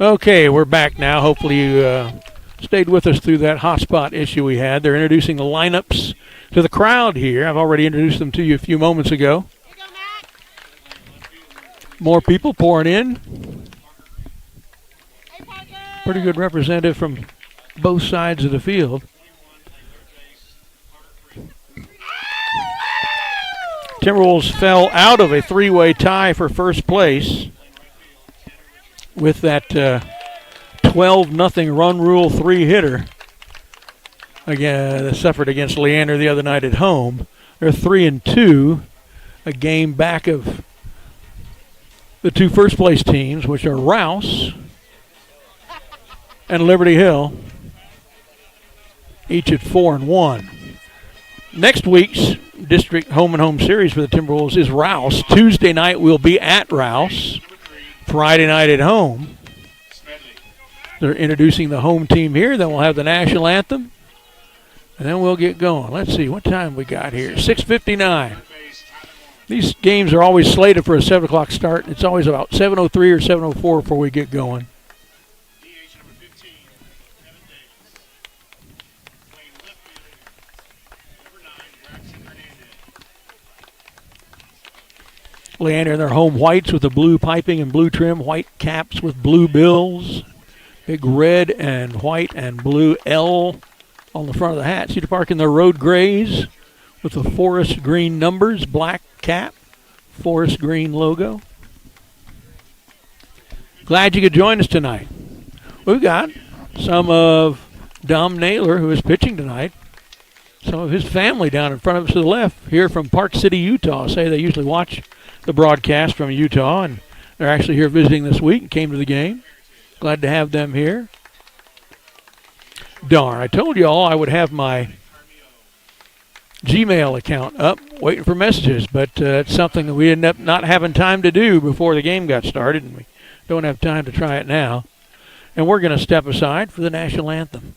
Okay, we're back now. Hopefully you stayed with us through that hotspot issue we had. They're introducing the lineups to the crowd here. I've already introduced them to you a few moments ago. More people pouring in. Pretty good representative from both sides of the field. Timberwolves fell out of a three-way tie for first place with that 12-0 run rule three-hitter again, suffered against Leander the other night at home. They're 3-2, a game back of the two first-place teams, which are Rouse and Liberty Hill, each at 4-1. Next week's district home-and-home series for the Timberwolves is Rouse. Tuesday night we'll be at Rouse. Friday night at home. They're introducing the home team here. Then we'll have the national anthem. And then we'll get going. Let's see what time we got here. 6:59. These games are always slated for a 7 o'clock start. It's always about 7:03 or 7:04 before we get going. Leander in their home whites with the blue piping and blue trim, white caps with blue bills, big red and white and blue L on the front of the hat. Cedar Park in their road grays with the forest green numbers, black cap, forest green logo. Glad you could join us tonight. We've got some of Dom Naylor, who is pitching tonight. Some of his family down in front of us to the left here from Park City, Utah. Say they usually watch the broadcast from Utah, and they're actually here visiting this week and came to the game. Glad to have them here. Darn, I told you all I would have my Gmail account up waiting for messages, but it's something that we ended up not having time to do before the game got started, and we don't have time to try it now. And we're going to step aside for the national anthem.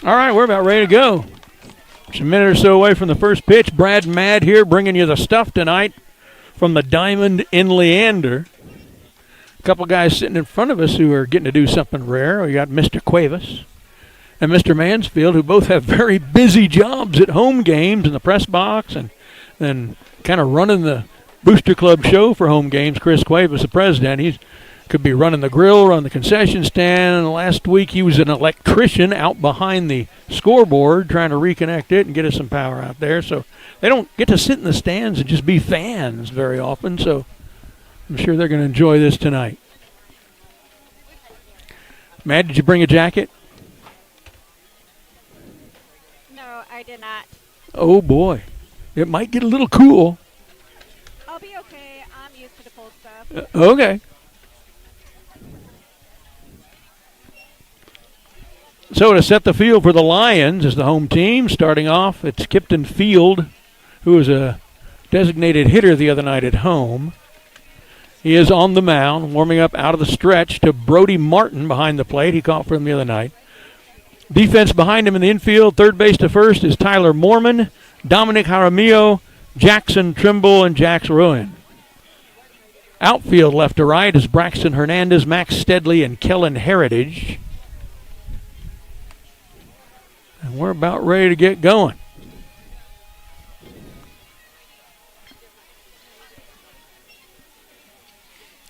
All right, we're about ready to go. Just a minute or so away from the first pitch. Brad Madd here bringing you the stuff tonight from the Diamond in Leander. A couple guys sitting in front of us who are getting to do something rare. We got Mr. Cuevas and Mr. Mansfield, who both have very busy jobs at home games in the press box and then kind of running the Booster Club show for home games. Chris Cuevas, the president, he's could be running the grill, running the concession stand. And last week he was an electrician out behind the scoreboard trying to reconnect it and get us some power out there. So they don't get to sit in the stands and just be fans very often. So I'm sure they're going to enjoy this tonight. Matt, did you bring a jacket? No, I did not. Oh, boy. It might get a little cool. I'll be okay. I'm used to the cold stuff. Okay. So to set the field for the Lions as the home team, starting off, it's Kipton Field, who was a designated hitter the other night at home. He is on the mound, warming up out of the stretch to Brody Martin behind the plate. He caught for him the other night. Defense behind him in the infield, third base to first, is Tyler Mormon, Dominic Jaramillo, Jackson Trimble, and Jax Rowan. Outfield left to right is Braxton Hernandez, Max Steadley, and Kellen Heritage. And we're about ready to get going.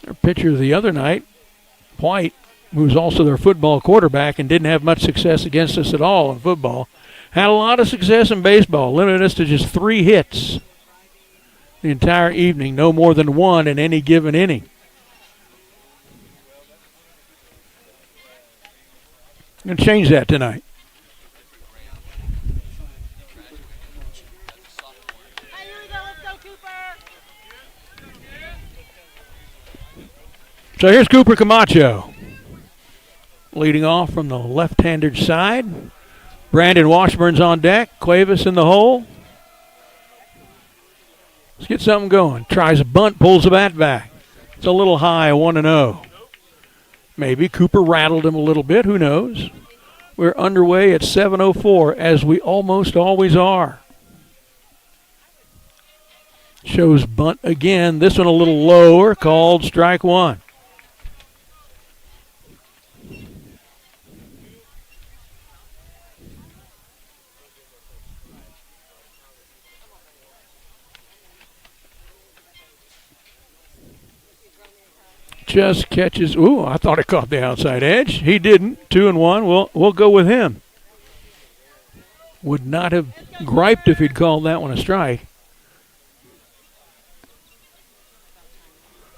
Their pitcher the other night, White, who's also their football quarterback and didn't have much success against us at all in football, had a lot of success in baseball, limited us to just 3 hits the entire evening, no more than 1 in any given inning. I'm going to change that tonight. Hey, here we go. Let's go, Cooper. So here's Cooper Camacho. Leading off from the left-handed side. Brandon Washburn's on deck. Cuevas in the hole. Let's get something going. Tries a bunt, pulls the bat back. It's a little high, 1-0. Maybe Cooper rattled him a little bit. Who knows? We're underway at 7:04, as we almost always are. Shows bunt again. This one a little lower, called strike 1. Just catches. Ooh, I thought it caught the outside edge. He didn't. 2-1. We'll go with him. Would not have griped if he'd called that one a strike.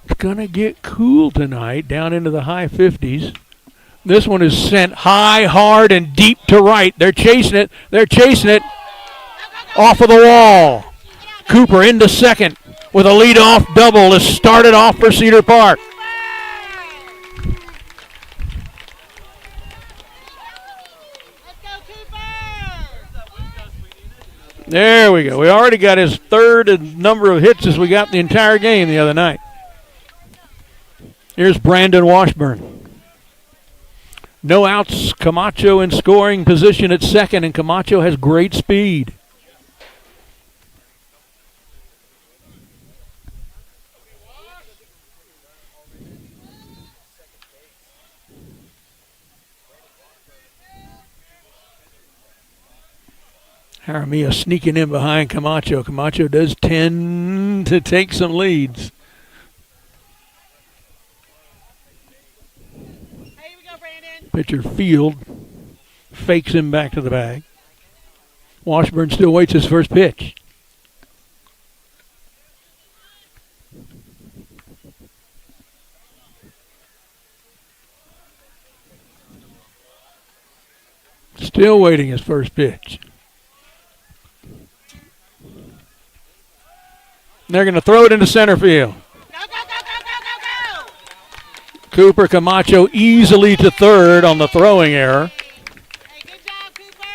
It's going to get cool tonight, down into the high 50s. This one is sent high, hard, and deep to right. They're chasing it. They're chasing it off of the wall. Cooper into second with a leadoff double to start it off for Cedar Park. There we go. We already got his third number of hits as we got the entire game the other night. Here's Brandon Washburn. No outs. Camacho in scoring position at second, and Camacho has great speed. Jaramillo sneaking in behind Camacho. Camacho does tend to take some leads. Hey, here we go, Brandon. Pitcher Field fakes him back to the bag. Washburn still waits his first pitch. Still waiting his first pitch. They're going to throw it into center field. Go, go, go, go, go, go, go. Cooper Camacho easily to third on the throwing error. Hey, good job, Cooper.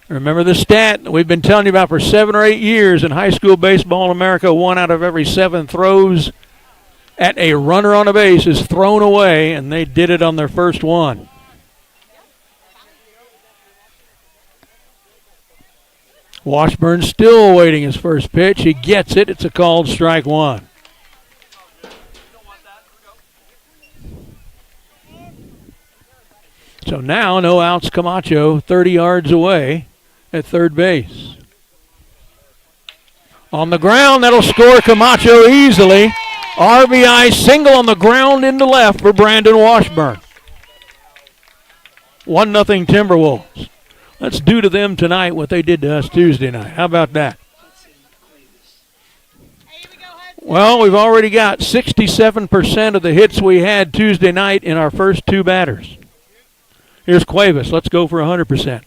Remember the stat that we've been telling you about for 7 or 8 years in high school baseball in America. 1 out of every 7 throws at a runner on a base is thrown away, and they did it on their first one. Washburn still awaiting his first pitch. He gets it. It's a called strike 1. So now no outs. Camacho 30 yards away at third base. On the ground, that'll score Camacho easily. RBI single on the ground into left for Brandon Washburn. 1-0 Timberwolves. Let's do to them tonight what they did to us Tuesday night. How about that? Well, we've already got 67% of the hits we had Tuesday night in our first 2 batters. Here's Cuevas. Let's go for 100%.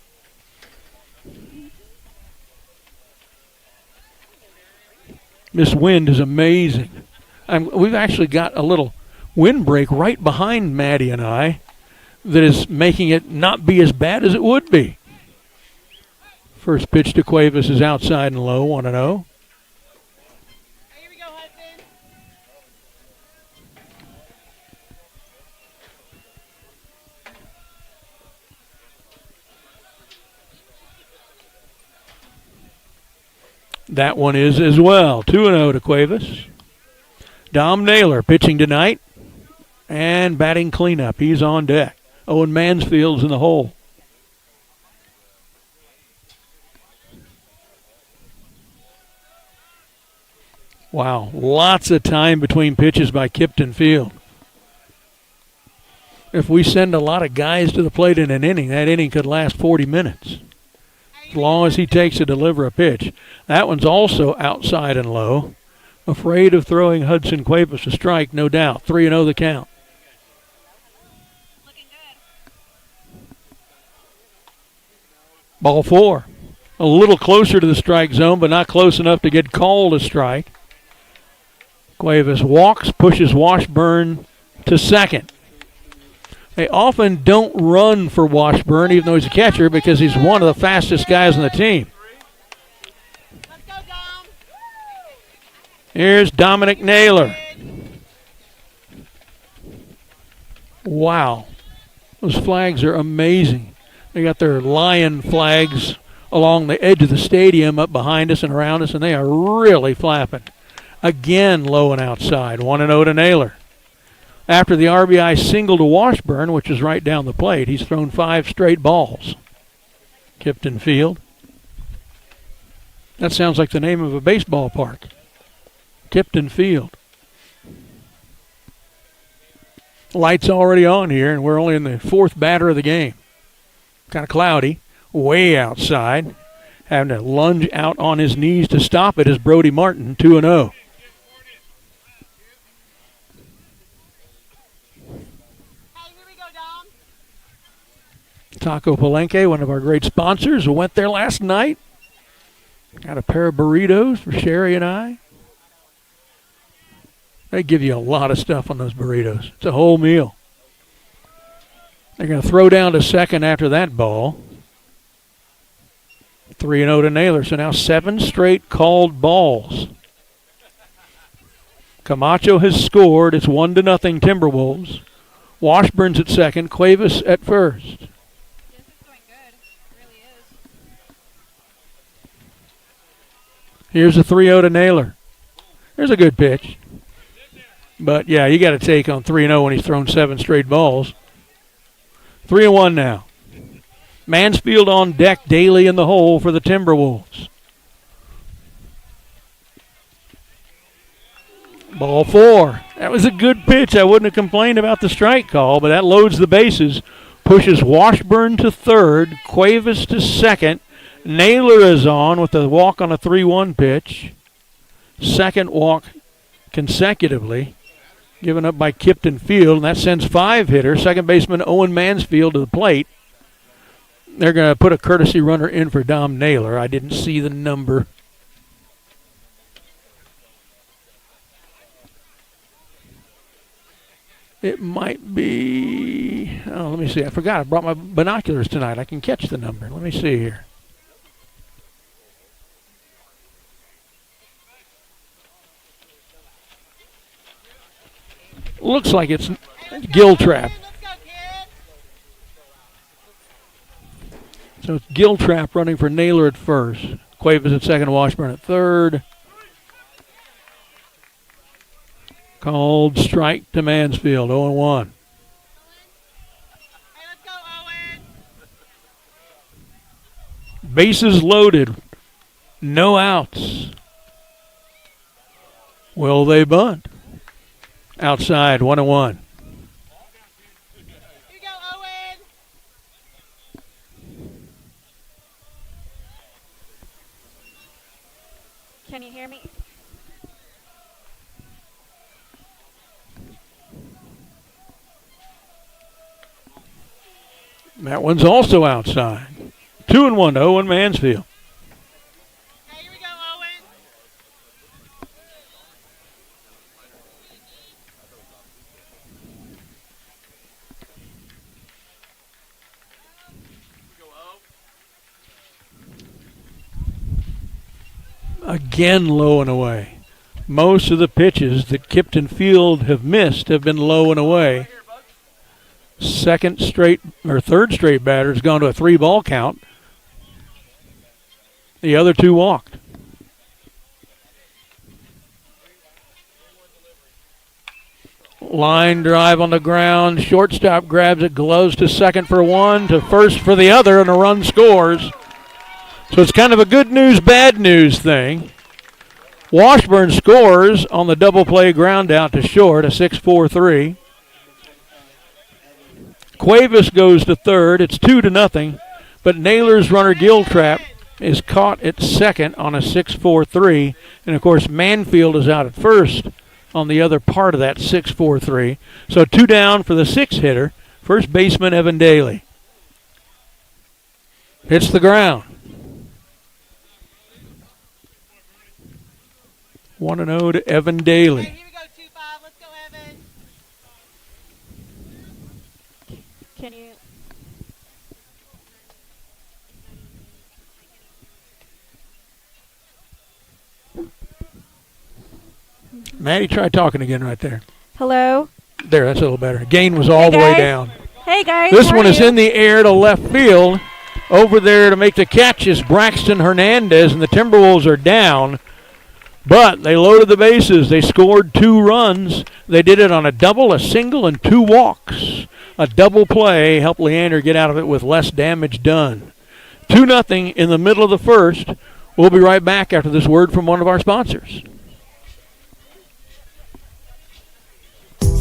This wind is amazing. We've actually got a little windbreak right behind Maddie and I that is making it not be as bad as it would be. First pitch to Cuevas is outside and low, 1-0. Here we go, Hudson. That one is as well. 2-0 to Cuevas. Dom Naylor pitching tonight and batting cleanup. He's on deck. Owen Mansfield's in the hole. Wow, lots of time between pitches by Kipton Field. If we send a lot of guys to the plate in an inning, that inning could last 40 minutes. As long as he takes to deliver a pitch. That one's also outside and low. Afraid of throwing Hudson Cuevas a strike, no doubt. 3-0 the count. Looking good. Ball 4. A little closer to the strike zone, but not close enough to get called a strike. Cuevas walks, pushes Washburn to second. They often don't run for Washburn, even though he's a catcher, because he's one of the fastest guys on the team. Let's go, Dom. Here's Dominic Naylor. Wow. Those flags are amazing. They got their lion flags along the edge of the stadium up behind us and around us, and they are really flapping. Again, low and outside. 1-0 to Naylor. After the RBI single to Washburn, which is right down the plate, he's thrown 5 straight balls. Kipton Field. That sounds like the name of a baseball park. Kipton Field. Lights already on here, and we're only in the 4th batter of the game. Kind of cloudy. Way outside. Having to lunge out on his knees to stop it is Brody Martin, 2-0. Taco Palenque, one of our great sponsors, went there last night. Got a pair of burritos for Sherry and I. They give you a lot of stuff on those burritos. It's a whole meal. They're going to throw down to second after that ball. 3-0 to Naylor. So now 7 straight called balls. Camacho has scored. It's 1-0 Timberwolves. Washburn's at second. Cuevas at first. Here's a 3-0 to Naylor. There's a good pitch. But, yeah, you got to take on 3-0 when he's thrown 7 straight balls. 3-1 now. Mansfield on deck, Daly in the hole for the Timberwolves. Ball 4. That was a good pitch. I wouldn't have complained about the strike call, but that loads the bases. Pushes Washburn to third, Cuevas to second. Naylor is on with the walk on a 3-1 pitch. Second walk consecutively, given up by Kipton Field, and that sends 5 hitters. Second baseman Owen Mansfield to the plate. They're going to put a courtesy runner in for Dom Naylor. I didn't see the number. It might be, let me see. I forgot. I brought my binoculars tonight. I can catch the number. Let me see here. Looks like it's Giltrap. So it's Giltrap running for Naylor at first. Cuevas at second, Washburn at third. Called strike to Mansfield, 0-1. Hey, let's go, Owen. Bases loaded. No outs. Will they bunt? Outside, 1-1. Here you go, Owen. Can you hear me? That one's also outside. 2-1 to Owen Mansfield. Hey, here we go, Owen. Again low and away. Most of the pitches that Kipton Field have missed have been low and away. Third straight batter's gone to a 3-ball count. The other 2 walked. Line drive on the ground. Shortstop grabs it, gloves to second for one, to first for the other, and a run scores. So it's kind of a good news, bad news thing. Washburn scores on the double play ground out to short, a 6-4-3. Cuevas goes to third. It's 2-0, but Naylor's runner Giltrap is caught at second on a 6-4-3. And, of course, Manfield is out at first on the other part of that 6-4-3. So 2 down for the 6-hitter, first baseman Evan Daly. Hits the ground. 1-0 to Evan Daly. Here we go, 2-5. Let's go, Evan. Can you? Maddie, try talking again right there. Hello. There, that's a little better. Gain was all the way down. Hey guys. This how one are is you? in the air to left field. Over there to make the catch is Braxton Hernandez, and the Timberwolves are down. But they loaded the bases. They scored 2 runs. They did it on a double, a single, and 2 walks. A double play helped Leander get out of it with less damage done. 2-0 in the middle of the first. We'll be right back after this word from one of our sponsors.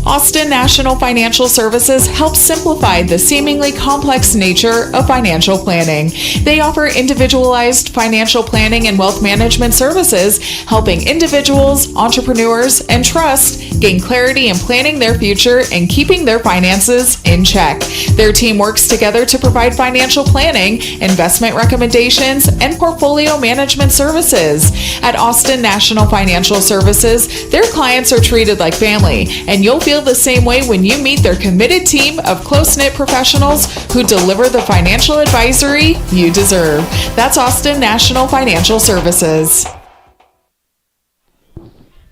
Austin National Financial Services helps simplify the seemingly complex nature of financial planning. They offer individualized financial planning and wealth management services, helping individuals, entrepreneurs, and trust gain clarity in planning their future and keeping their finances in check. Their team works together to provide financial planning, investment recommendations, and portfolio management services. At Austin National Financial Services, their clients are treated like family, and you'll feel the same way when you meet their committed team of close-knit professionals who deliver the financial advisory you deserve. That's Austin National Financial Services.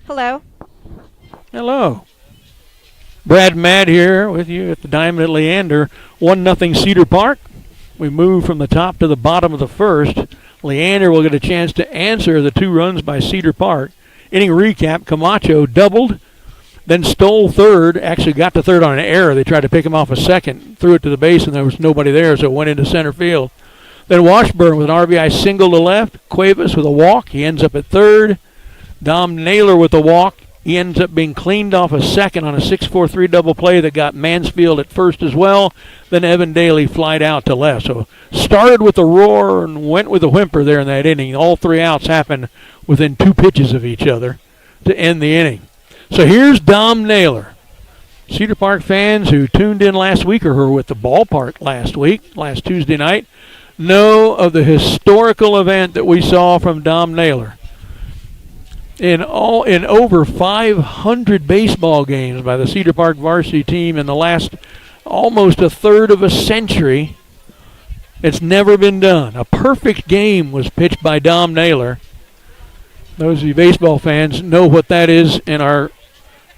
Hello. Hello. Brad Madd here with you at the Diamond at Leander. 1-0 Cedar Park. We move from the top to the bottom of the first. Leander will get a chance to answer the 2 runs by Cedar Park. Inning recap, Camacho doubled, then stole third, actually got to third on an error. They tried to pick him off a second, threw it to the base, and there was nobody there, so it went into center field. Then Washburn with an RBI single to left. Cuevas with a walk. He ends up at third. Dom Naylor with a walk. He ends up being cleaned off a second on a 6-4-3 double play that got Mansfield at first as well. Then Evan Daly flied out to left. So started with a roar and went with a whimper there in that inning. All 3 outs happened within 2 pitches of each other to end the inning. So here's Dom Naylor. Cedar Park fans who tuned in last week or were with the ballpark last Tuesday night, know of the historical event that we saw from Dom Naylor. In over 500 baseball games by the Cedar Park varsity team in the last almost a third of a century, it's never been done. A perfect game was pitched by Dom Naylor. Those of you baseball fans know what that is and are,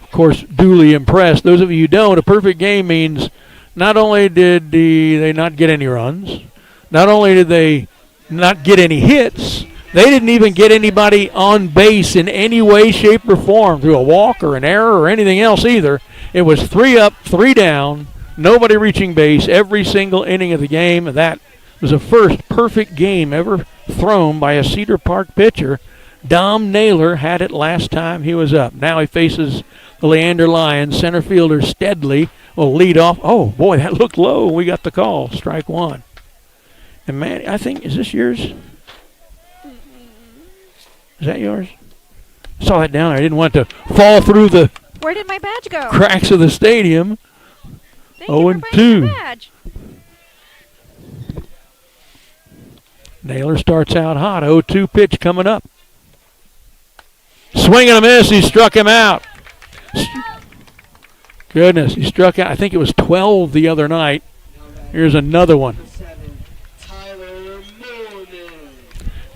of course, duly impressed. Those of you who don't, a perfect game means not only did they not get any runs, not only did they not get any hits, they didn't even get anybody on base in any way, shape, or form through a walk or an error or anything else either. It was 3 up, 3 down, nobody reaching base every single inning of the game. And that was the first perfect game ever thrown by a Cedar Park pitcher. Dom Naylor had it last time he was up. Now he faces the Leander Lions. Center fielder Steadley will lead off. Oh, boy, that looked low. We got the call. Strike 1. And, man, I think, is this yours? Is that yours? I saw that down there. I didn't want it to fall through the Where did my badge go? cracks of the stadium. Thank you for finding my badge. Naylor starts out hot. 0-2 pitch coming up. Swing and a miss. He struck him out. Goodness, he struck out. I think it was 12 the other night. Here's another one.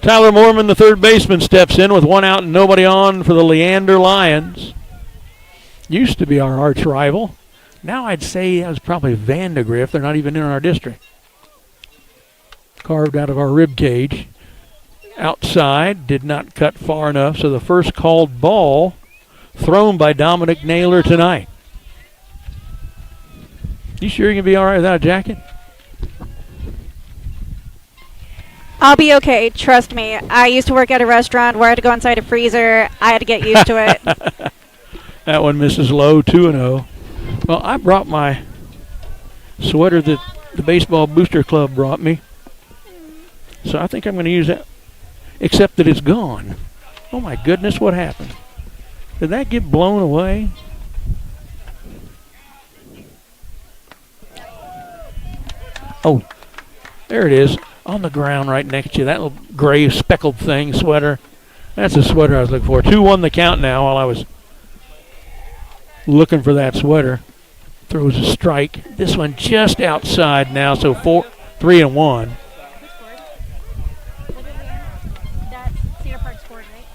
Tyler Moorman, the third baseman, steps in with 1 out and nobody on for the Leander Lions. Used to be our arch rival. Now I'd say that was probably Vandegrift. They're not even in our district. Carved out of our rib cage. Outside, did not cut far enough, so the first called ball thrown by Dominic Naylor tonight. You sure you can be all right without a jacket? I'll be okay. Trust me. I used to work at a restaurant where I had to go inside a freezer. I had to get used to it. That one misses low, 2-0. Well, I brought my sweater that the Baseball Booster Club brought me. So I think I'm going to use that, except that it's gone. Oh, my goodness, what happened? Did that get blown away? Oh, there it is, on the ground right next to you. That little gray speckled thing, sweater. That's the sweater I was looking for. 2-1 the count now while I was looking for that sweater. Throws a strike. This one just outside now, so 3-1. That's Cedar Park scored, right?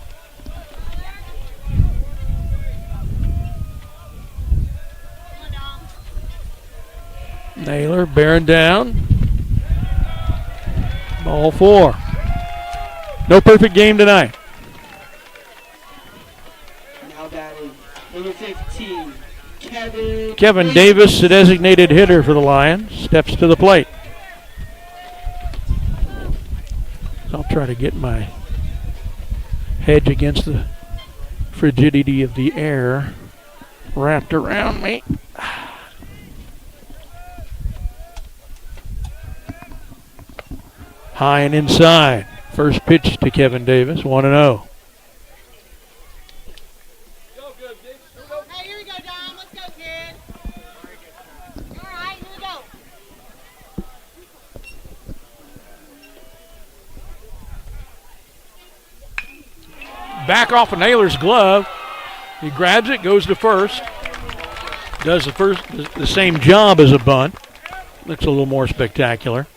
Naylor bearing down. Ball 4. No perfect game tonight. Now batting number 15, Kevin Davis, the designated hitter for the Lions, steps to the plate. I'll try to get my hedge against the frigidity of the air wrapped around me. High and inside. First pitch to Kevin Davis, 1-0. Hey, here we go, Dom. Let's go, kid. All right, here we go. Back off of Naylor's glove. He grabs it, goes to first. Does the same job as a bunt. Looks a little more spectacular.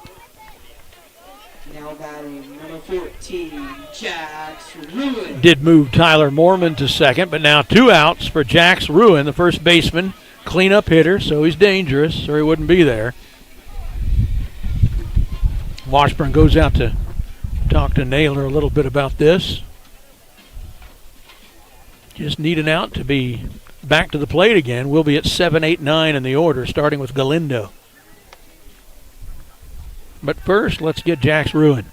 now batting number 14, Jax Ruin. Did move Tyler Moorman to second, but now 2 outs for Jax Ruin, the first baseman, cleanup hitter, so he's dangerous, or he wouldn't be there. Washburn goes out to talk to Naylor a little bit about this. Just need an out to be back to the plate again. We'll be at 7, 8, 9 in the order, starting with Galindo. But first, let's get Jax Ruin.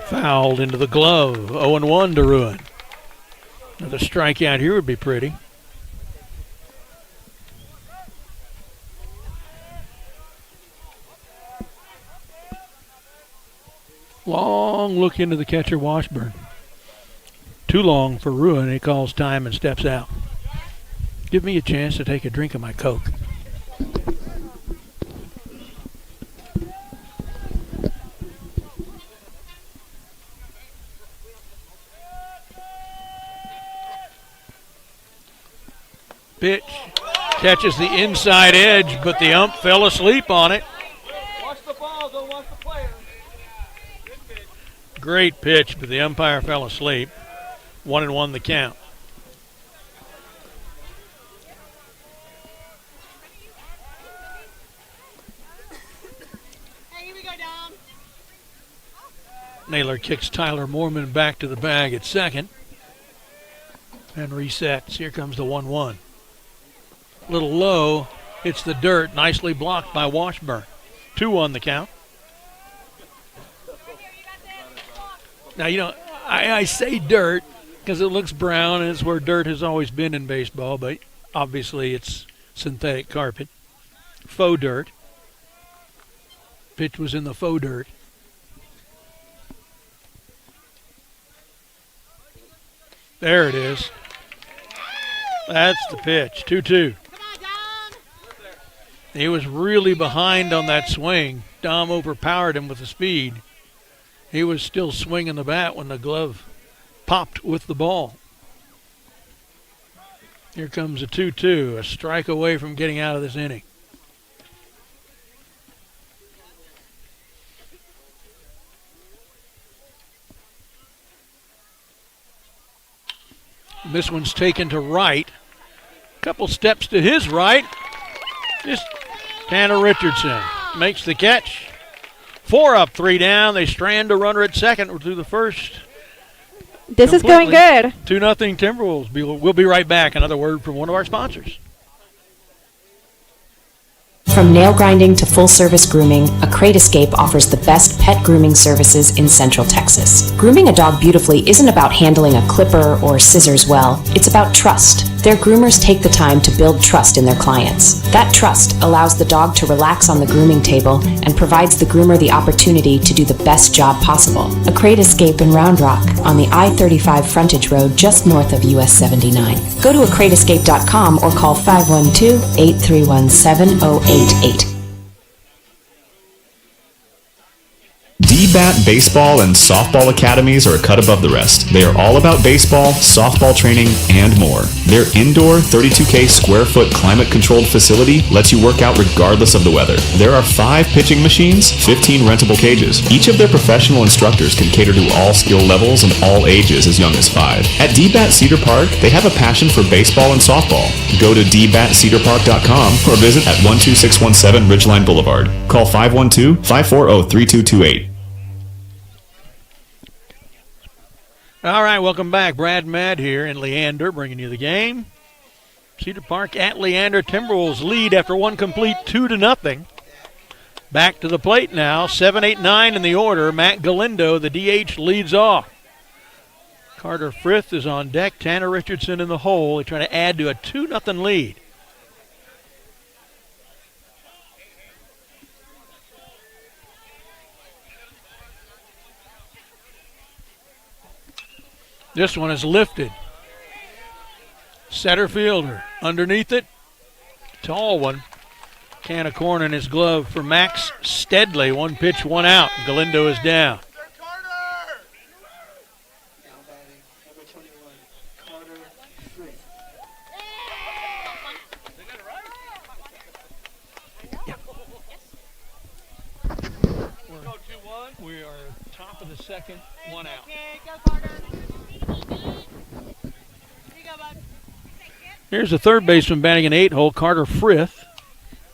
Fouled into the glove. 0-1 to Ruin. Another strikeout here would be pretty. Long look into the catcher, Washburn. Too long for Ruin. He calls time and steps out. Give me a chance to take a drink of my Coke. Pitch catches the inside edge, but the ump fell asleep on it. Watch the ball, don't watch the player. Great pitch, but the umpire fell asleep. 1-1 the count. Hey, here we go, Dom. Naylor kicks Tyler Moorman back to the bag at second. And resets. Here comes the 1-1. Little low. Hits the dirt. Nicely blocked by Washburn. 2-1 the count. Now, you know, I say dirt because it looks brown and it's where dirt has always been in baseball, but obviously it's synthetic carpet. Faux dirt. Pitch was in the faux dirt. There it is. That's the pitch. 2-2. Come on, Dom. He was really behind on that swing. Dom overpowered him with the speed. He was still swinging the bat when the glove popped with the ball. Here comes a 2-2, a strike away from getting out of this inning. This one's taken to right. Couple steps to his right. Just Tanner Richardson makes the catch. 4 up, 3 down. They strand a runner at second through the first. This is going good. 2-0 Timberwolves. We'll be right back. Another word from one of our sponsors. From nail grinding to full-service grooming, Acrate Escape offers the best pet grooming services in Central Texas. Grooming a dog beautifully isn't about handling a clipper or scissors well. It's about trust. Their groomers take the time to build trust in their clients. That trust allows the dog to relax on the grooming table and provides the groomer the opportunity to do the best job possible. Acrate Escape in Round Rock on the I-35 frontage road just north of US 79. Go to acrateescape.com or call 512-831-7088. DBAT Baseball and Softball Academies are a cut above the rest. They are all about baseball, softball training, and more. Their indoor 32K square foot climate controlled facility lets you work out regardless of the weather. There are 5 pitching machines, 15 rentable cages. Each of their professional instructors can cater to all skill levels and all ages as young as 5. At DBAT Cedar Park, they have a passion for baseball and softball. Go to dbatcedarpark.com or visit at 12617 Ridgeline Boulevard. Call 512-540-3228. All right, welcome back. Brad Madd here in Leander bringing you the game. Cedar Park at Leander. Timberwolves lead after one complete 2-0. Back to the plate now. 7, 8, 9 in the order. Matt Galindo, the DH, leads off. Carter Frith is on deck. Tanner Richardson in the hole. They try to add to a 2-0 lead. This one is lifted. Center fielder underneath it. Tall one. Can of corn in his glove for Max Steadley. 1 pitch, 1 out. Galindo is down. Now batting, number 21, Carter Frith. We are top of the second, 1 out. Okay, go Carter. Here you go, bud. Here's the third baseman batting an 8-hole. Carter Frith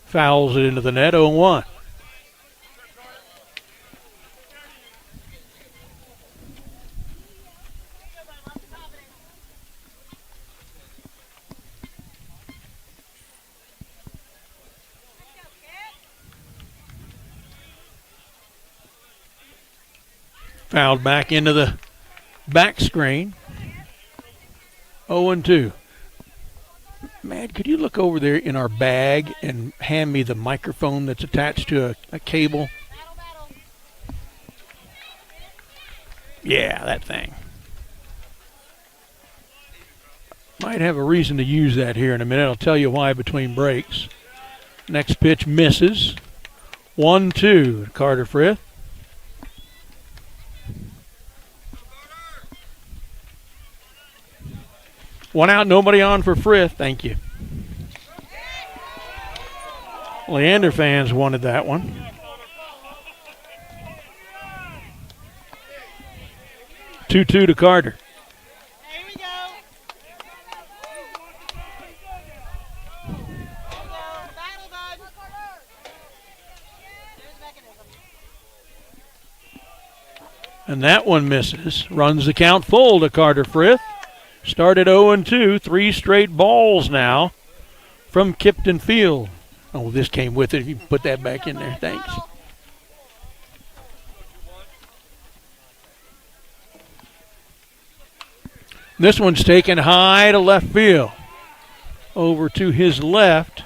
fouls it into the net, 0-1. Fouled back into the back screen. 0-2. Matt, could you look over there in our bag and hand me the microphone that's attached to a cable? Yeah, that thing. Might have a reason to use that here in a minute. I'll tell you why between breaks. Next pitch misses. 1-2, Carter Frith. One out, nobody on for Frith. Thank you. Leander fans wanted that one. Two to Carter. Here we go. Battle, bud. There's the mechanism. And that one misses. Runs the count full to Carter Frith. Started 0-2, 3 straight balls now from Kipton Field. Oh, this came with it. If you put that back in there, thanks. This one's taken high to left field. Over to his left.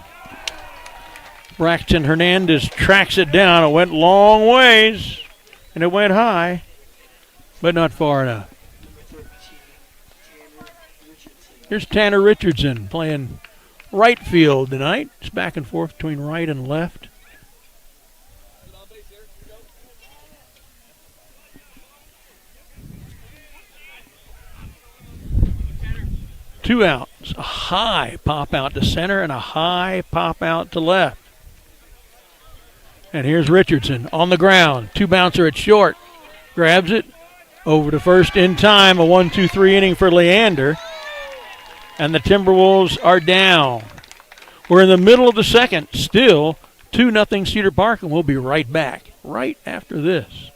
Braxton Hernandez tracks it down. It went long ways, and it went high, but not far enough. Here's Tanner Richardson playing right field tonight. It's back and forth between right and left. Two outs. A high pop out to center and a high pop out to left. And here's Richardson on the ground. 2 bouncer at short. Grabs it. Over to first in time. A 1-2-3 inning for Leander. And the Timberwolves are down. We're in the middle of the second. Still 2-0 Cedar Park, and we'll be right back right after this.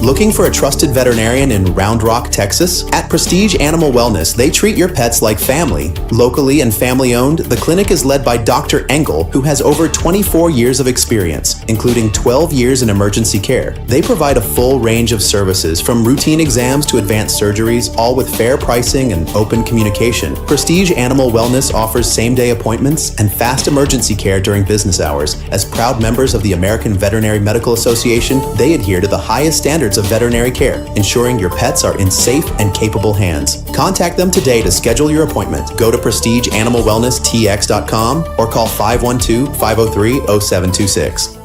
Looking for a trusted veterinarian in Round Rock, Texas? At Prestige Animal Wellness, they treat your pets like family. Locally and family-owned, the clinic is led by Dr. Engel, who has over 24 years of experience, including 12 years in emergency care. They provide a full range of services, from routine exams to advanced surgeries, all with fair pricing and open communication. Prestige Animal Wellness offers same-day appointments and fast emergency care during business hours. As proud members of the American Veterinary Medical Association, they adhere to the highest standards of veterinary care, ensuring your pets are in safe and capable hands. Contact them today to schedule your appointment. Go to prestigeanimalwellnesstx.com or call 512-503-0726.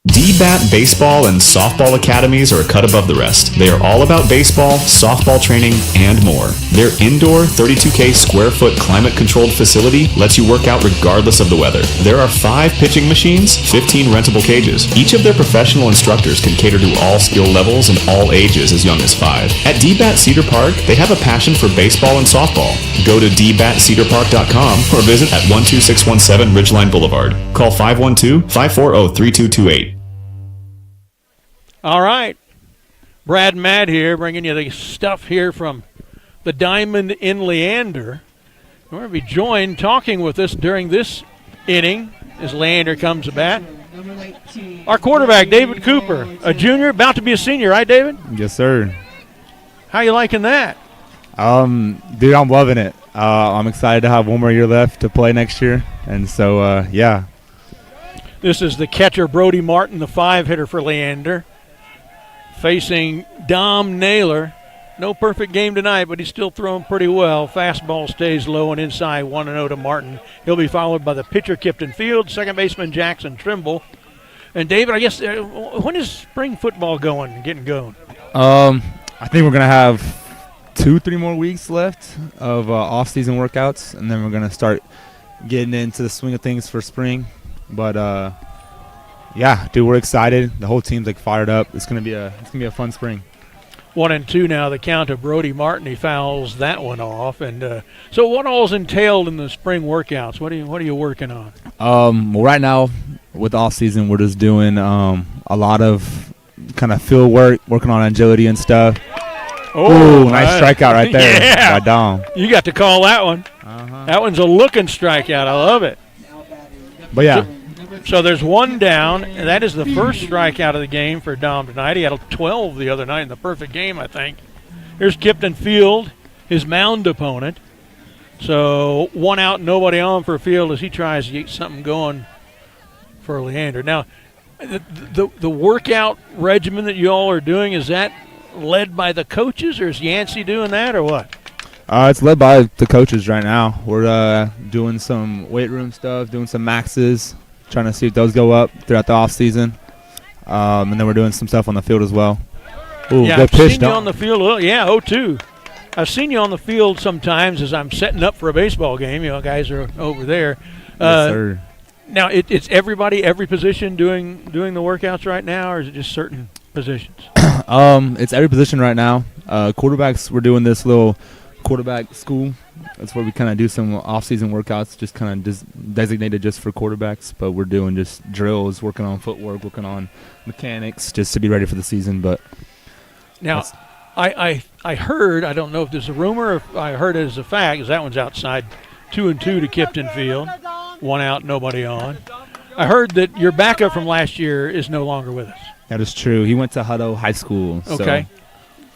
D-Bat Baseball and Softball Academies are a cut above the rest. They are all about baseball, softball training, and more. Their indoor 32K square foot climate controlled facility lets you work out regardless of the weather. There are 5 pitching machines, 15 rentable cages. Each of their professional instructors can cater to all skill levels and all ages as young as 5. At D-Bat Cedar Park, they have a passion for baseball and softball. Go to dbatcedarpark.com or visit at 12617 Ridgeline Boulevard. Call 512-540-3228. All right. Brad and Matt here, bringing you the stuff here from the Diamond in Leander. We're going to be joined talking with us during this inning as Leander comes to bat. Our quarterback, David Cooper, a junior, about to be a senior, right, David? Yes, sir. How you liking that? Dude, I'm loving it. I'm excited to have one more year left to play next year, and so, yeah. This is the catcher, Brody Martin, the 5-hitter for Leander, facing Dom Naylor. No perfect game tonight, but he's still throwing pretty well. Fastball stays low and inside, 1-0 to Martin. He'll be followed by the pitcher, Kipton Field, second baseman, Jackson Trimble. And, David, I guess, when is spring football getting going? I think we're going to have 2-3 more weeks left of off-season workouts, and then we're going to start getting into the swing of things for spring. But, yeah, dude, we're excited. The whole team's, fired up. It's going to be a fun spring. 1-2 now, the count of Brody Martin. He fouls that one off. And so what all's entailed in the spring workouts? What are you working on? Well, right now with off season, we're just doing a lot of kind of field work, working on agility and stuff. Oh, nice strikeout right there. Yeah. By Dom. You got to call that one. That one's a looking strikeout. I love it. But yeah. So there's one down, and that is the first strikeout of the game for Dom tonight. He had a 12 the other night in the perfect game, I think. Here's Kipton Field, his mound opponent. So 1 out, nobody on for Field as he tries to get something going for Leander. Now, the workout regimen that you all are doing, is that led by the coaches, or is Yancey doing that, or what? It's led by the coaches right now. We're doing some weight room stuff, doing some maxes, trying to see if those go up throughout the off season, and then we're doing some stuff on the field as well. Ooh, yeah, good I've pitch, seen you on the field. 0-2. I've seen you on the field sometimes as I'm setting up for a baseball game. You know, guys are over there. Yes, sir. Now, it's everybody, every position doing the workouts right now, or is it just certain positions? It's every position right now. Quarterbacks, we're doing this little quarterback school. That's where we kind of do some off-season workouts, just kind of designated just for quarterbacks. But we're doing just drills, working on footwork, working on mechanics, just to be ready for the season. But now, I heard, I don't know if this is a rumor or if I heard it as a fact, is that one's outside. 2-2 to Kipton Field. 1 out, nobody on. I heard that your backup from last year is no longer with us. That is true. He went to Hutto High School. Okay.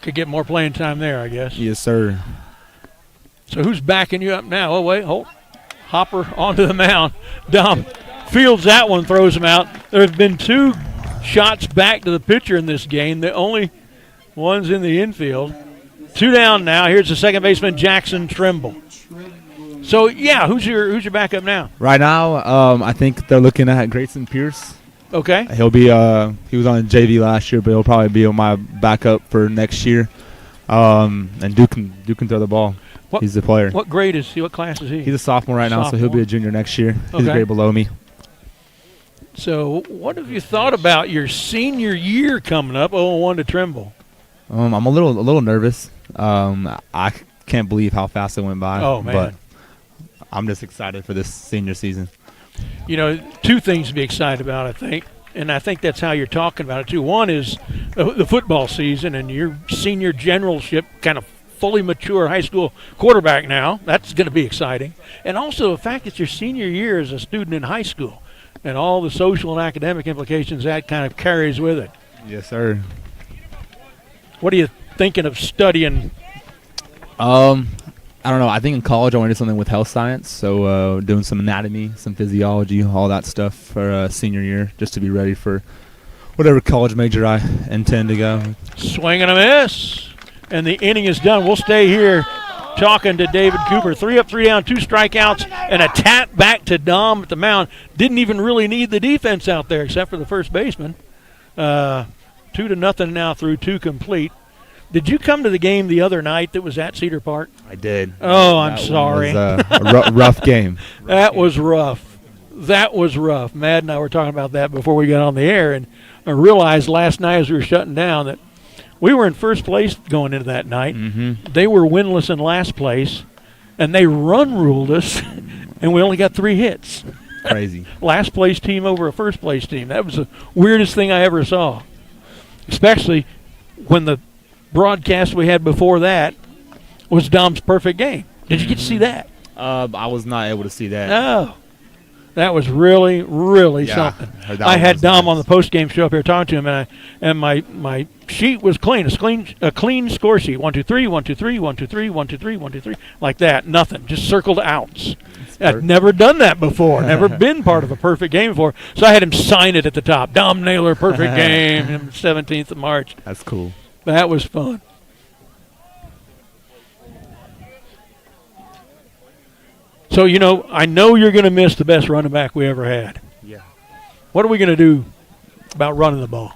Could get more playing time there, I guess. Yes, sir. So who's backing you up now? Oh, wait, hold. Hopper onto the mound. Dom fields that one, throws him out. There have been 2 shots back to the pitcher in this game. The only one's in the infield. 2 down now. Here's the second baseman, Jackson Trimble. So, yeah, who's your backup now? Right now, I think they're looking at Grayson Pierce. Okay. He'll be he was on JV last year, but he'll probably be on my backup for next year. And Duke can throw the ball. He's the player. What grade is he? What class is he? He's a sophomore right now, so he'll be a junior next year. He's a grade below me. So what have you thought about your senior year coming up, 0-1 to Trimble? I'm a little nervous. I can't believe how fast it went by. Oh, man. But I'm just excited for this senior season. You know, two things to be excited about, I think, and I think that's how you're talking about it, too. One is the football season and your senior generalship, kind of fully mature high school quarterback now. That's going to be exciting. And also the fact that your senior year as a student in high school and all the social and academic implications that kind of carries with it. Yes, sir. What are you thinking of studying? I don't know. I think in college I want to do something with health science, so doing some anatomy, some physiology, all that stuff for senior year, just to be ready for whatever college major I intend to go. Swing and a miss, and the inning is done. We'll stay here talking to David Cooper. 3 up, 3 down, 2 strikeouts, and a tap back to Dom at the mound. Didn't even really need the defense out there except for the first baseman. 2-0 now through 2 complete. Did you come to the game the other night that was at Cedar Park? I did. Oh, I'm sorry. It was a rough game. That was rough. That was rough. Matt and I were talking about that before we got on the air, and I realized last night as we were shutting down that we were in first place going into that night. Mm-hmm. They were winless in last place, and they run ruled us, and we only got 3 hits. Crazy. Last place team over a first place team. That was the weirdest thing I ever saw, especially when the broadcast we had before that was Dom's perfect game. Did you get to see that? I was not able to see that. No. That was really, really something. I had Dom on the post-game show up here talking to him, and my sheet was clean. A clean score sheet. 1, 2, 3, 1, 2, 3, 1, 2, 3, 1, 2, 3, 1, 2, 3. Like that. Nothing. Just circled outs. I'd never done that before. Never been part of a perfect game before. So I had him sign it at the top. Dom Naylor, perfect game, 17th of March. That's cool. That was fun. So, you know, I know you're going to miss the best running back we ever had. Yeah. What are we going to do about running the ball?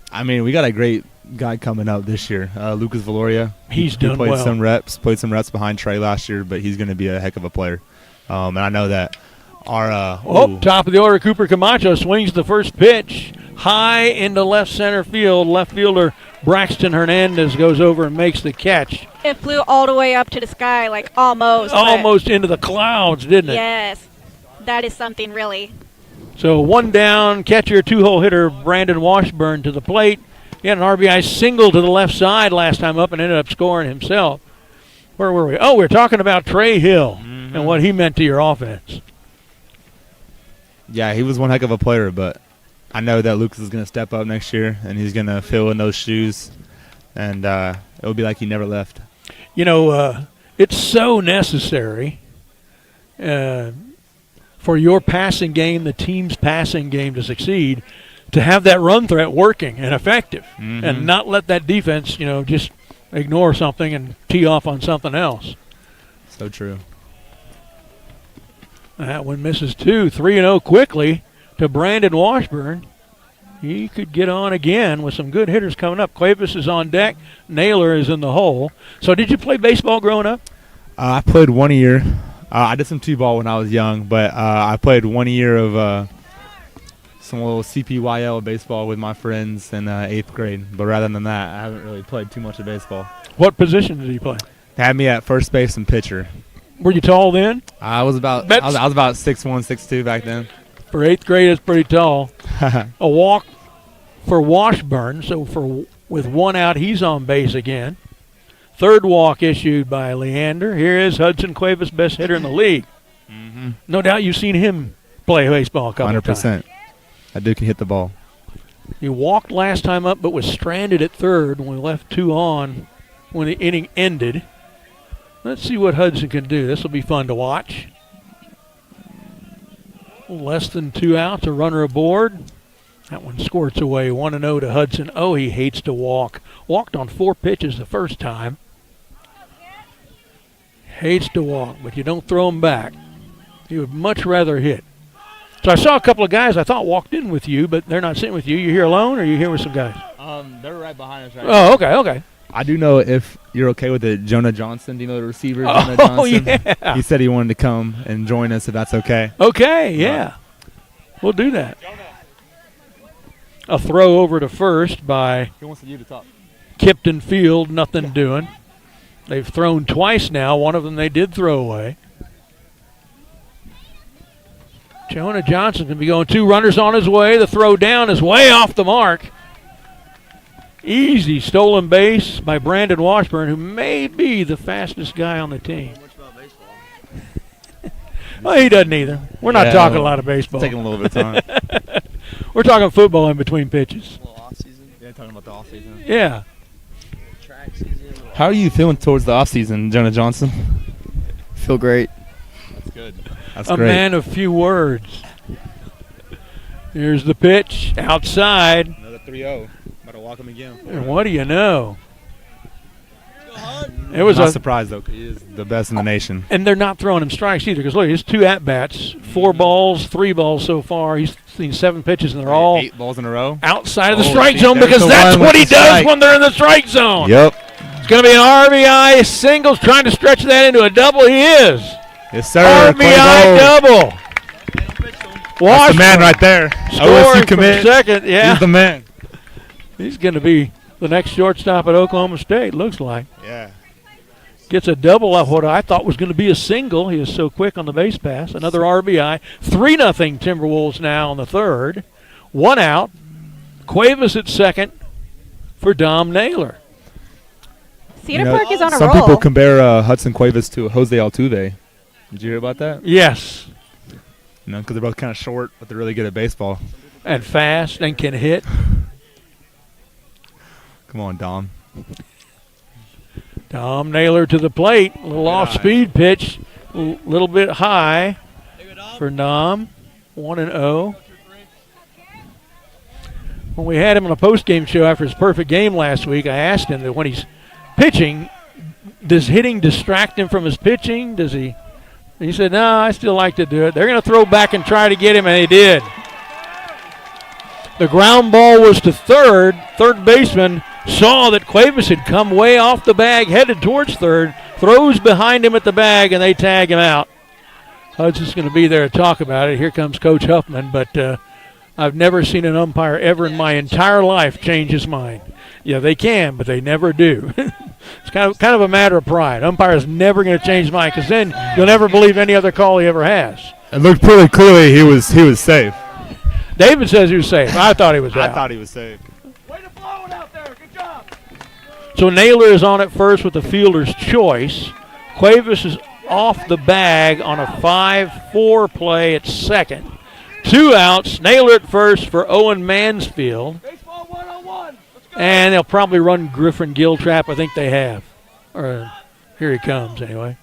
I mean, we got a great guy coming up this year, Lucas Valoria. He's he done played well. Played some reps behind Trey last year, but he's going to be a heck of a player. And I know that our top of the order, Cooper Camacho swings the first pitch high into left center field. Left fielder Braxton Hernandez goes over and makes the catch. It flew all the way up to the sky, like almost. Almost into the clouds, didn't it? Yes. That is something really. So 1 down, catcher, 2-hole hitter Brandon Washburn to the plate. He had an RBI single to the left side last time up and ended up scoring himself. Where were we? Oh, we were talking about Trey Hill and what he meant to your offense. Yeah, he was one heck of a player, but I know that Lucas is going to step up next year, and he's going to fill in those shoes, and it'll be like he never left. You know, it's so necessary for your passing game, the team's passing game to succeed, to have that run threat working and effective and not let that defense, you know, just ignore something and tee off on something else. So true. That one misses 2. 3-0 quickly to Brandon Washburn. He could get on again with some good hitters coming up. Cuevas is on deck. Naylor is in the hole. So did you play baseball growing up? I played 1 year. I did some T-ball when I was young, but I played 1 year of some little CPYL baseball with my friends in 8th grade. But rather than that, I haven't really played too much of baseball. What position did he play? They had me at first base and pitcher. Were you tall then? I was about 6'1", 6'2" back then. For 8th grade, it's pretty tall. A walk for Washburn, so with 1 out, he's on base again. 3rd walk issued by Leander. Here is Hudson Cuevas, best hitter in the league. No doubt you've seen him play baseball a couple 100%. times. That dude can hit the ball. He walked last time up but was stranded at 3rd when we left 2 on when the inning ended. Let's see what Hudson can do. This will be fun to watch. Less than 2 outs, a runner aboard. That one squirts away, 1-0 to Hudson. Oh, he hates to walk. Walked on 4 pitches the first time. Hates to walk, but you don't throw him back. He would much rather hit. So I saw a couple of guys I thought walked in with you, but they're not sitting with you. You here alone, or you here with some guys? They're right behind us right now. Oh, okay. I do know if you're okay with it, Jonah Johnson. Do you know the receiver, Jonah Johnson? Yeah. He said he wanted to come and join us if that's okay. Okay, yeah. We'll do that. A throw over to first by He wants you to talk. Kipton Field, nothing doing. They've thrown twice now. One of them they did throw away. Jonah Johnson's going to be going 2 runners on his way. The throw down is way off the mark. Easy stolen base by Brandon Washburn, who may be the fastest guy on the team. Well, he doesn't either. We're not talking a lot of baseball. It's taking a little bit of time. We're talking football in between pitches. Yeah, talking about the off season. Yeah. How are you feeling towards the off season, Jonah Johnson? Feel great. That's good. That's A great. man of few words. Here's the pitch outside. Another 3-0. About to walk him again. And what do you know? It I'm was not a surprised though, 'cause he is the best in the nation. and they're not throwing him strikes either. Because look, he's 2 at bats, 4 balls, 3 balls so far. He's seen 7 pitches, and they're all 8 balls in a row. outside of the Oh, strike see, zone there's because the that's one what with he the does strike. when they're in the strike zone. Yep. It's going to be an RBI singles, trying to stretch that into a double. He is. Yes, sir. RBI double. That's the man right there. Scoring OSU commit. from second. Yeah, He's the man. he's going to be the next shortstop at Oklahoma State. Looks like. Yeah. Gets a double off what I thought was going to be a single. He is so quick on the base pass. Another RBI. 3-0 Timberwolves now on the third. 1 out. Cuevas at second for Dom Naylor. Cedar Park is on a some roll. people compare Hudson Cuevas to Jose Altuve. Did you hear about that? Yes. You know, because they're both kind of short, but they're really good at baseball. And fast and can hit. Come on, Dom. Dom Naylor to the plate. A little off-speed pitch. A little bit high for Dom. 1-0. When we had him on a post-game show after his perfect game last week, I asked him that when he's pitching, does hitting distract him from his pitching? Does he? He said, no, I still like to do it. They're going to throw back and try to get him, and they did. The ground ball was to third. Third baseman saw that Cuevas had come way off the bag, headed towards third, throws behind him at the bag, and they tag him out. Hudson's going to be there to talk about it. Here comes Coach Huffman, but I've never seen an umpire ever in my entire life change his mind. Yeah, they can, but they never do. It's kind of a matter of pride. Umpire's never going to change his mind because then you'll never believe any other call he ever has. It looked pretty clearly he was safe. David says he was safe. I thought he was out. I thought he was safe. Way to blow it out there. Good job. So Naylor is on at first with the fielder's choice. Cuevas is off the bag on a 5-4 play at second. 2 outs. Naylor at first for Owen Mansfield. Baseball 101. Let's go. And they'll probably run Griffin Giltrap. I think they have. Or here he comes anyway.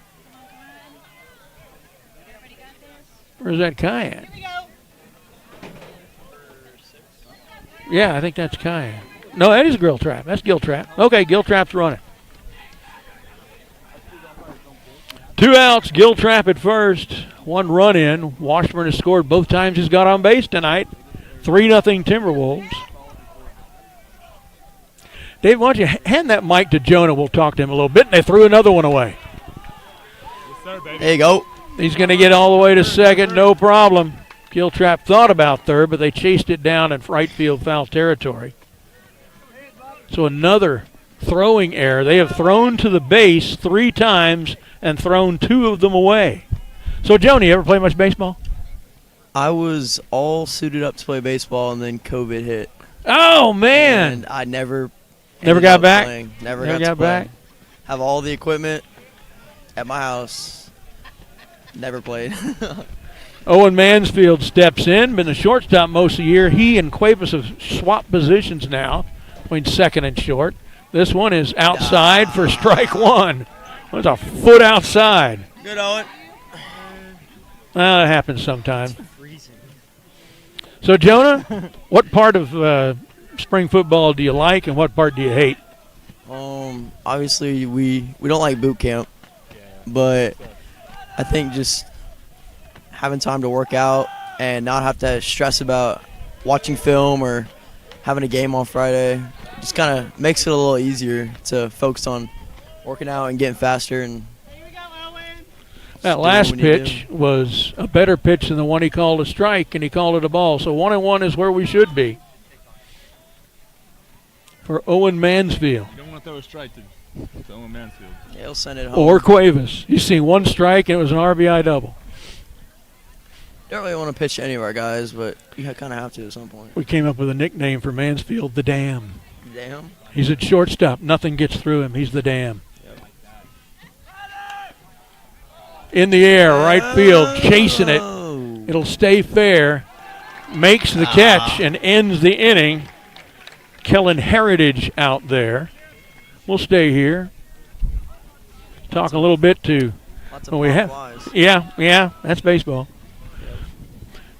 Where's that Cayenne? Here we go. Yeah, I think that's Cayenne. No, that is Giltrap. That's Giltrap. Okay, Giltrap's running. 2 outs, Giltrap at first. 1 run in. Washburn has scored both times he's got on base tonight. 3-0 Timberwolves. Dave, why don't you hand that mic to Jonah? We'll talk to him a little bit. And they threw another one away. There you go. He's going to get all the way to second, no problem. Giltrap thought about third, but they chased it down in right field foul territory. So another throwing error. They have thrown to the base 3 times and thrown 2 of them away. So, Jonah, you ever play much baseball? I was all suited up to play baseball, and then COVID hit. Oh, man. And I never Never ended got up back? playing. Never Never got to got play. back? Have all the equipment at my house. Never played. Owen Mansfield steps in, been the shortstop most of the year. He and Cuevas have swapped positions now between second and short. This one is outside for strike 1. It's a foot outside. Good, Owen. Well, that happens sometime. So, Jonah, what part of spring football do you like and what part do you hate? Obviously, we don't like boot camp, but I think just having time to work out and not have to stress about watching film or having a game on Friday just kind of makes it a little easier to focus on working out and getting faster. And Here we go, Owen. That last pitch was a better pitch than the one he called a strike, and he called it a ball. So 1-1 is where we should be. for Owen Mansfield. You don't want to throw a strike to Owen Mansfield. Yeah, he'll send it home. Or Cuevas. He's seen one strike, and it was an RBI double. Don't really want to pitch to any of our guys, but you kind of have to at some point. We came up with a nickname for Mansfield, the Dam. Damn. He's at shortstop. Nothing gets through him. He's the Dam. In the air, right field, chasing it. It'll stay fair. Makes the catch and ends the inning. Kellen Heritage out there. We'll stay here. Talk a little bit to. Lots of Well, we have. flies. Yeah, that's baseball.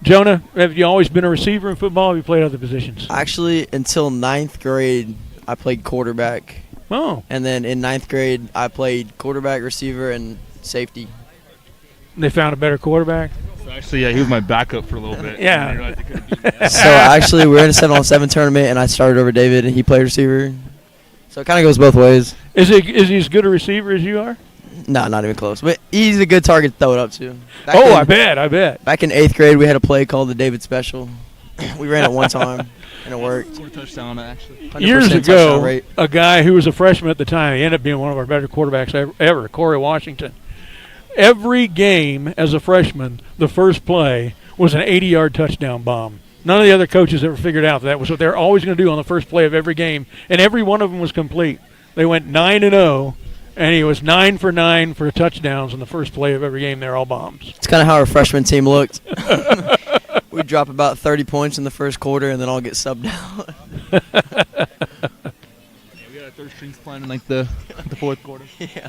Jonah, have you always been a receiver in football? Or have you played other positions? Actually, until 9th grade, I played quarterback. Oh, And then in 9th grade, I played quarterback, receiver, and safety. they found a better quarterback. So actually, yeah, he was my backup for a little bit. Yeah. And I realized he couldn't beat me. So actually, we were in a 7-on-7 tournament, and I started over David, and he played receiver. So it kind of goes both ways. Is he as good a receiver as you are? No, not even close. But he's a good target to throw it up to. I bet. Back in 8th grade, we had a play called the David Special. We ran it one time, and it worked. Scored a touchdown on it, actually. 100% Years touchdown ago, rate. a guy who was a freshman at the time, he ended up being one of our better quarterbacks ever, Corey Washington. Every game as a freshman, the first play was an 80-yard touchdown bomb. None of the other coaches ever figured out that was what they're always going to do on the first play of every game, and every one of them was complete. They went 9-0, and he was 9 for 9 for touchdowns on the first play of every game. They're all bombs. It's kind of how our freshman team looked. We'd drop about 30 points in the first quarter, and then all get subbed out. Yeah, we got our third strings playing in like the fourth quarter. Yeah.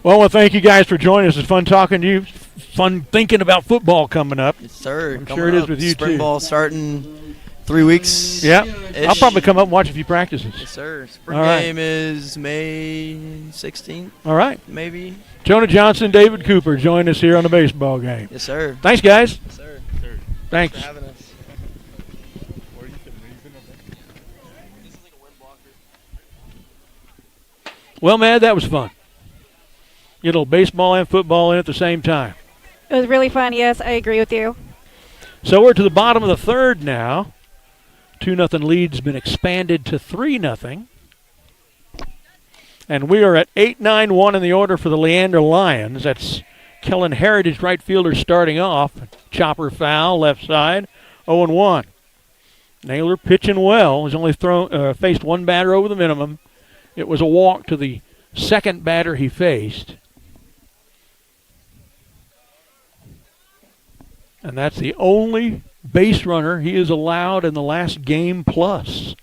Well, thank you guys for joining us. It's fun talking to you. Fun thinking about football coming up. Yes, sir. I'm sure it is with you, Spring too. ball starting 3 weeks. Yeah. Ish. I'll probably come up and watch a few practices. Yes, sir. Spring All right. game is May 16th, All right. maybe. Jonah Johnson, David Cooper join us here on the baseball game. Yes, sir. Thanks, guys. Yes, sir. Thanks. For having us. Well, man, that was fun. Get a little baseball and football in at the same time. It was really fun. Yes, I agree with you. So we're to the bottom of the third now. 2-0 lead's been expanded to 3-0. And we are at 8-9-1 in the order for the Leander Lions. That's Kellen Heritage, right fielder, starting off. Chopper foul, left side, 0-1. Naylor pitching well. He's only faced one batter over the minimum. It was a walk to the second batter he faced. And that's the only base runner he is allowed in the last game plus.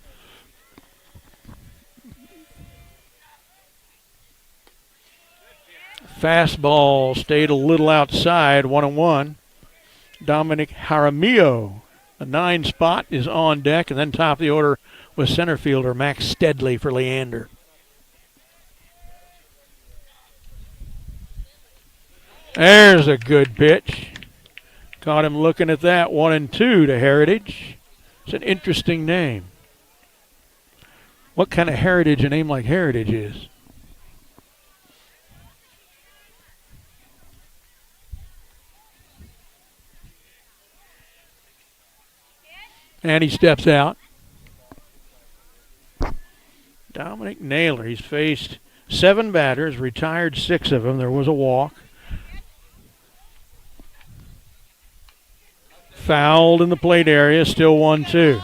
Fastball stayed a little outside, 1-1. Dominic Jaramillo, the 9 spot, is on deck, and then top of the order with center fielder Max Steadley for Leander. There's a good pitch. Caught him looking at that. 1-2 to Heritage. It's an interesting name. What kind of heritage a name like Heritage is? And he steps out. Dominic Naylor. He's faced 7 batters, retired 6 of them. There was a walk. Fouled in the plate area, still 1-2.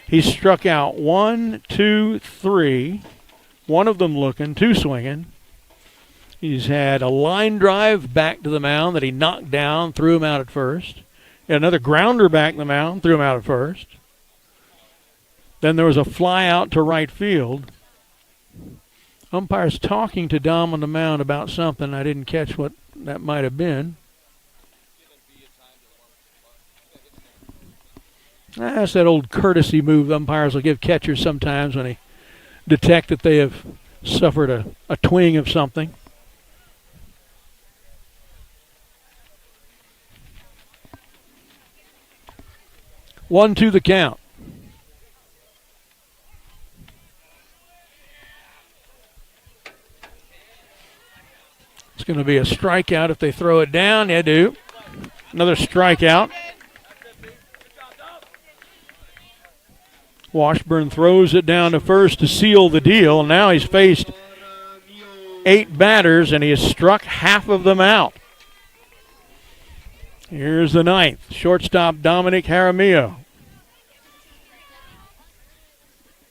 He's struck out 1, 2, 3. One of them looking, 2 swinging. He's had a line drive back to the mound that he knocked down, threw him out at first. He had another grounder back to the mound, threw him out at first. Then there was a fly out to right field. Umpire's talking to Dom on the mound about something. I didn't catch what that might have been. That's that old courtesy move umpires will give catchers sometimes when they detect that they have suffered a twing of something. One to the count. It's going to be a strikeout if they throw it down. They do. Another strikeout. Washburn throws it down to first to seal the deal. Now he's faced 8 batters, and he has struck half of them out. Here's the 9th. Shortstop Dominic Jaramillo.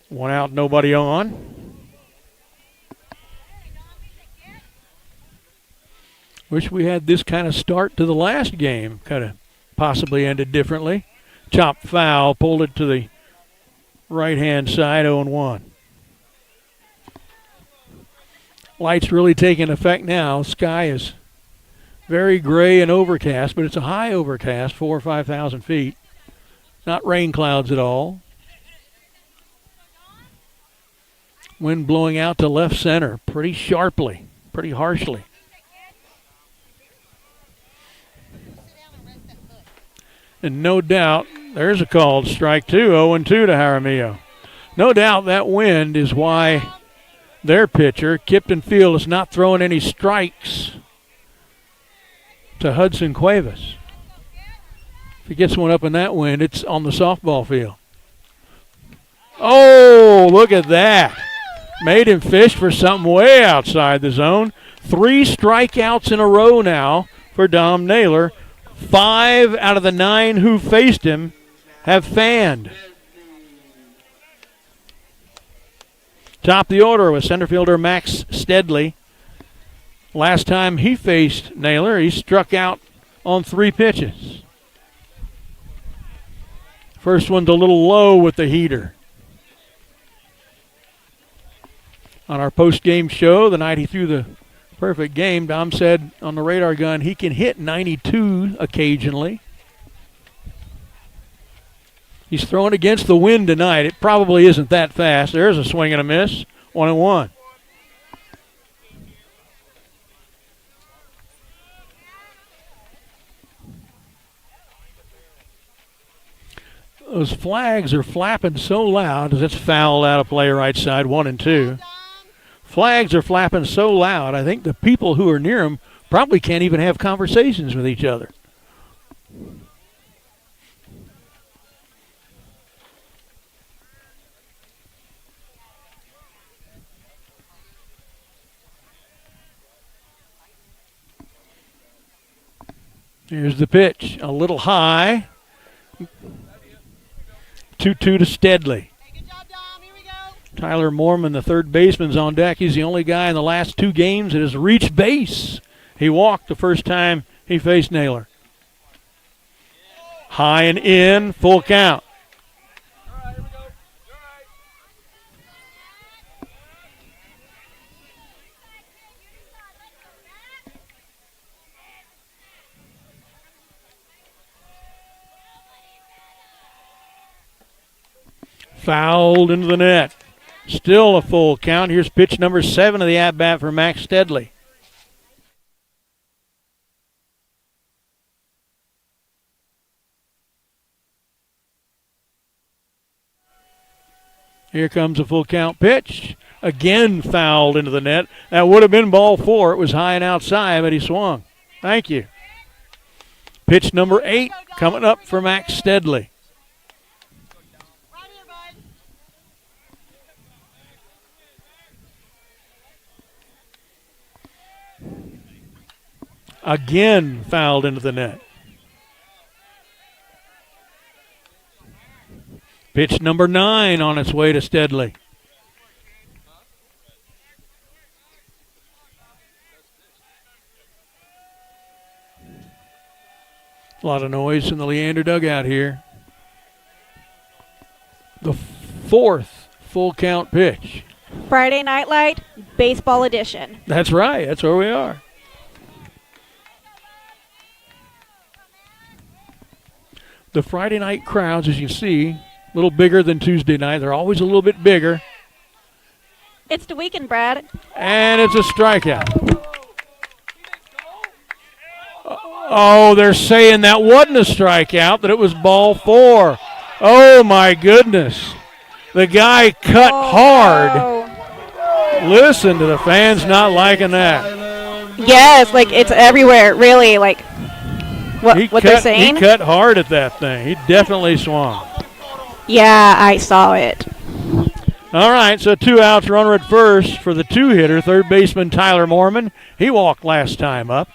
1 out, nobody on. Wish we had this kind of start to the last game. Could have possibly ended differently. Chop foul, pulled it to the right-hand side, 0-1. Light's really taking effect now. Sky is very gray and overcast, but it's a high overcast, 4,000 or 5,000 feet. Not rain clouds at all. Wind blowing out to left center pretty sharply, pretty harshly. And no doubt, there's a called strike two, 0-2 to Jaramillo. No doubt that wind is why their pitcher, Kipton Field, is not throwing any strikes to Hudson Cuevas. If he gets one up in that wind, it's on the softball field. Oh, look at that. Made him fish for something way outside the zone. 3 strikeouts in a row now for Dom Naylor. 5 out of the 9 who faced him have fanned. Top of the order with center fielder Max Steadley. Last time he faced Naylor, he struck out on 3 pitches. First one's a little low with the heater. On our post-game show, the night he threw the perfect game, Dom said on the radar gun he can hit 92 occasionally. He's throwing against the wind tonight. It probably isn't that fast. There's a swing and a miss, 1-1. Those flags are flapping so loud as it's fouled out of play right side, 1-2. Flags are flapping so loud, I think the people who are near them probably can't even have conversations with each other. Here's the pitch, a little high. 2-2 to Steadley. Tyler Moorman, the third baseman's on deck. He's the only guy in the last 2 games that has reached base. He walked the first time he faced Naylor. High and in, full count. Fouled into the net. Still a full count. Here's pitch number 7 of the at-bat for Max Steadley. Here comes a full count pitch. Again fouled into the net. That would have been ball 4. It was high and outside, but he swung. Thank you. Pitch number 8 coming up for Max Steadley. Again fouled into the net. Pitch number 9 on its way to Steadley. A lot of noise in the Leander dugout here. The 4th full count pitch. Friday Night Light, baseball edition. That's right. That's where we are. The Friday night crowds, as you see, a little bigger than Tuesday night. They're always a little bit bigger. It's the weekend, Brad. And it's a strikeout. Oh, they're saying that wasn't a strikeout, that it was ball 4. Oh, my goodness. The guy cut hard. No. Listen to the fans not liking that. Yes, like it's everywhere, really. Like what they're saying. He cut hard at that thing. He definitely swung. Yeah, I saw it. All right, so 2 outs, runner at first for the 2-hitter, third baseman Tyler Mormon. He walked last time up,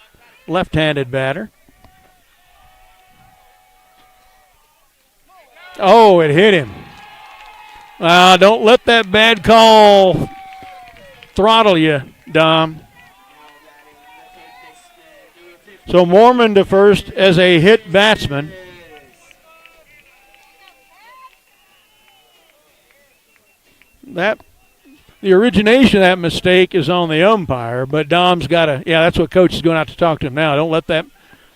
left-handed batter. Oh, it hit him. Don't let that bad call throttle you, Dom. So Mormon to first as a hit batsman. The origination of that mistake is on the umpire, but Dom's got to, that's what coach is going to have to talk to him now. Don't let that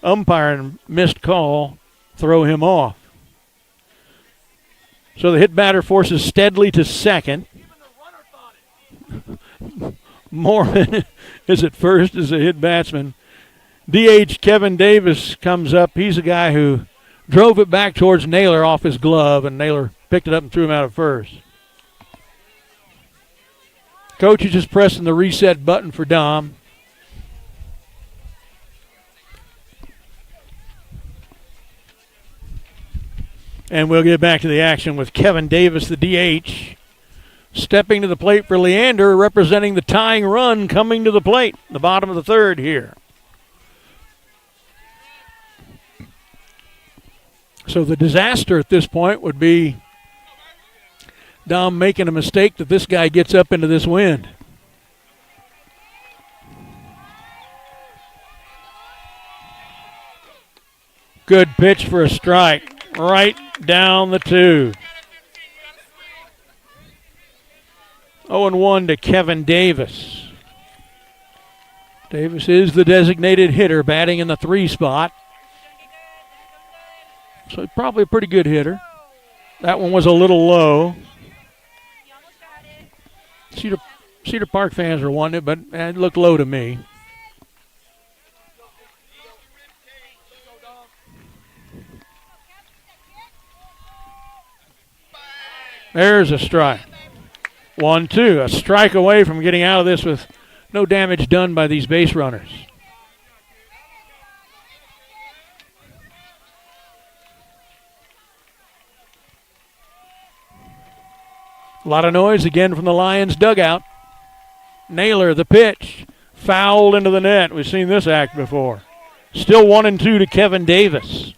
umpire and missed call throw him off. So the hit batter forces Steadley to second. Mormon is at first as a hit batsman. DH Kevin Davis comes up. He's a guy who drove it back towards Naylor off his glove, and Naylor picked it up and threw him out at first. Coach is just pressing the reset button for Dom. And we'll get back to the action with Kevin Davis, the DH, stepping to the plate for Leander, representing the tying run coming to the plate, the bottom of the third here. So the disaster at this point would be Dom making a mistake that this guy gets up into this wind. Good pitch for a strike. Right down the 2. 0-1 to Kevin Davis. Davis is the designated hitter, batting in the 3 spot. So probably a pretty good hitter. That one was a little low. Cedar Park fans are wanting it, but it looked low to me. There's a strike. 1-2. A strike away from getting out of this with no damage done by these base runners. A lot of noise again from the Lions dugout. Naylor, the pitch. Fouled into the net. We've seen this act before. Still 1-2 to Kevin Davis.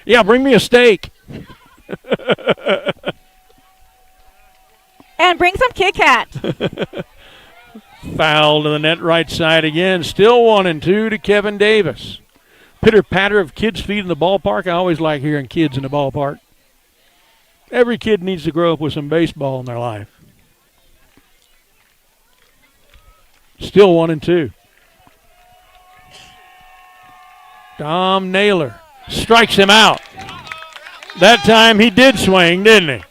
Yeah, bring me a steak. And bring some Kit Kat. Foul to the net right side again. Still 1-2 to Kevin Davis. Pitter patter of kids' feet in the ballpark. I always like hearing kids in the ballpark. Every kid needs to grow up with some baseball in their life. Still 1-2. Dom Naylor strikes him out. That time he did swing, didn't he?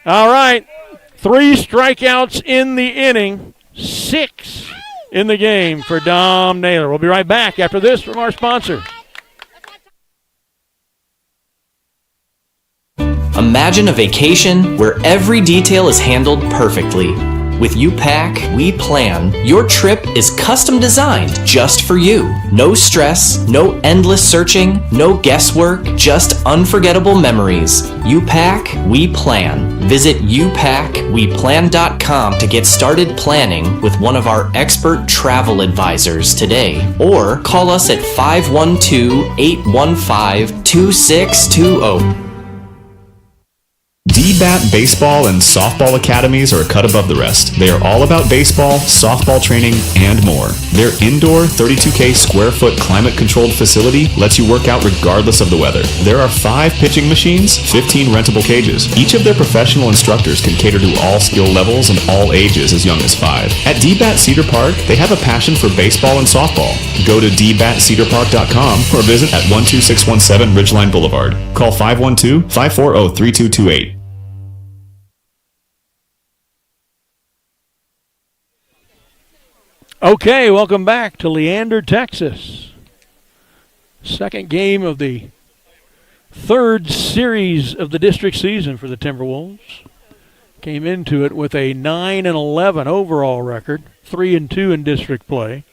All right. 3 strikeouts in the inning. 6 in the game for Dom Naylor. We'll be right back after this from our sponsor. Imagine a vacation where every detail is handled perfectly. With UPack, we plan. Your trip is custom designed just for you. No stress, no endless searching, no guesswork, just unforgettable memories. UPack, we plan. Visit UPackWePlan.com to get started planning with one of our expert travel advisors today. Or call us at 512-815-2620. DBAT Baseball and Softball Academies are a cut above the rest. They are all about baseball, softball training, and more. Their indoor 32K square foot climate controlled facility lets you work out regardless of the weather. There are 5 pitching machines, 15 rentable cages. Each of their professional instructors can cater to all skill levels and all ages as young as 5. At DBAT Cedar Park, they have a passion for baseball and softball. Go to dbatcedarpark.com or visit at 12617 Ridgeline Boulevard. Call 512-540-3228. Okay, welcome back to Leander, Texas. Second game of the 3rd series of the district season for the Timberwolves. came into it with a 9-11 overall record, 3-2 in district play.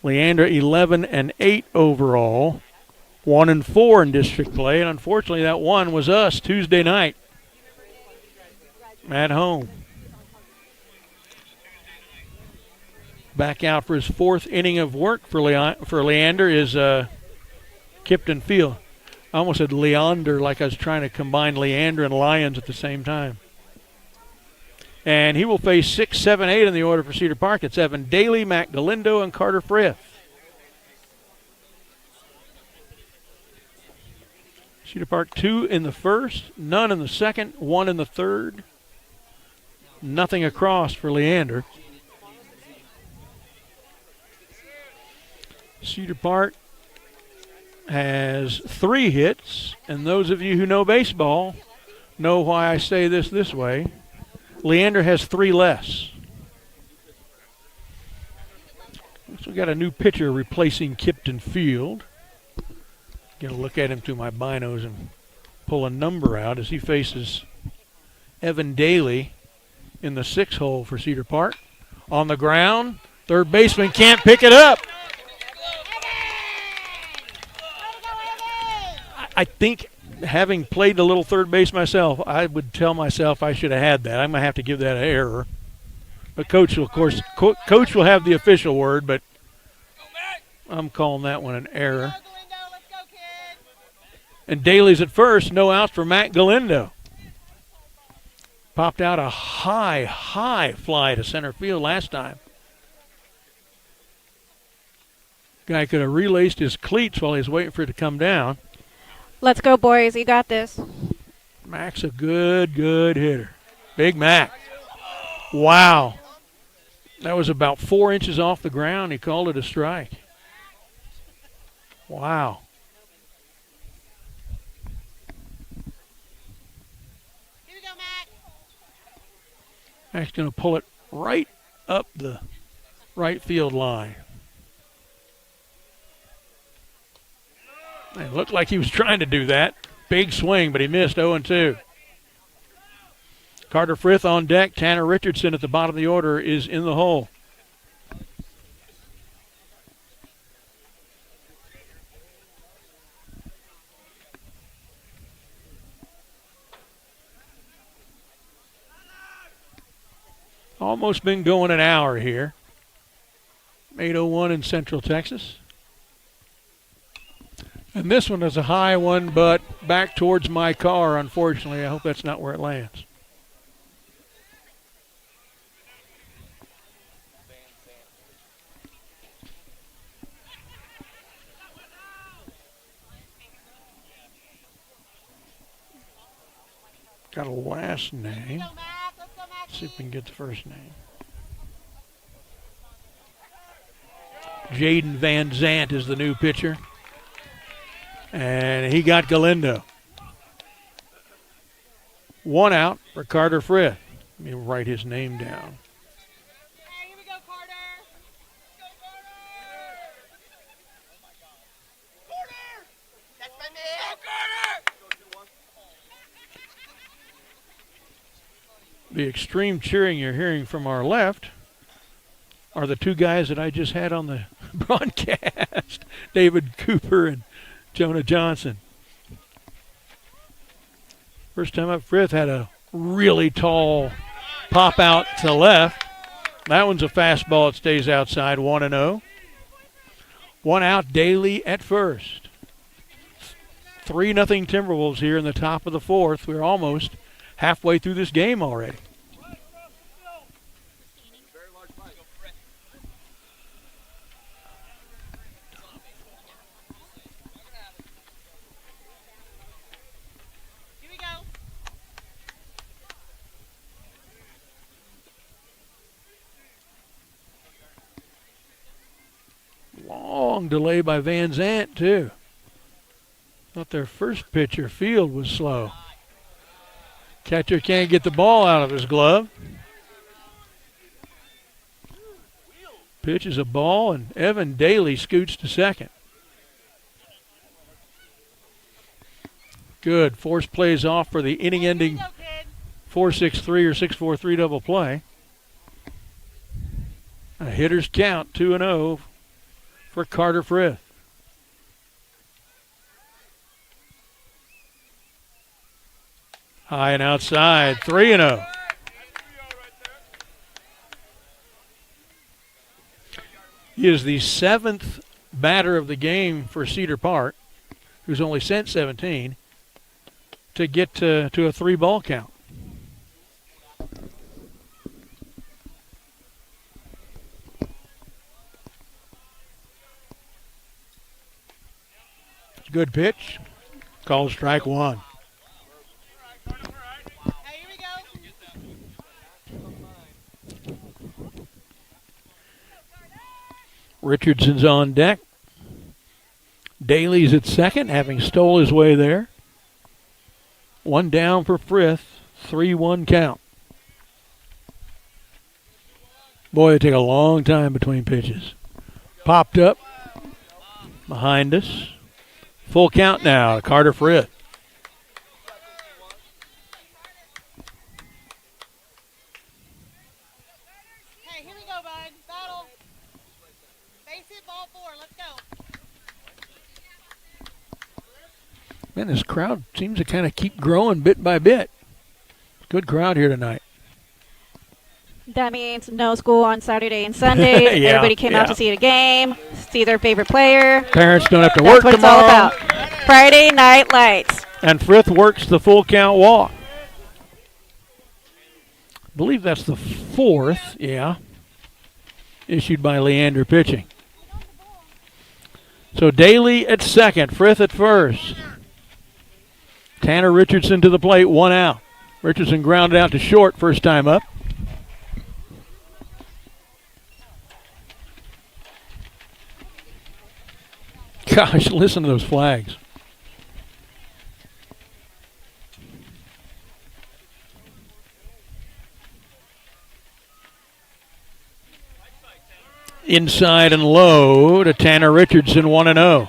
Leander 11-8 overall, 1-4 in district play, and unfortunately that one was us Tuesday night at home. Back out for his fourth inning of work for Leander is Kipton Field. I almost said Leander like I was trying to combine Leander and Lions at the same time. And he will face 6, 7, 8 in the order for Cedar Park. It's Evan Daly, Matt Galindo, and Carter Frith. Cedar Park 2 in the first, none in the second, 1 in the third. Nothing across for Leander. Cedar Park has 3 hits, and those of you who know baseball know why I say this way. Leander has 3 less. So we got a new pitcher replacing Kipton Field. Get a look at him through my binos and pull a number out as he faces Evan Daly in the 6 hole for Cedar Park. On the ground, third baseman can't pick it up. I think, having played a little third base myself, I would tell myself I should have had that. I'm going to have to give that an error. But Coach will, of course, Coach will have the official word, but I'm calling that one an error. And Daly's at first, no outs for Matt Galindo. Popped out a high fly to center field last time. Guy could have relaced his cleats while he was waiting for it to come down. Let's go, boys. You got this. Mac's a good hitter. Big Mac. Wow. That was about 4 inches off the ground. He called it a strike. Wow. Here we go, Mac. Mac's going to pull it right up the right field line. It looked like he was trying to do that. Big swing, but he missed 0-2. Carter Frith on deck. Tanner Richardson at the bottom of the order is in the hole. Almost been going an hour here. 8:01 in Central Texas. And this one is a high one, but back towards my car, unfortunately. I hope that's not where it lands. Got a last name. Let's see if we can get the first name. Jaden Van Zant is the new pitcher. And he got Galindo. 1 out for Carter Frith. Let me write his name down. Hey, here we go, Carter. Go, Carter. Carter! That's my man. Go, Carter! The extreme cheering you're hearing from our left are the 2 guys that I just had on the broadcast, David Cooper and Jonah Johnson. First time up, Frith had a really tall pop out to left. That one's a fastball. It stays outside, 1-0. 1 out, Daly at first. 3-0 Timberwolves here in the top of the 4th. We're almost halfway through this game already. Long delay by Van Zant, too. Thought their first pitcher, Field, was slow. Catcher can't get the ball out of his glove. Pitch is a ball, and Evan Daly scoots to second. Good. Force plays off for the inning-ending 4-6-3 or 6-4-3 double play. A hitter's count, 2-0 for Carter Frith. High and outside, 3-0. He is the 7th batter of the game for Cedar Park, who's only sent 17, to get to a 3-ball count. Good pitch. Called strike one. Hey, here we go. Richardson's on deck. Daly's at second, having stole his way there. One down for Frith. 3-1 count. Boy, it take a long time between pitches. Popped up behind us. Full count now to Carter Frith. Hey, here we go, bud. Battle. Base hit, ball 4. Let's go. Man, this crowd seems to kind of keep growing bit by bit. Good crowd here tonight. That means no school on Saturday and Sunday. Yeah, Everybody came out to see the game, see their favorite player. Parents don't have to That's work what tomorrow. it's all about. Friday Night Lights. And Frith works the full count walk. I believe that's the 4th, yeah. Issued by Leander pitching. So Daly at second, Frith at first. Tanner Richardson to the plate, 1 out. Richardson grounded out to short first time up. Gosh, listen to those flags. Inside and low to Tanner Richardson, 1-0.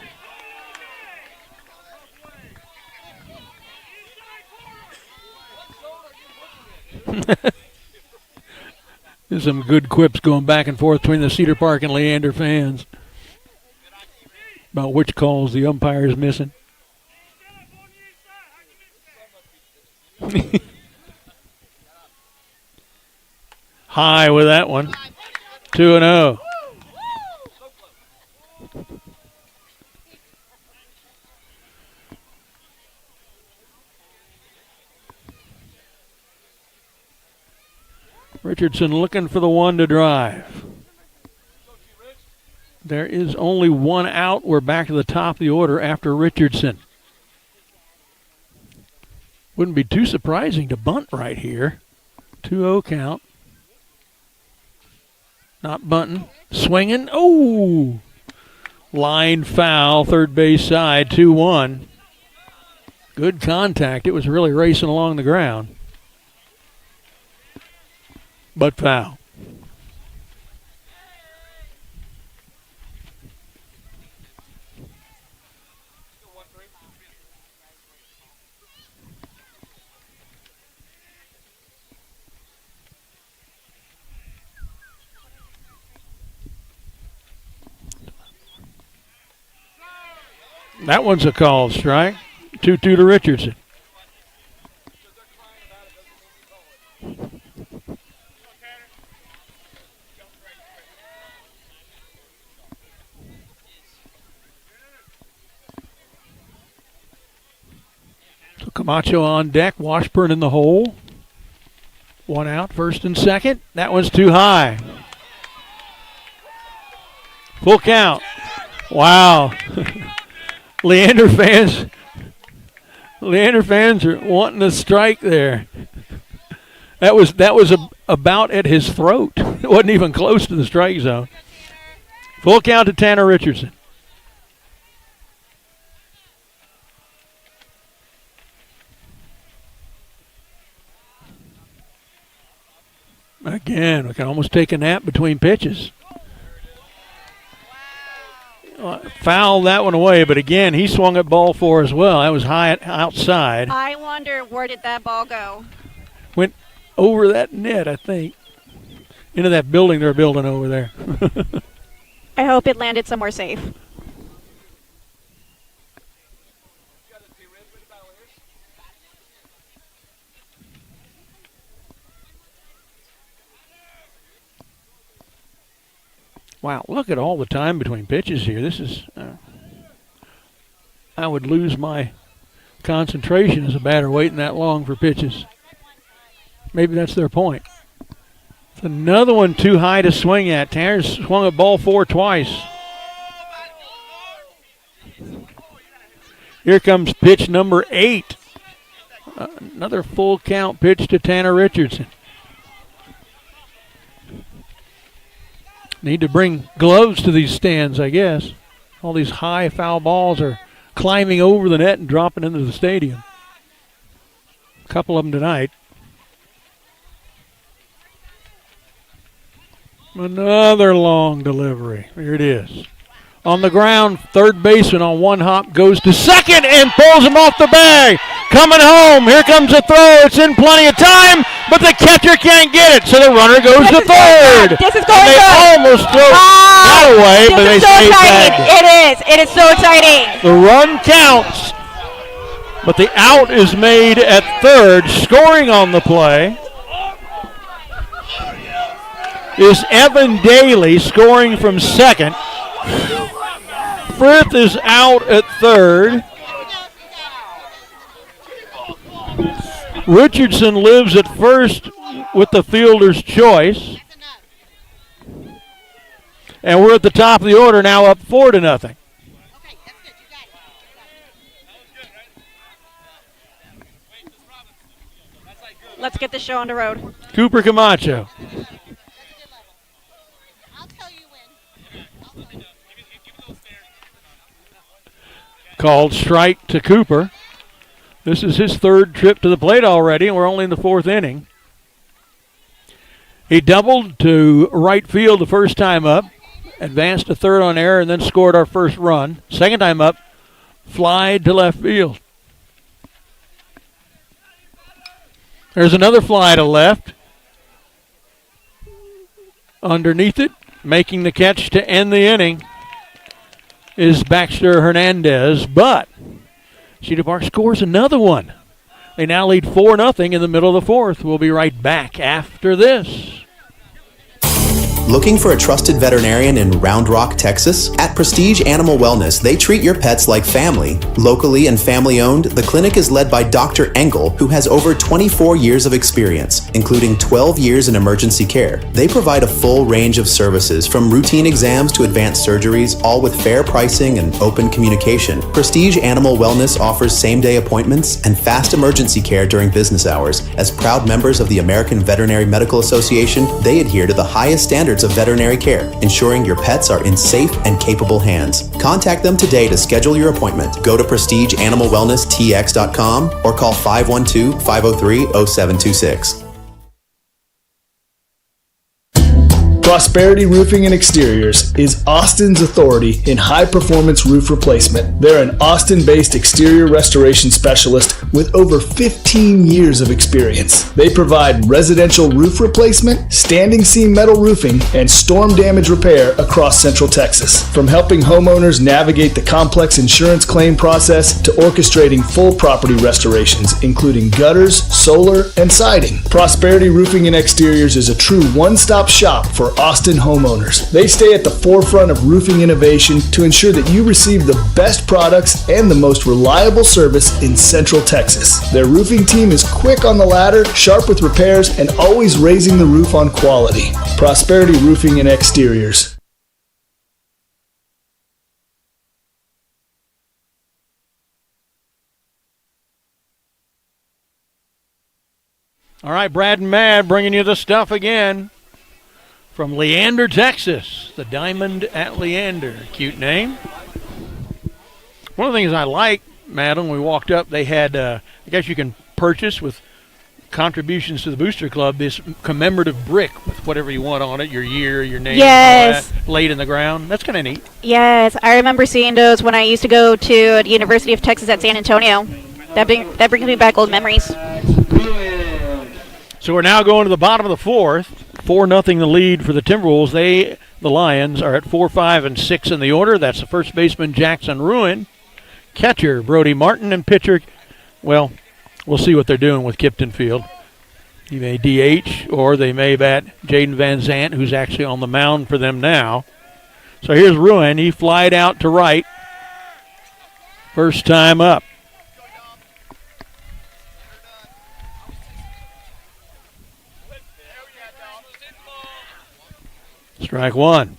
There's some good quips going back and forth between the Cedar Park and Leander fans about which calls the umpire is missing. High with that one. 2-0. Richardson looking for the one to drive. There is only 1 out. We're back to the top of the order after Richardson. Wouldn't be too surprising to bunt right here. 2-0 count. Not bunting. Swinging. Oh! Line foul, third base side, 2-1. Good contact. It was really racing along the ground. But foul. That one's a called strike. 2-2 to Richardson. So Camacho on deck, Washburn in the hole. 1 out, first and second. That one's too high. Full count. Wow. Leander fans are wanting a strike there. That was about at his throat. It wasn't even close to the strike zone. Full count to Tanner Richardson. Again, we can almost take a nap between pitches. Fouled that one away, but again, he swung at ball 4 as well. That was high outside. I wonder, where did that ball go? Went over that net, I think. Into that building they're building over there. I hope it landed somewhere safe. Wow, look at all the time between pitches here. This is, I would lose my concentration as a batter waiting that long for pitches. Maybe that's their point. It's another one too high to swing at. Tanner's swung at ball 4 twice. Here comes pitch number 8. Another full count pitch to Tanner Richardson. Need to bring gloves to these stands, I guess. All these high foul balls are climbing over the net and dropping into the stadium. A couple of them tonight. Another long delivery. Here it is. On the ground, third baseman on one hop goes to second and pulls him off the bag. Coming home. Here comes a throw. It's in plenty of time, but the catcher can't get it, so the runner goes to third. This is going They good. almost throw that away, but they This is so stay exciting. back. It is. It is so exciting. The run counts, but the out is made at third. Scoring on the play is Evan Daly, scoring from second. Frith is out at third. Richardson lives at first with the fielder's choice. And we're at the top of the order now, up 4-0. Let's get the show on the road. Cooper Camacho. Called strike to Cooper. This is his third trip to the plate already, and we're only in the 4th inning. He doubled to right field the first time up, advanced to third on error, and then scored our first run. Second time up, flied to left field. There's another fly to left. Underneath it, making the catch to end the inning, is Baxter Hernandez, but Cedar Park scores another one. They now lead 4-0 in the middle of the 4th. We'll be right back after this. Looking for a trusted veterinarian in Round Rock, Texas? At Prestige Animal Wellness, they treat your pets like family. Locally and family-owned, the clinic is led by Dr. Engel, who has over 24 years of experience, including 12 years in emergency care. They provide a full range of services, from routine exams to advanced surgeries, all with fair pricing and open communication. Prestige Animal Wellness offers same-day appointments and fast emergency care during business hours. As proud members of the American Veterinary Medical Association, they adhere to the highest standards of veterinary care, ensuring your pets are in safe and capable hands. Contact them today to schedule your appointment. Go to prestigeanimalwellnesstx.com or call 512-503-0726. Prosperity Roofing and Exteriors is Austin's authority in high-performance roof replacement. They're an Austin-based exterior restoration specialist with over 15 years of experience. They provide residential roof replacement, standing seam metal roofing, and storm damage repair across Central Texas. From helping homeowners navigate the complex insurance claim process to orchestrating full property restorations, including gutters, solar, and siding. Prosperity Roofing and Exteriors is a true one-stop shop for Austin homeowners. They stay at the forefront of roofing innovation to ensure that you receive the best products and the most reliable service in Central Texas. Their roofing team is quick on the ladder, sharp with repairs, and always raising the roof on quality. Prosperity Roofing and Exteriors. All right, Brad and Mad bringing you the stuff again. From Leander, Texas, the Diamond at Leander. Cute name. One of the things I like, Matt, when we walked up, they had, I guess you can purchase with contributions to the Booster Club, this commemorative brick with whatever you want on it, your year, your name, Yes. all that, laid in the ground. That's kind of neat. Yes, I remember seeing those when I used to go to the University of Texas at San Antonio. That brings me back old memories. So we're now going to the bottom of the fourth. 4-0 the lead for the Timberwolves. The Lions, are at 4, 5, and 6 in the order. That's the first baseman, Jackson Ruin, catcher, Brody Martin, and pitcher, well, we'll see what they're doing with Kipton Field. He may DH, or they may bat Jaden Van Zant, who's actually on the mound for them now. So here's Ruin. He flied out to right. First time up. Strike one.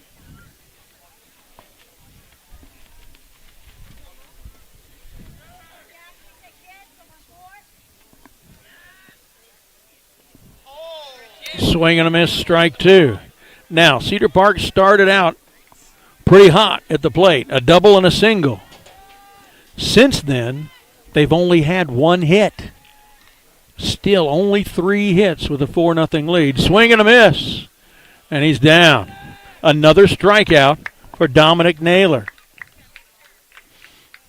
Swing and a miss, strike two. Now, Cedar Park started out pretty hot at the plate, a double and a single. Since then, they've only had one hit. Still only 3 hits with a 4-0 lead. Swing and a miss. And he's down. Another strikeout for Dominic Naylor.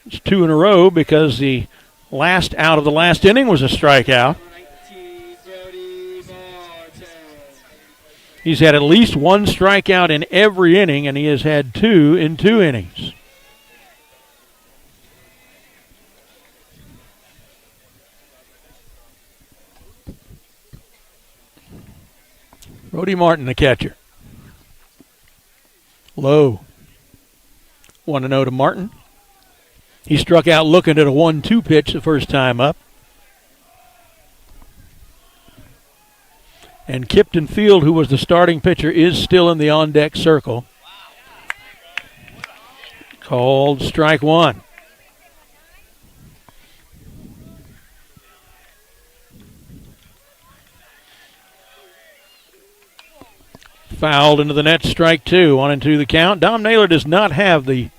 It's 2 in a row because the last out of the last inning was a strikeout. He's had at least 1 strikeout in every inning, and he has had 2 in 2 innings. Brody Martin, the catcher. Low. 1-0 to Martin. He struck out looking at a 1-2 pitch the first time up. And Kipton Field, who was the starting pitcher, is still in the on-deck circle. Called strike one. Fouled into the net, strike two. 1-2 the count. Dom Naylor does not have the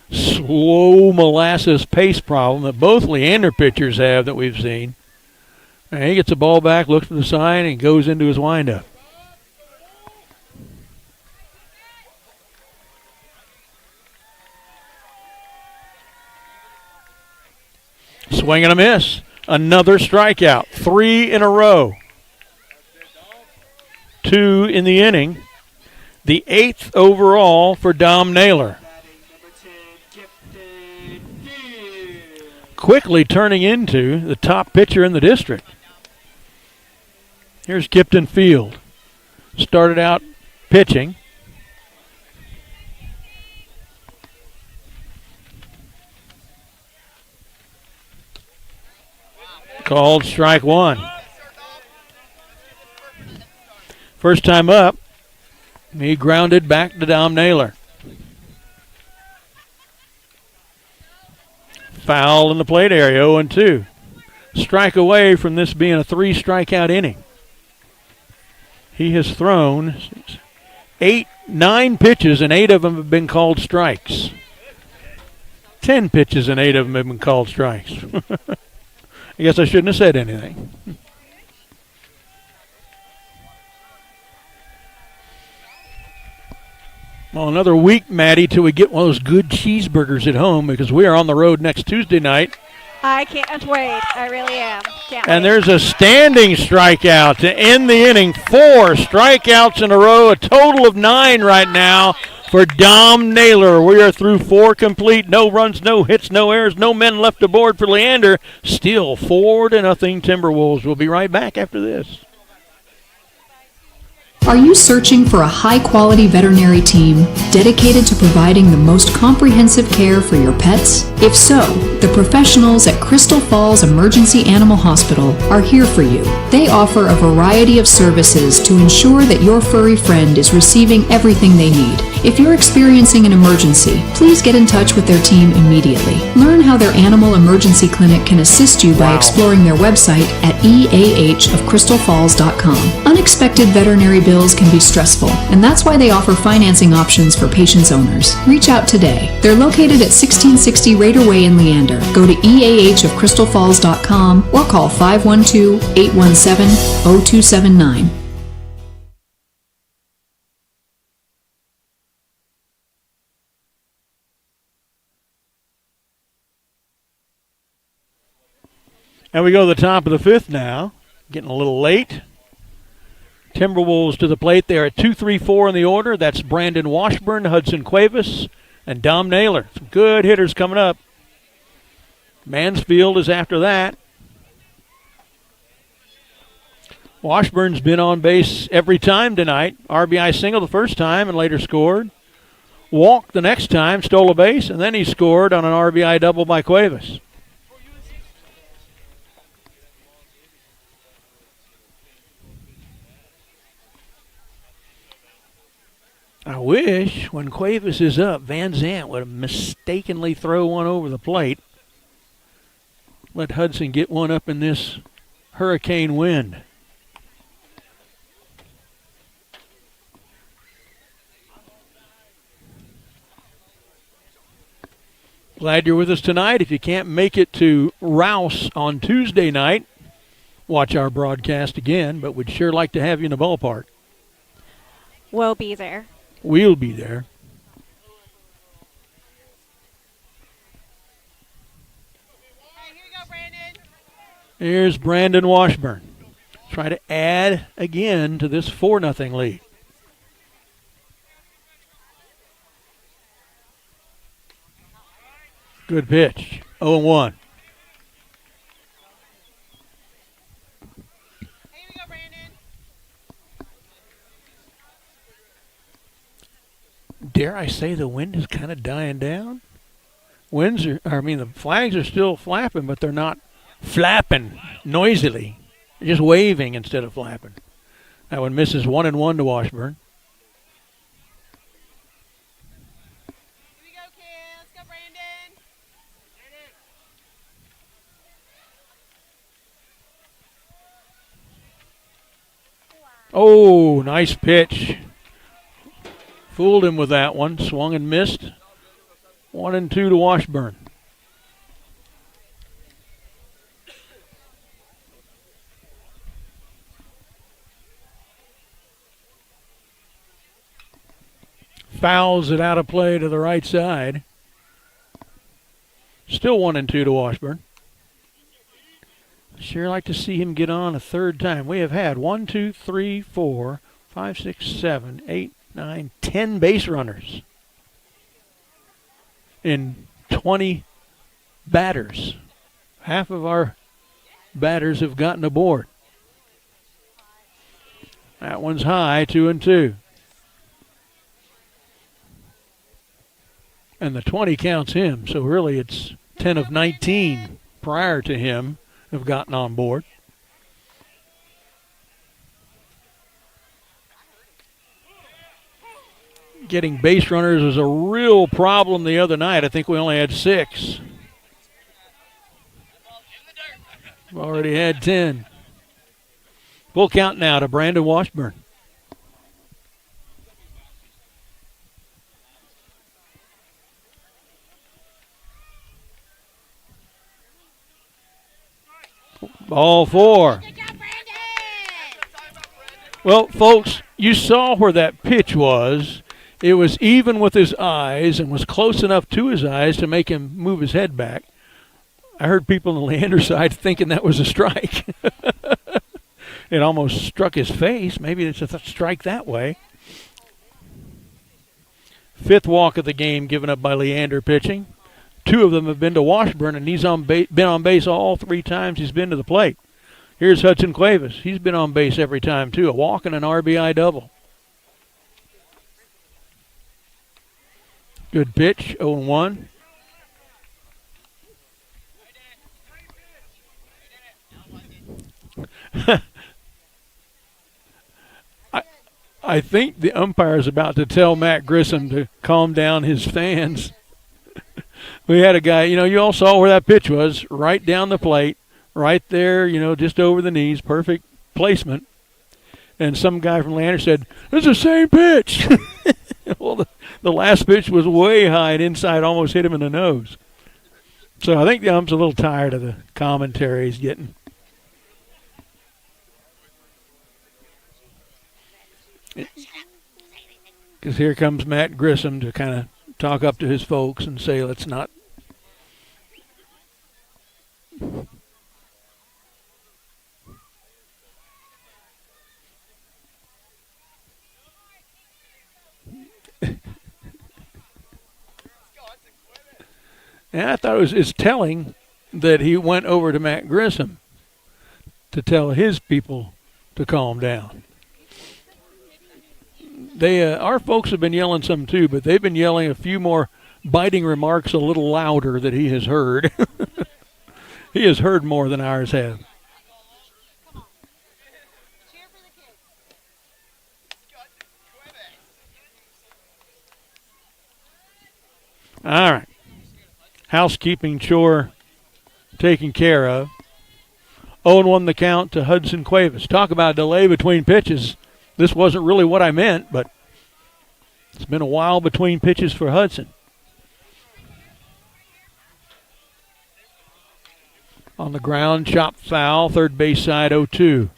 slow molasses pace problem that both Leander pitchers have that we've seen. And he gets the ball back, looks for the sign, and goes into his windup. Swing and a miss. Another strikeout. 3 in a row. 2 in the inning. The 8th overall for Dom Naylor. Quickly turning into the top pitcher in the district. Here's Kipton Field. Started out pitching. Called strike one. First time up, he grounded back to Dom Naylor. Foul in the plate area, 0-2. Strike away from this being a 3-strikeout inning. He has thrown 9 pitches, and 8 of them have been called strikes. 10 pitches, and 8 of them have been called strikes. I guess I shouldn't have said anything. Well, another week, Maddie, till we get one of those good cheeseburgers at home, because we are on the road next Tuesday night. I can't wait. I really am. Can't And wait. there's a standing strikeout to end the inning. 4 strikeouts in a row, a total of 9 right now for Dom Naylor. We are through 4 complete. No runs, no hits, no errors, no men left aboard for Leander. Still 4-0 Timberwolves. We'll be right back after this. Are you searching for a high-quality veterinary team dedicated to providing the most comprehensive care for your pets? If so, the professionals at Crystal Falls Emergency Animal Hospital are here for you. They offer a variety of services to ensure that your furry friend is receiving everything they need. If you're experiencing an emergency, please get in touch with their team immediately. Learn how their animal emergency clinic can assist you by exploring their website at eahofcrystalfalls.com. Unexpected veterinary bills can be stressful, and that's why they offer financing options for patients' owners. Reach out today. They're located at 1660 Raider Way in Leander. Go to eahofcrystalfalls.com or call 512-817-0279. And we go to the top of the 5th now. Getting a little late. Timberwolves to the plate. They are at 2-3-4 in the order. That's Brandon Washburn, Hudson Cuevas, and Dom Naylor. Some good hitters coming up. Mansfield is after that. Washburn's been on base every time tonight. RBI single the first time and later scored. Walked the next time, stole a base, and then he scored on an RBI double by Cuevas. I wish when Cuevas is up, Van Zant would mistakenly throw one over the plate. Let Hudson get one up in this hurricane wind. Glad you're with us tonight. If you can't make it to Rouse on Tuesday night, watch our broadcast again, but we'd sure like to have you in the ballpark. We'll be there. We'll be there. Here's Brandon Washburn. Try to add again to this 4-0 lead. Good pitch. 0-1. Dare I say the wind is kind of dying down? The flags are still flapping, but they're not flapping noisily. They're just waving instead of flapping. That one misses 1-1 to Washburn. Oh, nice pitch. Fooled him with that one. Swung and missed. 1-2 to Washburn. Fouls it out of play to the right side. Still 1-2 to Washburn. Sure like to see him get on a third time. We have had 1, 2, 3, 4, 5, 6, 7, 8, 9, 10 base runners in 20 batters. Half of our batters have gotten aboard. That one's high, 2-2. And the 20 counts him, so really it's 10 of 19 prior to him have gotten on board. Getting base runners was a real problem the other night. I think we only had 6. We've already had 10. Full count now to Brandon Washburn. Ball 4. Well, folks, you saw where that pitch was. It was even with his eyes and was close enough to his eyes to make him move his head back. I heard people on the Leander side thinking that was a strike. It almost struck his face. Maybe it's a strike that way. 5th walk of the game given up by Leander pitching. 2 of them have been to Washburn, and he's been on base all 3 times he's been to the plate. Here's Hudson Cuevas. He's been on base every time, too. A walk and an RBI double. Good pitch, 0-1. I think the umpire is about to tell Matt Grissom to calm down his fans. We had a guy, you all saw where that pitch was, right down the plate, right there, just over the knees, perfect placement. And some guy from Leander said, "It's the same pitch." Well, the last pitch was way high and inside, almost hit him in the nose. So I think the ump's a little tired of the commentary he's getting. Because here comes Matt Grissom to kind of talk up to his folks and say, let's not. And I thought it's telling that he went over to Matt Grissom to tell his people to calm down. Our folks have been yelling some too, but they've been yelling a few more biting remarks a little louder that he has heard. He has heard more than ours have. All right. Housekeeping chore taken care of. 0-1 the count to Hudson Cuevas. Talk about a delay between pitches. This wasn't really what I meant, but it's been a while between pitches for Hudson. On the ground, chop foul, third base side 0-2.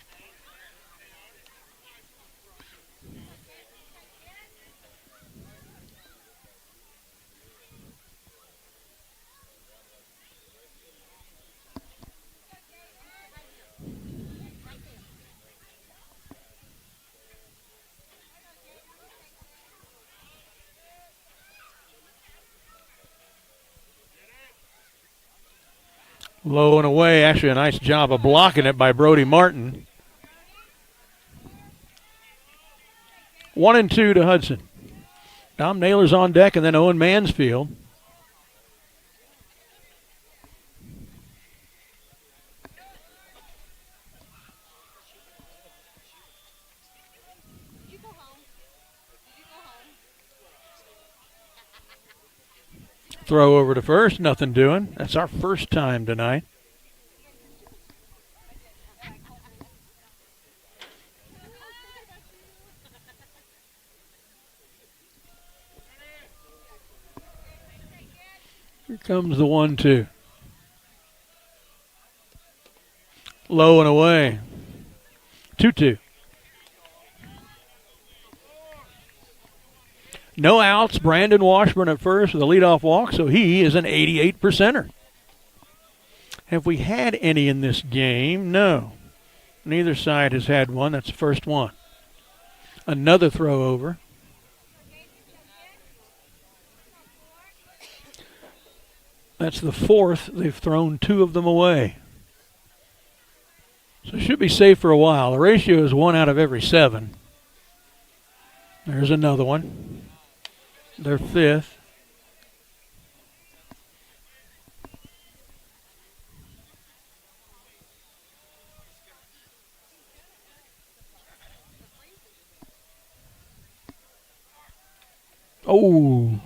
Low and away. Actually, a nice job of blocking it by Brody Martin. 1-2 to Hudson. Dom Naylor's on deck, and then Owen Mansfield. Throw over to first, nothing doing. That's our first time tonight. Here comes the 1-2. Low and away. 2-2. No outs. Brandon Washburn at first with a leadoff walk, so he is an 88%er. Have we had any in this game? No. Neither side has had one. That's the first one. Another throw over. That's the fourth. They've thrown two of them away. So it should be safe for a while. The ratio is 1 out of every 7. There's another one. Their fifth. Oh,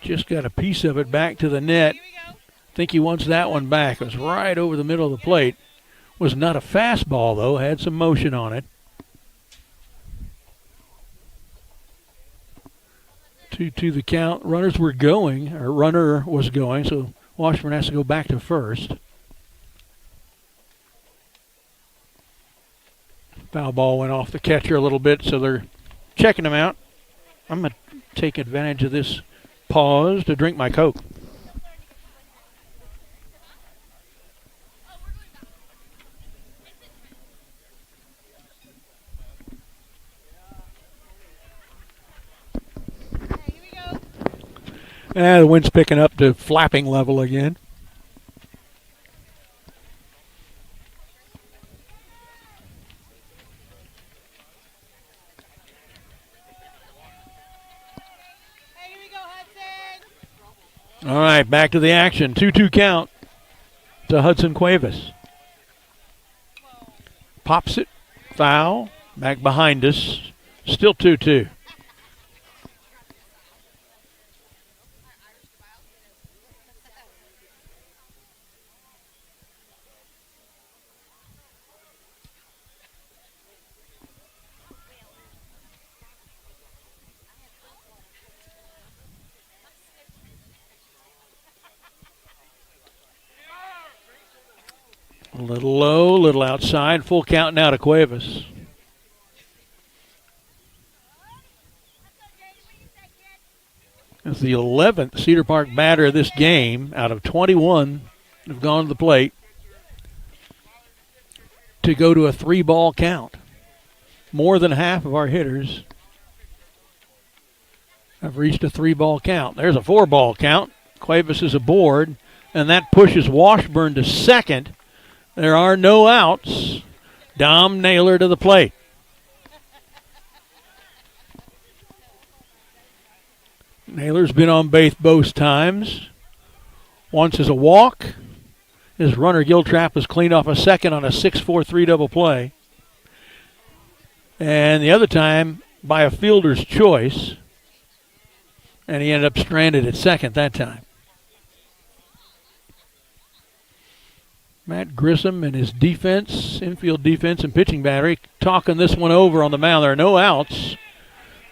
just got a piece of it back to the net. I think he wants that one back. It was right over the middle of the plate. Was not a fastball, though. Had some motion on it. 2-2 the count. Runners were going, or runner was going, so Washburn has to go back to first. Foul ball went off the catcher a little bit, so they're checking him out. I'm going to take advantage of this pause to drink my Coke. The wind's picking up to flapping level again. All right, back to the action. 2-2 count to Hudson Cuevas. Pops it. Foul. Back behind us. Still 2-2. A little low, a little outside. Full count now to Cuevas. It's the 11th Cedar Park batter of this game out of 21 that have gone to the plate to go to a 3-ball count. More than half of our hitters have reached a 3-ball count. There's a 4-ball count. Cuevas is aboard. and that pushes Washburn to second. There are no outs. Dom Naylor to the plate. Naylor's been on base both times. Once is a walk. His runner Giltrap was cleaned off a second on a 6-4-3 double play. And the other time by a fielder's choice. And he ended up stranded at second that time. Matt Grissom and his defense, infield defense and pitching battery, talking this one over on the mound. There are no outs.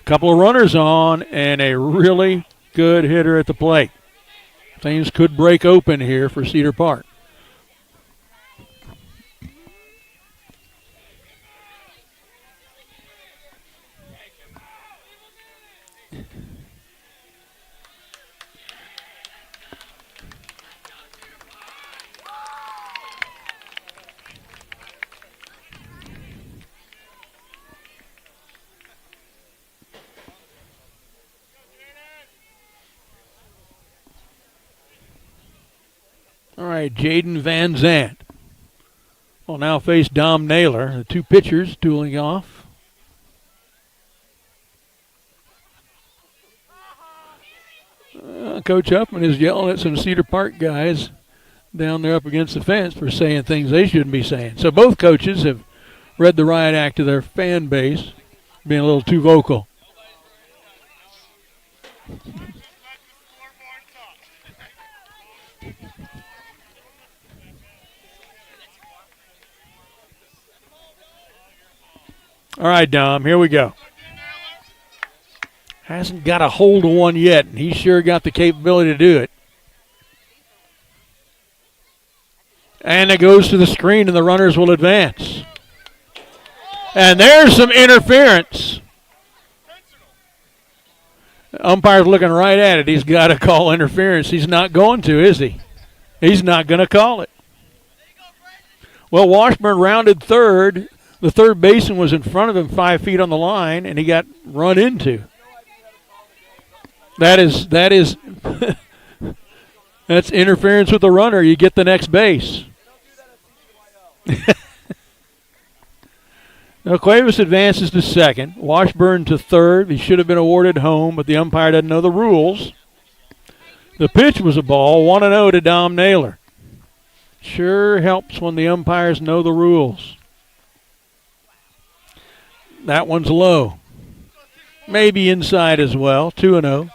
A couple of runners on and a really good hitter at the plate. Things could break open here for Cedar Park. All right, Jaden Van Zant will now face Dom Naylor. The two pitchers dueling off. Coach Huffman is yelling at some Cedar Park guys down there up against the fence for saying things they shouldn't be saying. So both coaches have read the riot act to their fan base, being a little too vocal. All right, Dom, here we go. Hasn't got a hold of one yet, and he's sure got the capability to do it. And it goes to the screen, and the runners will advance. And there's some interference. The umpire's looking right at it. He's got to call interference. He's not going to, is he? He's not going to call it. Well, Washburn rounded third. The third baseman was in front of him 5 feet on the line, and he got run into. That is that's interference with the runner. You get the next base. Now Cuevas advances to second. Washburn to third. He should have been awarded home, but the umpire doesn't know the rules. The pitch was a ball, 1-0 to Dom Naylor. Sure helps when the umpires know the rules. That one's low. Maybe inside as well, 2-0.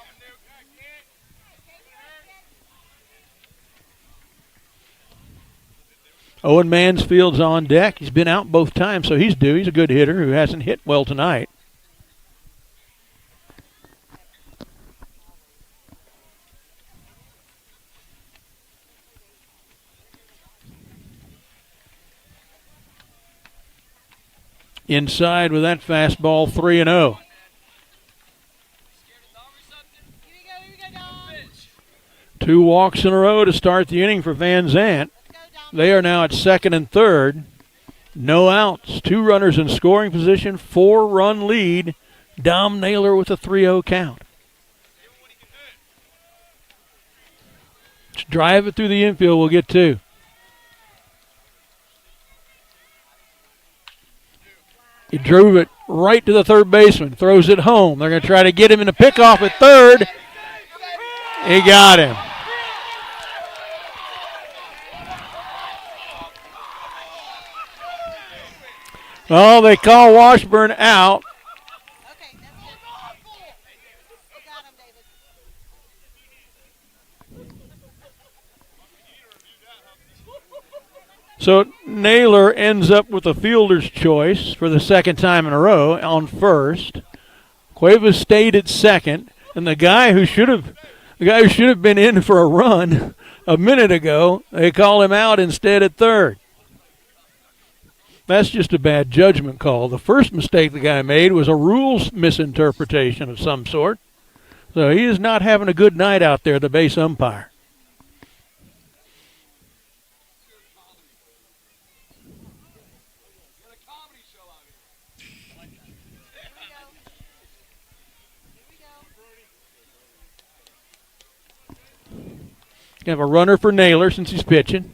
Owen Mansfield's on deck. He's been out both times, so he's due. He's a good hitter who hasn't hit well tonight. Inside with that fastball, 3-0. Two walks in a row to start the inning for Van Zant. They are now at second and third. No outs. Two runners in scoring position. 4-run lead. Dom Naylor with a 3-0 count. Let's drive it through the infield. We'll get two. He drove it right to the third baseman. Throws it home. They're going to try to get him in a pickoff at third. He got him. Oh, they call Washburn out. So Naylor ends up with a fielder's choice for the second time in a row on first. Cuevas stayed at second, and the guy who should have been in for a run a minute ago, they call him out instead at third. That's just a bad judgment call. The first mistake the guy made was a rules misinterpretation of some sort. So he is not having a good night out there, the base umpire. Have a runner for Naylor since he's pitching.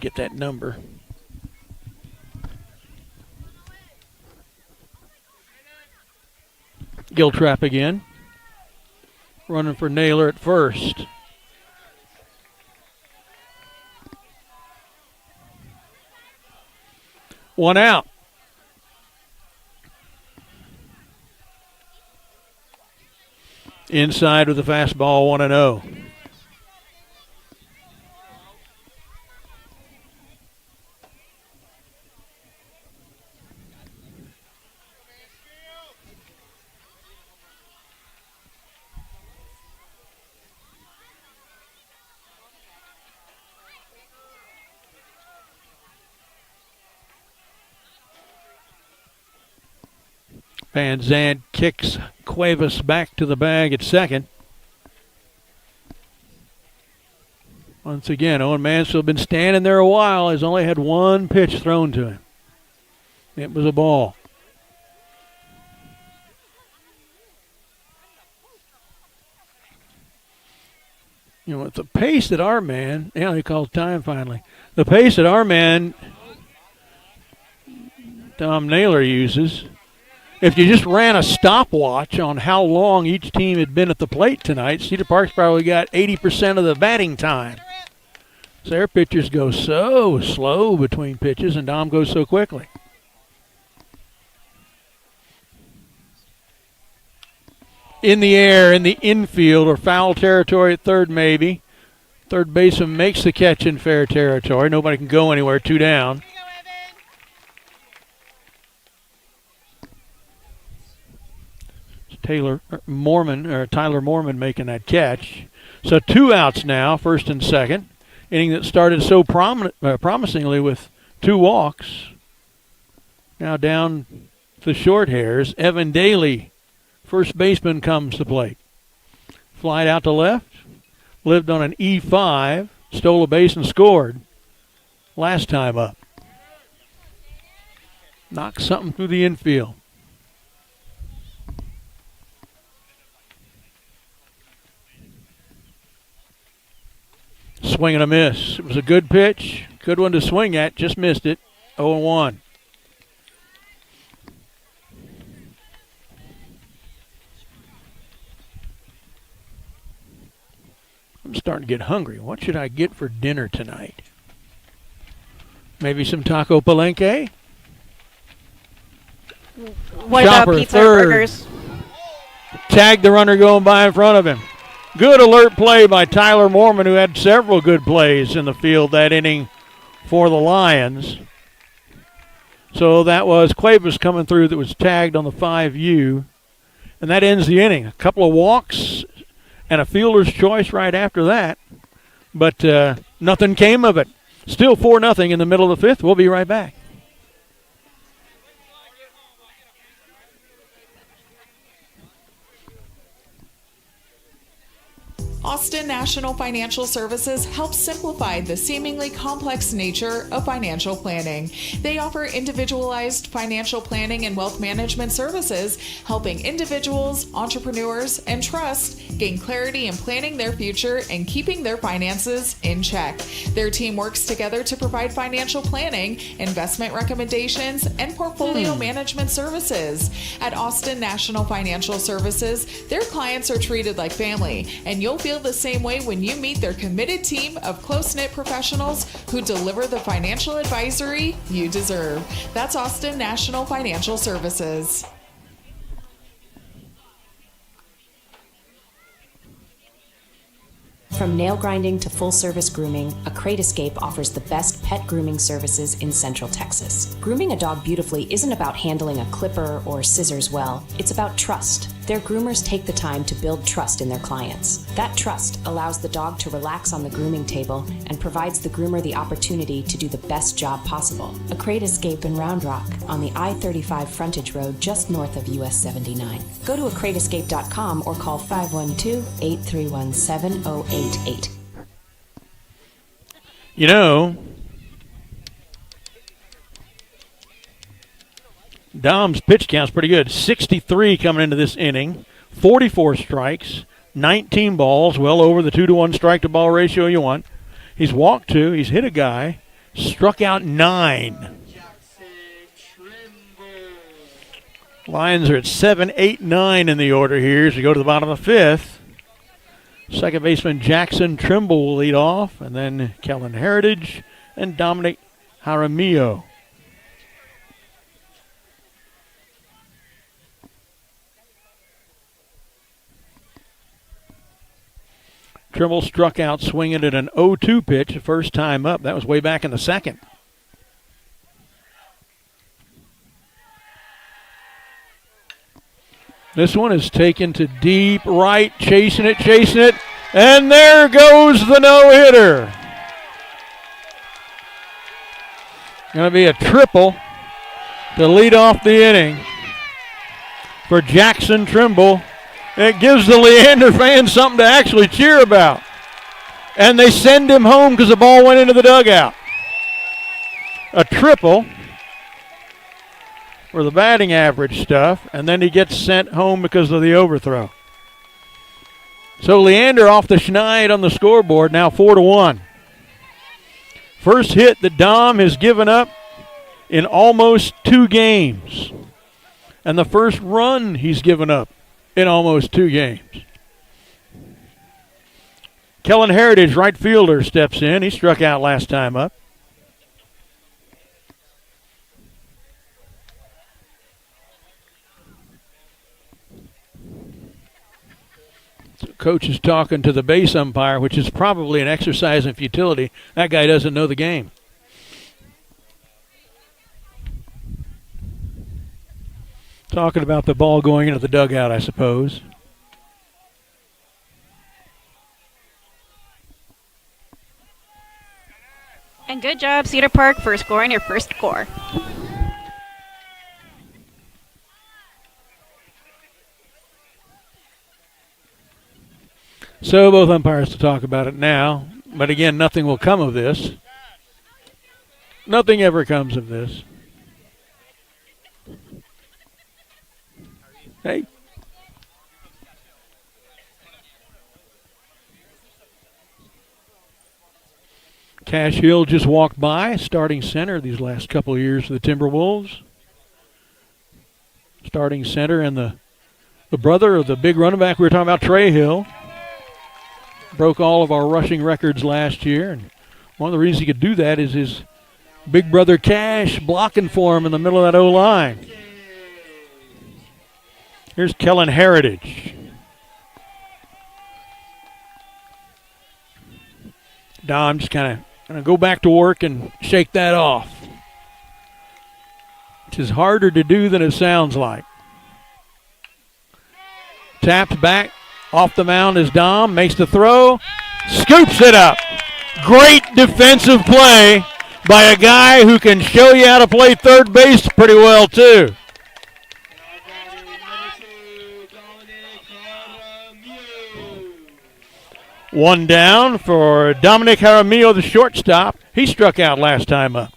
Get that number. Giltrap again. Running for Naylor at first. One out. Inside with the fastball, 1-0. Van Zandt kicks Cuevas back to the bag at second. Once again, Owen Mansfield been standing there a while. Has only had one pitch thrown to him. It was a ball. You know, at the pace that our man, he calls time finally. The pace that our man, Tom Naylor, uses, if you just ran a stopwatch on how long each team had been at the plate tonight, Cedar Park's probably got 80% of the batting time. So their pitchers go so slow between pitches, and Dom goes so quickly. In the air, in the infield, or foul territory at third maybe. Third baseman makes the catch in fair territory. Nobody can go anywhere, 2 down. Tyler Mormon making that catch. So 2 outs now, first and second. Inning that started so promisingly with 2 walks. Now down the short hairs. Evan Daly, first baseman, comes to plate. Flied out to left. Lived on an E5. Stole a base and scored last time up. Knocked something through the infield. Swing and a miss. It was a good pitch. Good one to swing at. Just missed it. 0-1. I'm starting to get hungry. What should I get for dinner tonight? Maybe some taco palenque? What Chopper, about pizza third. or burgers? Tagged the runner going by in front of him. Good alert play by Tyler Mormon, who had several good plays in the field that inning for the Lions. So that was Cuevas coming through that was tagged on the 5U. And that ends the inning. A couple of walks and a fielder's choice right after that. But nothing came of it. Still 4-0 in the middle of the 5th. We'll be right back. Austin National Financial Services helps simplify the seemingly complex nature of financial planning. They offer individualized financial planning and wealth management services, helping individuals, entrepreneurs, and trusts gain clarity in planning their future and keeping their finances in check. Their team works together to provide financial planning, investment recommendations, and portfolio management services. At Austin National Financial Services, their clients are treated like family, and you'll feel the same way when you meet their committed team of close-knit professionals who deliver the financial advisory you deserve. That's Austin National Financial Services. From nail grinding to full-service grooming, A Crate Escape offers the best pet grooming services in Central Texas. Grooming a dog beautifully isn't about handling a clipper or scissors well. It's about trust. Their groomers take the time to build trust in their clients. That trust allows the dog to relax on the grooming table and provides the groomer the opportunity to do the best job possible. A Crate Escape in Round Rock on the I-35 frontage road just north of US 79. Go to acrateescape.com or call 512-831-7088. You know, Dom's pitch count's pretty good. 63 coming into this inning, 44 strikes, 19 balls, well over the 2-to-1 strike-to-ball ratio you want. He's walked 2. He's hit a guy. Struck out 9. Lions are at 7, 8, 9 in the order here as we go to the bottom of the 5th. Second baseman Jackson Trimble will lead off, and then Kellen Heritage and Dominic Jaramillo. Trimble struck out swinging at an 0-2 pitch the first time up. That was way back in the second. This one is taken to deep right, chasing it, and there goes the no-hitter. Going to be a triple to lead off the inning for Jackson Trimble. It gives the Leander fans something to actually cheer about. And they send him home because the ball went into the dugout. A triple for the batting average stuff, and then he gets sent home because of the overthrow. So Leander off the schneid on the scoreboard, now 4-1. First hit that Dom has given up in almost 2 games. And the first run he's given up in almost 2 games. Kellen Heritage, right fielder, steps in. He struck out last time up. Coach is talking to the base umpire, which is probably an exercise in futility. That guy doesn't know the game. Talking about the ball going into the dugout, I suppose. And good job, Cedar Park, for scoring your first score. So both umpires to talk about it now. But again, nothing will come of this. Nothing ever comes of this. Hey. Cash Hill just walked by, starting center these last couple of years for the Timberwolves. Starting center and the brother of the big running back we were talking about, Trey Hill. Broke all of our rushing records last year. And one of the reasons he could do that is his big brother Cash blocking for him in the middle of that O-line. Here's Kellen Heritage. Dom just kind of going to go back to work and shake that off. Which is harder to do than it sounds like. Taps back. Off the mound is Dom, makes the throw, scoops it up. Great defensive play by a guy who can show you how to play third base pretty well, too. One down for Dominic Jaramillo, the shortstop. He struck out last time up.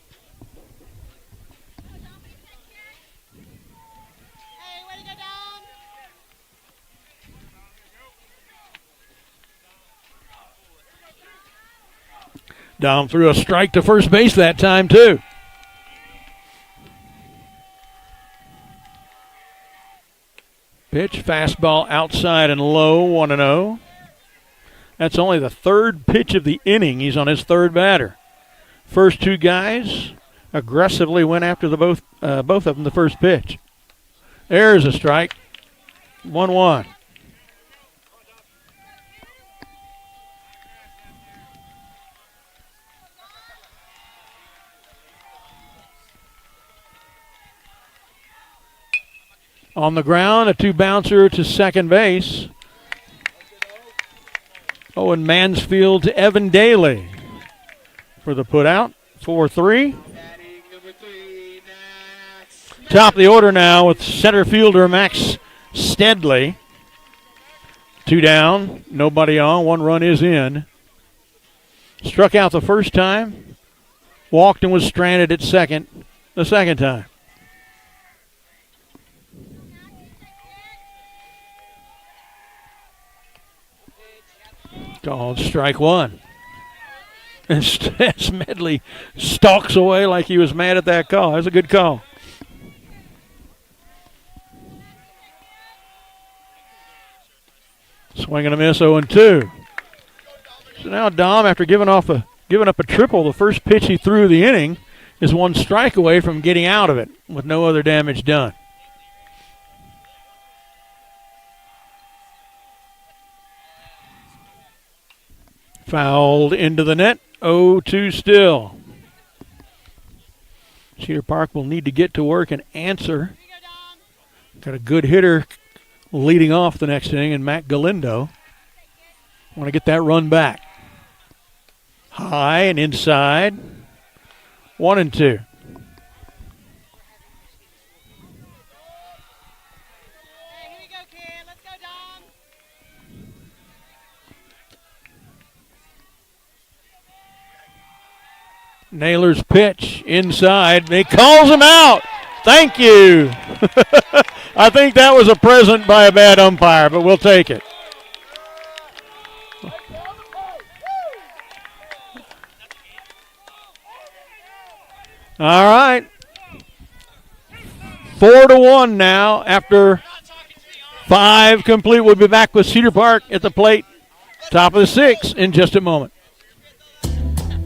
Dom threw a strike to first base that time, too. Pitch, fastball outside and low, 1-0. That's only the third pitch of the inning. He's on his third batter. First 2 guys aggressively went after both of them the first pitch. There's a strike, 1-1. On the ground, a 2-bouncer to second base. Owen Mansfield to Evan Daly for the putout. 4-3. Top of the order now with center fielder Max Stedley. 2 down, nobody on, 1 run is in. Struck out the first time, walked and was stranded at second the second time. Called strike one. And Smedley stalks away like he was mad at that call. That was a good call. Swing and a miss, 0-2. So now Dom, after giving up a triple, the first pitch he threw of the inning, is one strike away from getting out of it with no other damage done. Fouled into the net, 0-2 still. Cedar Park will need to get to work and answer. Got a good hitter leading off the next inning, and Matt Galindo. Want to get that run back. High and inside. 1-2. Hey, here we go, kid. Let's go, Dom. Naylor's pitch inside. He calls him out. Thank you. I think that was a present by a bad umpire, but we'll take it. All right. 4-1 now after 5 complete. We'll be back with Cedar Park at the plate. Top of the 6 in just a moment.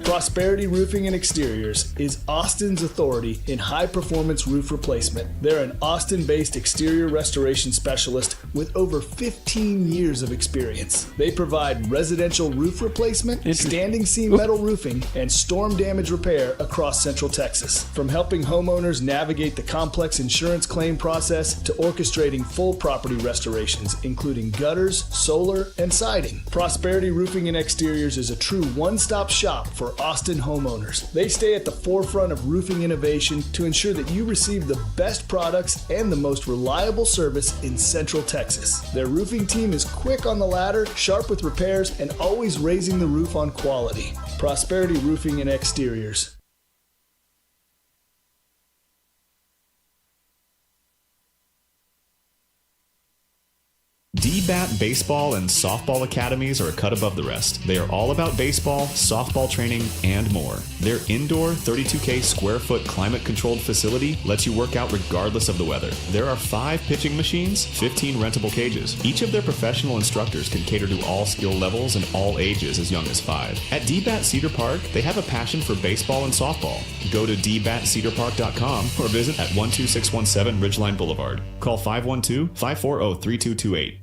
Prosperity Roofing and Exteriors is Austin's authority in high-performance roof replacement. They're an Austin-based exterior restoration specialist with over 15 years of experience. They provide residential roof replacement, standing seam metal roofing, and storm damage repair across Central Texas. From helping homeowners navigate the complex insurance claim process to orchestrating full property restorations, including gutters, solar, and siding. Prosperity Roofing and Exteriors is a true one-stop shop for Austin homeowners. They stay at the forefront of roofing innovation to ensure that you receive the best products and the most reliable service in Central Texas. Their roofing team is quick on the ladder, sharp with repairs, and always raising the roof on quality. Prosperity Roofing and Exteriors. DBAT Baseball and Softball Academies are a cut above the rest. They are all about baseball, softball training, and more. Their indoor 32K square foot climate controlled facility lets you work out regardless of the weather. There are 5 pitching machines, 15 rentable cages. Each of their professional instructors can cater to all skill levels and all ages as young as 5. At DBAT Cedar Park, they have a passion for baseball and softball. Go to dbatcedarpark.com or visit at 12617 Ridgeline Boulevard. Call 512-540-3228.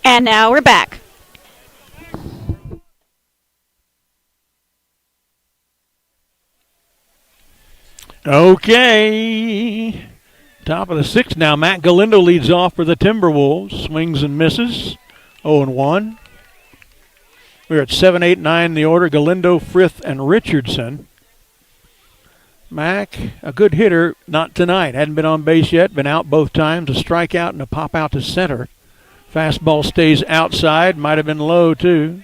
And now we're back. Okay. Top of the 6 now. Matt Galindo leads off for the Timberwolves. Swings and misses. 0-1. We're at 7, 8, 9 in the order. Galindo, Frith, and Richardson. Mac, a good hitter, not tonight. Hadn't been on base yet. Been out both times. A strikeout and a pop out to center. Fastball stays outside. Might have been low, too.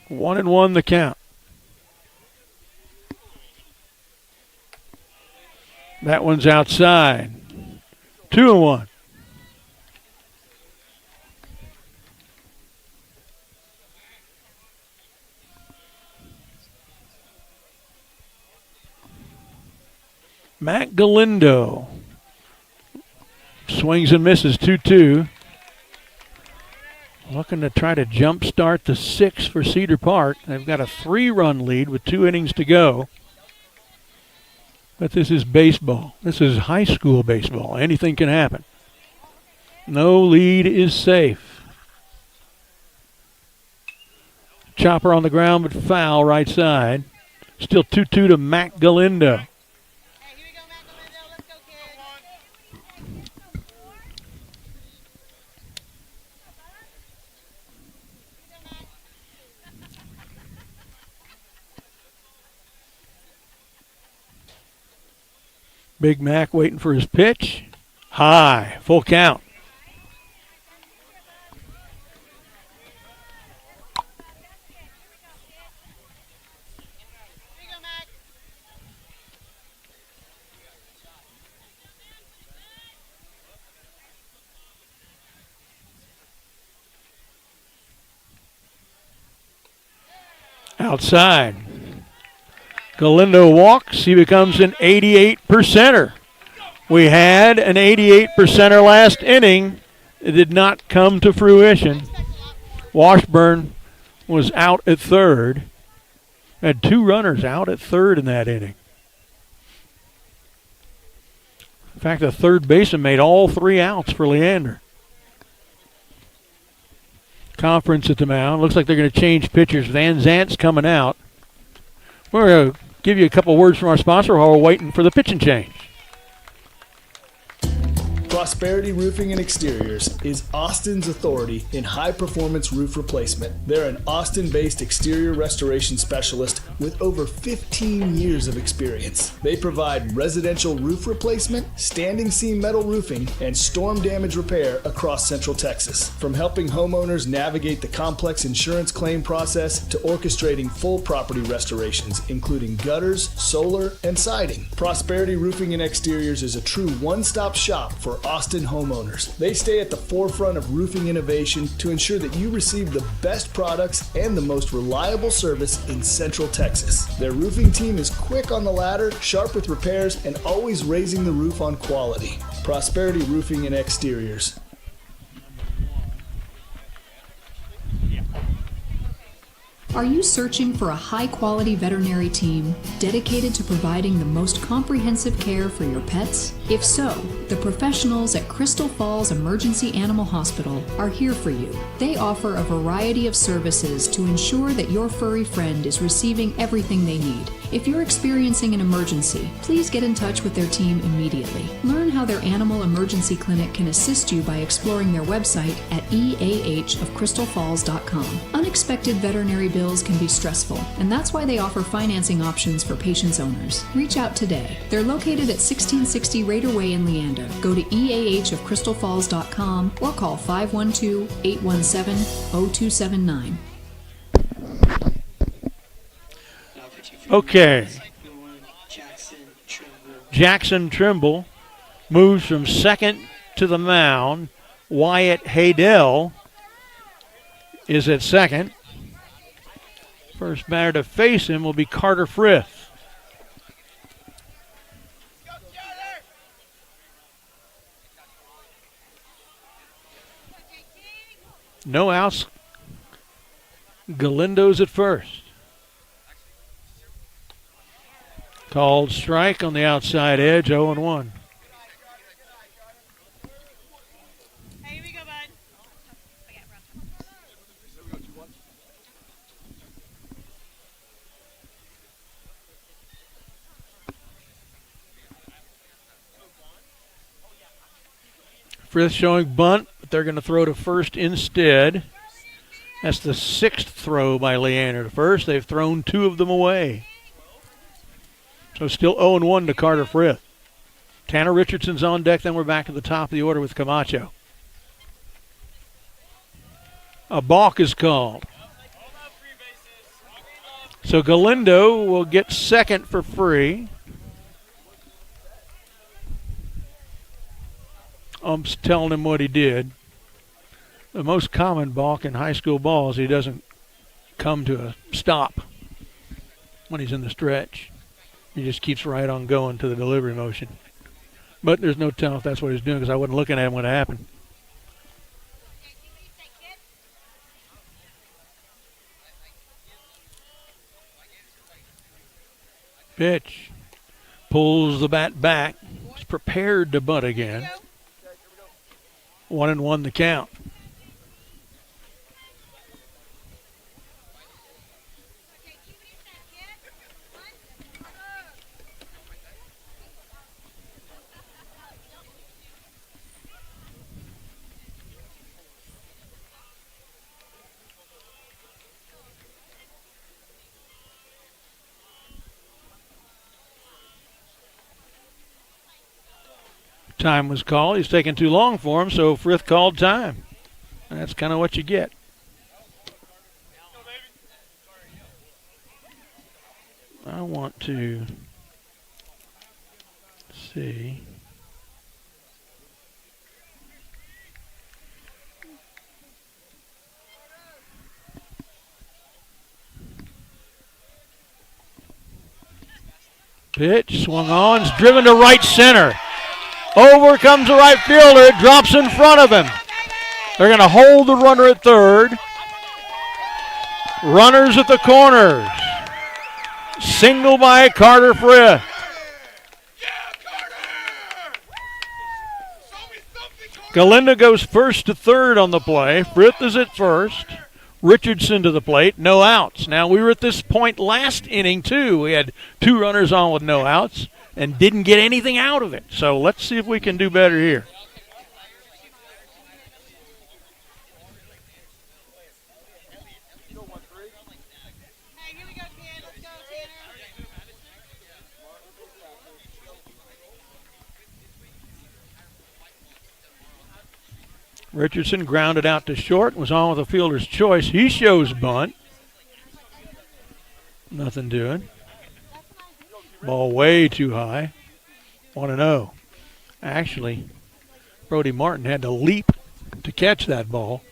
One and one the count. That one's outside. 2-1. Matt Galindo swings and misses 2-2. Looking to try to jumpstart the 6 for Cedar Park. They've got a 3-run lead with 2 innings to go. But this is baseball. This is high school baseball. Anything can happen. No lead is safe. Chopper on the ground, but foul right side. Still 2-2 to Matt Galindo. Big Mac waiting for his pitch. High, full count. Outside. Galindo walks. He becomes an 88%er. We had an 88%er last inning. It did not come to fruition. Washburn was out at third. Had 2 runners out at third in that inning. In fact, the third baseman made all 3 outs for Leander. Conference at the mound. Looks like they're going to change pitchers. Van Zant's coming out. We're going to give you a couple words from our sponsor while we're waiting for the pitching change. Prosperity Roofing and Exteriors is Austin's authority in high-performance roof replacement. They're an Austin-based exterior restoration specialist with over 15 years of experience. They provide residential roof replacement, standing seam metal roofing, and storm damage repair across Central Texas. From helping homeowners navigate the complex insurance claim process to orchestrating full property restorations, including gutters, solar, and siding. Prosperity Roofing and Exteriors is a true one-stop shop for Austin homeowners. They stay at the forefront of roofing innovation to ensure that you receive the best products and the most reliable service in Central Texas. Their roofing team is quick on the ladder, sharp with repairs, and always raising the roof on quality. Prosperity Roofing and Exteriors. Are you searching for a high-quality veterinary team dedicated to providing the most comprehensive care for your pets? If so, the professionals at Crystal Falls Emergency Animal Hospital are here for you. They offer a variety of services to ensure that your furry friend is receiving everything they need. If you're experiencing an emergency, please get in touch with their team immediately. Learn how their animal emergency clinic can assist you by exploring their website at eahofcrystalfalls.com. Unexpected veterinary bills can be stressful, and that's why they offer financing options for patients' owners. Reach out today. They're located at 1660 Raider Way in Leander. Go to eahofcrystalfalls.com or call 512-817-0279. Okay. Jackson Trimble moves from second to the mound. Wyatt Haydell is at second. First batter to face him will be Carter Frith. No outs. Galindo's at first. Called strike on the outside edge, 0-1. Hey, here we go, bud. Frith showing bunt, but they're going to throw to first instead. That's the 6th throw by Leander to first. They've thrown 2 of them away. So still 0-1 to Carter Frith. Tanner Richardson's on deck, then we're back at the top of the order with Camacho. A balk is called. So Galindo will get second for free. Ump's telling him what he did. The most common balk in high school ball is he doesn't come to a stop when he's in the stretch. He just keeps right on going to the delivery motion. But there's no telling if that's what he's doing because I wasn't looking at him when it happened. Pitch. Pulls the bat back. He's prepared to bunt again. 1-1 the count. Time was called. He's taking too long for him, so Frith called time. And that's kind of what you get. I want to see. Pitch swung on, is driven to right center. Over comes the right fielder. It drops in front of him. They're going to hold the runner at third. Runners at the corners. Single by Carter Frith. Galindo goes first to third on the play. Frith is at first. Richardson to the plate. No outs. Now, we were at this point last inning, too. We had 2 runners on with no outs and didn't get anything out of it. So let's see if we can do better here. Richardson grounded out to short, was on with a fielder's choice. He shows bunt. Nothing doing. Ball way too high. 1-0. Actually, Brody Martin had to leap to catch that ball.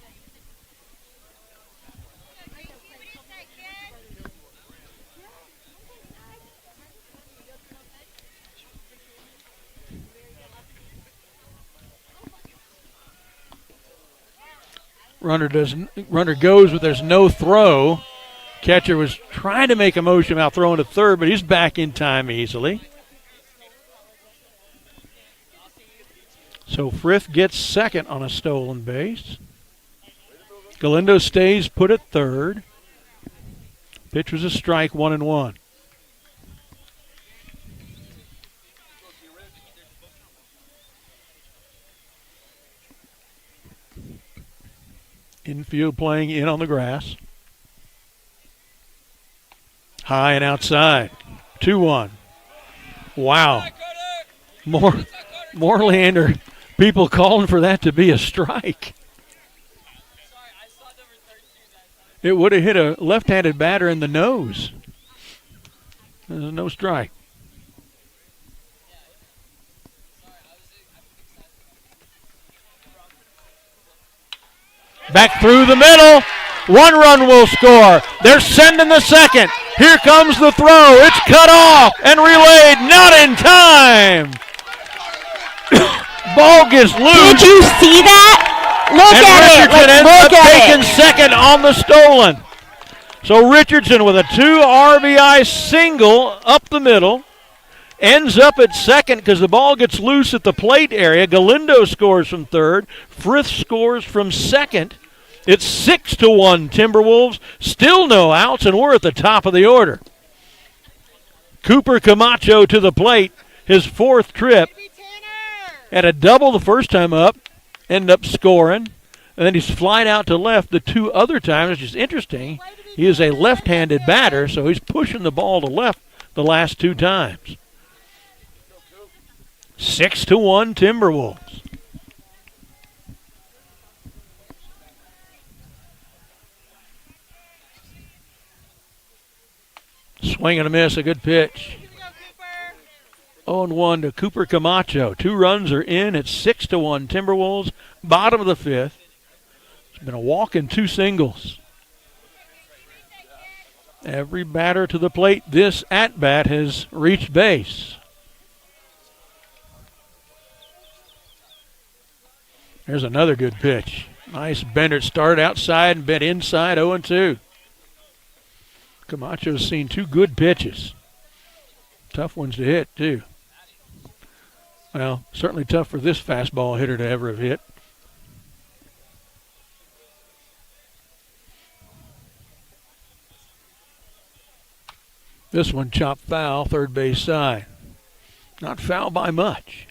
Runner goes, but there's no throw. Catcher was trying to make a motion about throwing to third, but he's back in time easily. So Frith gets second on a stolen base. Galindo stays put at third. Pitch was a strike, 1-1. Infield playing in on the grass. High and outside. 2-1. Wow. More Leander. People calling for that to be a strike. It would have hit a left-handed batter in the nose. There's no strike. Back through the middle. 1 run will score. They're sending the second. Here comes the throw. It's cut off and relayed. Not in time. Ball gets loose. Did you see that? Look and at Richardson it. Like, look at taking it. second on the stolen. So Richardson with a 2 RBI single up the middle. Ends up at second because the ball gets loose at the plate area. Galindo scores from third. Frith scores from second. It's 6-1 Timberwolves. Still no outs, and we're at the top of the order. Cooper Camacho to the plate. His 4th trip. Had a double the first time up. Ended up scoring. And then he's flied out to left the 2 other times, which is interesting. He is a left-handed batter, so he's pushing the ball to left the last 2 times. 6-1 Timberwolves. Swing and a miss, a good pitch. 0-1 to Cooper Camacho. 2 runs are in. It's 6-1 Timberwolves. Bottom of the 5th. It's been a walk and 2 singles. Every batter to the plate this at-bat has reached base. There's another good pitch. Nice bender. Started outside and bent inside, 0-2. Camacho's seen 2 good pitches. Tough ones to hit, too. Well, certainly tough for this fastball hitter to ever have hit. This one chopped foul, third base side. Not foul by much.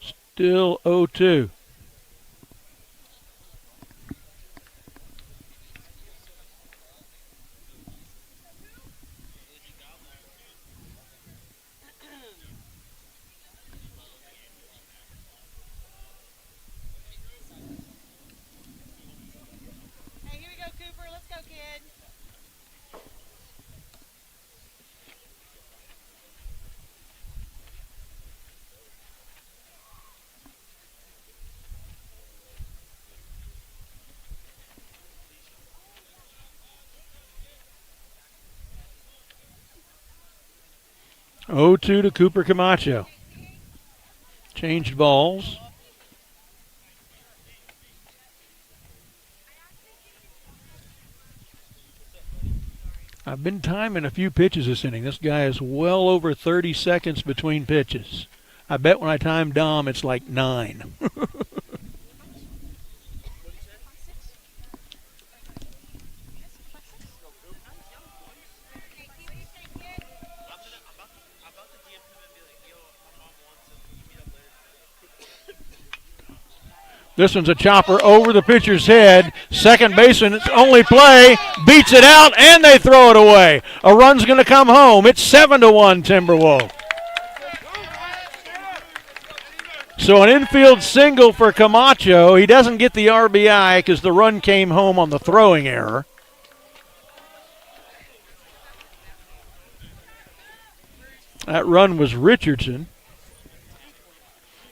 Still 0-2. Hey, here we go, Cooper. Let's go, kid. 0-2 to Cooper Camacho. Changed balls. I've been timing a few pitches this inning. This guy is well over 30 seconds between pitches. I bet when I time Dom, it's like 9. This one's a chopper over the pitcher's head. Second baseman, it's only play, beats it out, and they throw it away. A run's going to come home. It's 7-1 Timberwolves. So an infield single for Camacho. He doesn't get the RBI because the run came home on the throwing error. That run was Richardson.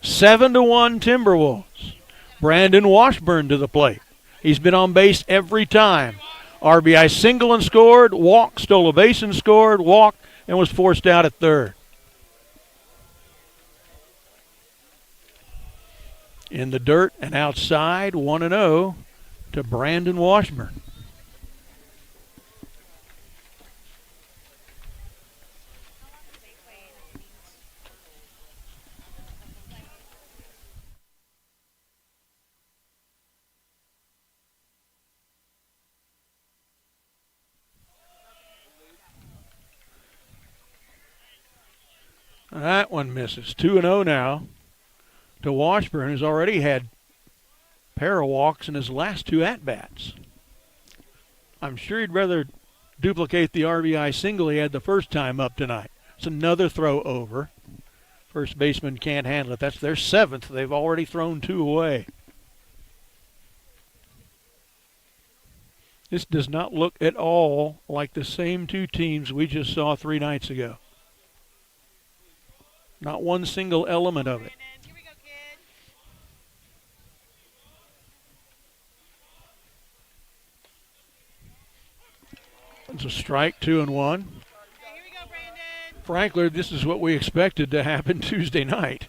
7-1 Timberwolves. Brandon Washburn to the plate. He's been on base every time. RBI single and scored, walk, stole a base and scored, walked, and was forced out at third. In the dirt and outside, 1-0 to Brandon Washburn. That one misses. 2-0 now to Washburn, who's already had a pair of walks in his last 2 at-bats. I'm sure he'd rather duplicate the RBI single he had the first time up tonight. It's another throw over. First baseman can't handle it. That's their 7th. They've already thrown 2 away. This does not look at all like the same 2 teams we just saw 3 nights ago. Not one single element of it. It's a strike, 2-1. Frankly, this is what we expected to happen Tuesday night.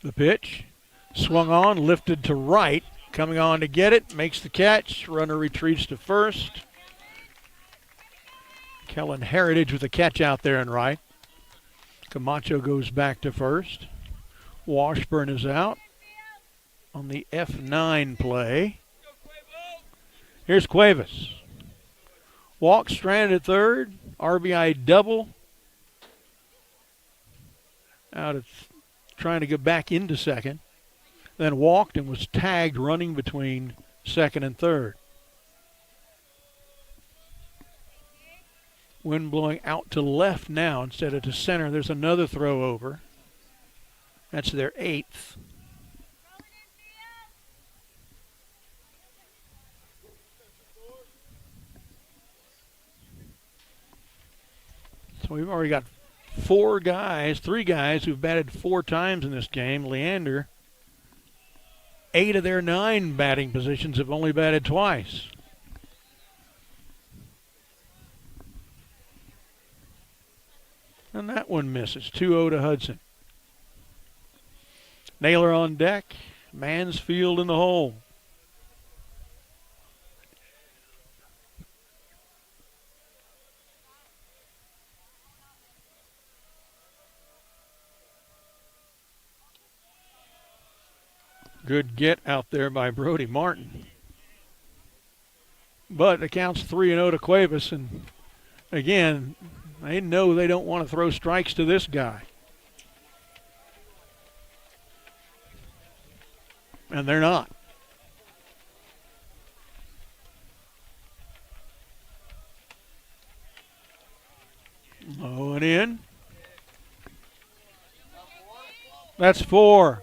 The pitch. Swung on, lifted to right, coming on to get it, makes the catch, runner retreats to first. Kellen Heritage with a catch out there in right. Camacho goes back to first. Washburn is out on the F9 play. Here's Cuevas. Walk, stranded at third, RBI double. Out of trying to get back into second. Then walked and was tagged running between second and third. Wind blowing out to left now instead of to center. There's another throw over. That's their 8th. So we've already got 3 guys who've batted 4 times in this game. Leander, 8 of their 9 batting positions have only batted twice. And that one misses. 2-0 to Hudson. Naylor on deck. Mansfield in the hole. Good get out there by Brody Martin. But it counts 3-0 to Cuevas. And again, they know they don't want to throw strikes to this guy. And they're not. Low and in. That's 4.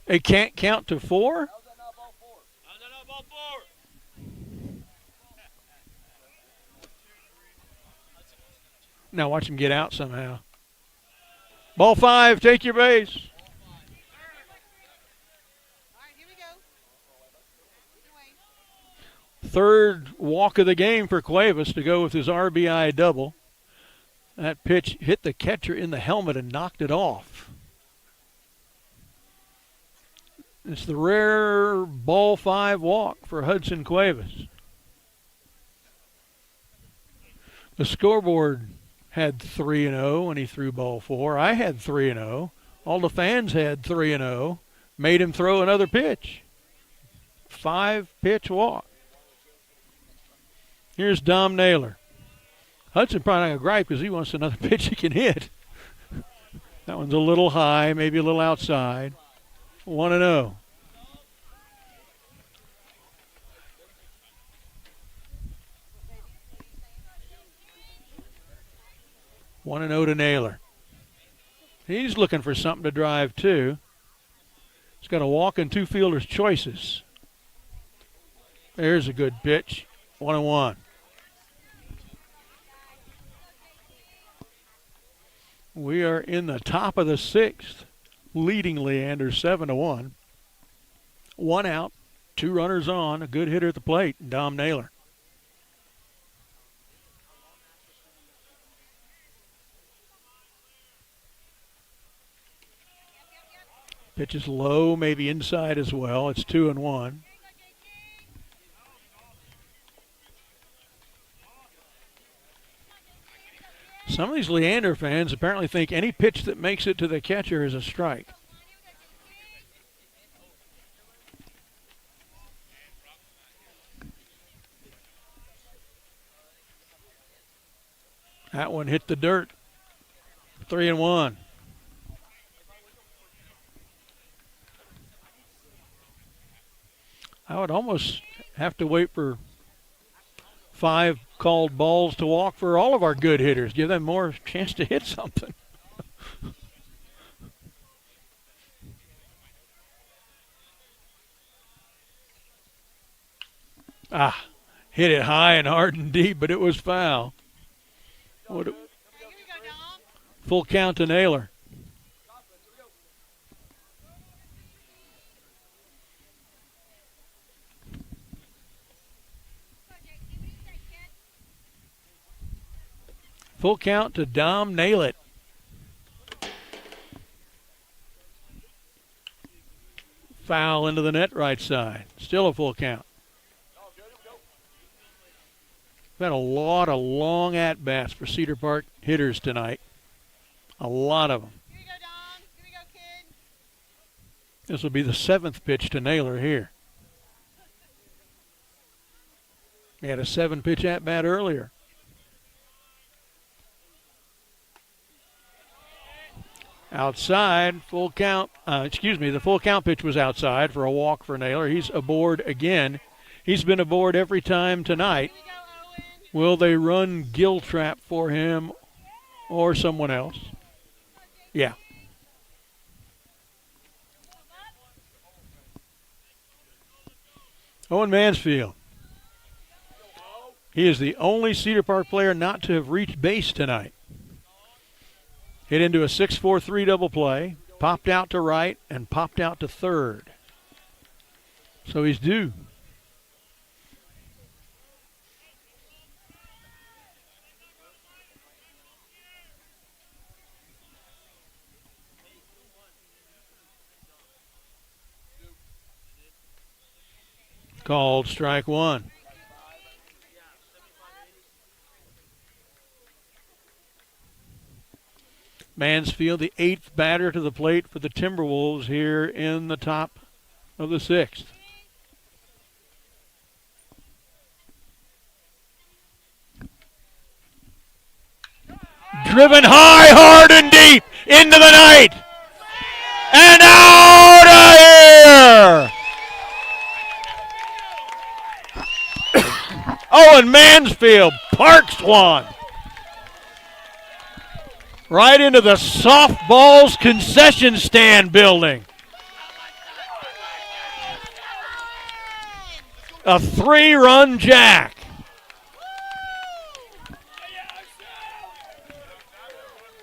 They can't count to 4? Now watch him get out somehow. Ball 5, take your base. Third walk of the game for Cuevas to go with his RBI double. That pitch hit the catcher in the helmet and knocked it off. It's the rare ball 5 walk for Hudson Cuevas. The scoreboard had 3-0 when he threw ball 4. I had 3-0. All the fans had 3-0. Made him throw another pitch. 5-pitch walk. Here's Dom Naylor. Hudson probably not going to gripe because he wants another pitch he can hit. That one's a little high, maybe a little outside. 1-0. One and 0 to Naylor. He's looking for something to drive too. He's got a walk and 2 fielders' choices. There's a good pitch. 1-1. We are in the top of the 6th, leading Leander 7-1. 1 out, 2 runners on, a good hitter at the plate, Dom Naylor. Pitch is low, maybe inside as well. It's 2-1. Some of these Leander fans apparently think any pitch that makes it to the catcher is a strike. That one hit the dirt. 3-1. I would almost have to wait for 5 called balls to walk for all of our good hitters. Give them more chance to hit something. Hit it high and hard and deep, but it was foul. Full count to Naylor. Full count to Dom Naylor. Foul into the net right side. Still a full count. We've had a lot of long at-bats for Cedar Park hitters tonight. A lot of them. Here you go, Dom. Here we go, kid. This will be the 7th pitch to Naylor here. He had a 7-pitch at-bat earlier. Outside, full count. The full count pitch was outside for a walk for Naylor. He's aboard again. He's been aboard every time tonight. Will they run gill trap for him or someone else? Yeah. Owen Mansfield. He is the only Cedar Park player not to have reached base tonight. Hit into a 6-4-3 double play, popped out to right, and popped out to third. So he's due. Called strike 1. Mansfield, the 8th batter to the plate for the Timberwolves here in the top of the 6th. Driven high, hard, and deep into the night. And out of here! Owen Mansfield parks one. Right into the softballs concession stand building. A 3-run jack.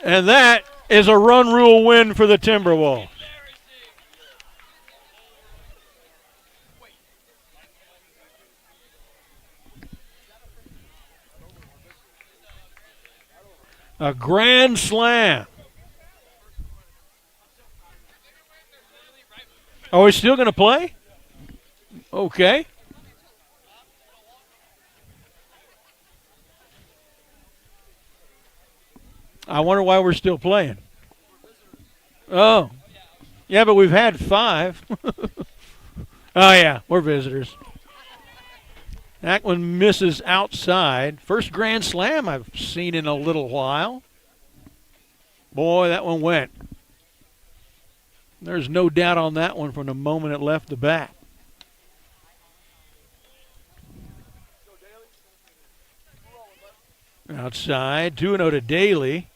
And that is a run rule win for the Timberwolves. A grand slam. Oh, he's still going to play? Okay. I wonder why we're still playing. Oh. Yeah, but we've had 5. Oh, yeah, we're visitors. That one misses outside. First grand slam I've seen in a little while. Boy, that one went. There's no doubt on that one from the moment it left the bat. Outside, 2-0 to Daly.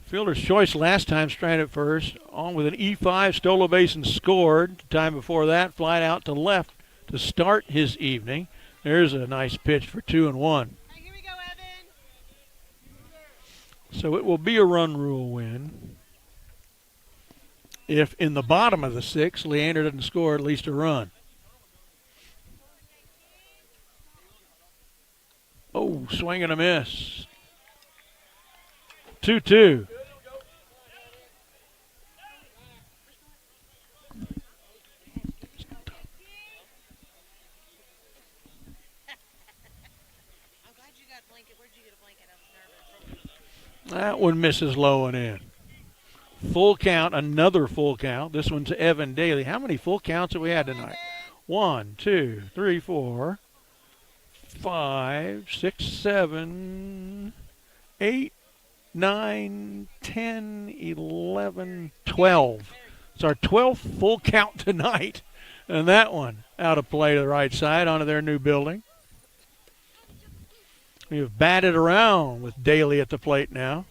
Fielder's choice last time, stranded at first. On with an E5, stole a base and scored. Time before that, flied out to left to start his evening. There's a nice pitch for 2-1. Hey, here we go, Evan. So it will be a run rule win. If in the bottom of the 6th, Leander doesn't score at least a run. Oh, swing and a miss. 2-2. That one misses low and in. Full count, another full count. This one's Evan Daly. How many full counts have we had tonight? 1, 2, 3, 4, 5, 6, 7, 8, 9, 10, 11, 12. It's our 12th full count tonight. And that one out of play to the right side onto their new building. We have batted around with Daly at the plate now.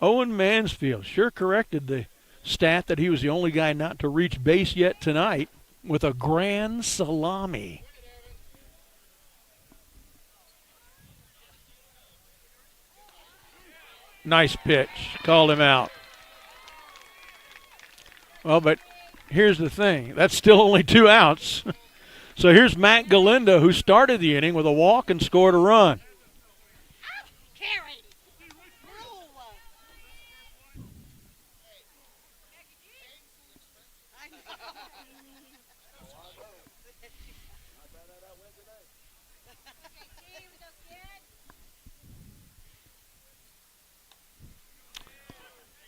Owen Mansfield sure corrected the stat that he was the only guy not to reach base yet tonight with a grand salami. Nice pitch. Called him out. Well, but here's the thing. That's still only 2 outs. So here's Matt Galindo, who started the inning with a walk and scored a run.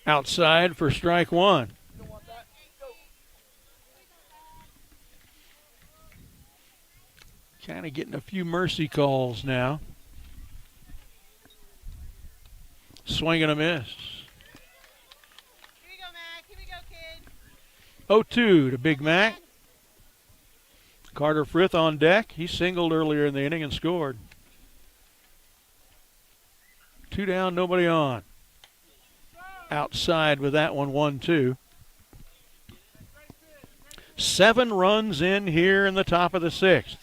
Outside for strike 1. Kind of getting a few mercy calls now. Swing and a miss. Here we go, Mac. Here we go, kid. 0-2 to Big Mac. Carter Frith on deck. He singled earlier in the inning and scored. 2 down, nobody on. Outside with that one, 1-2. 7 runs in here in the top of the 6th.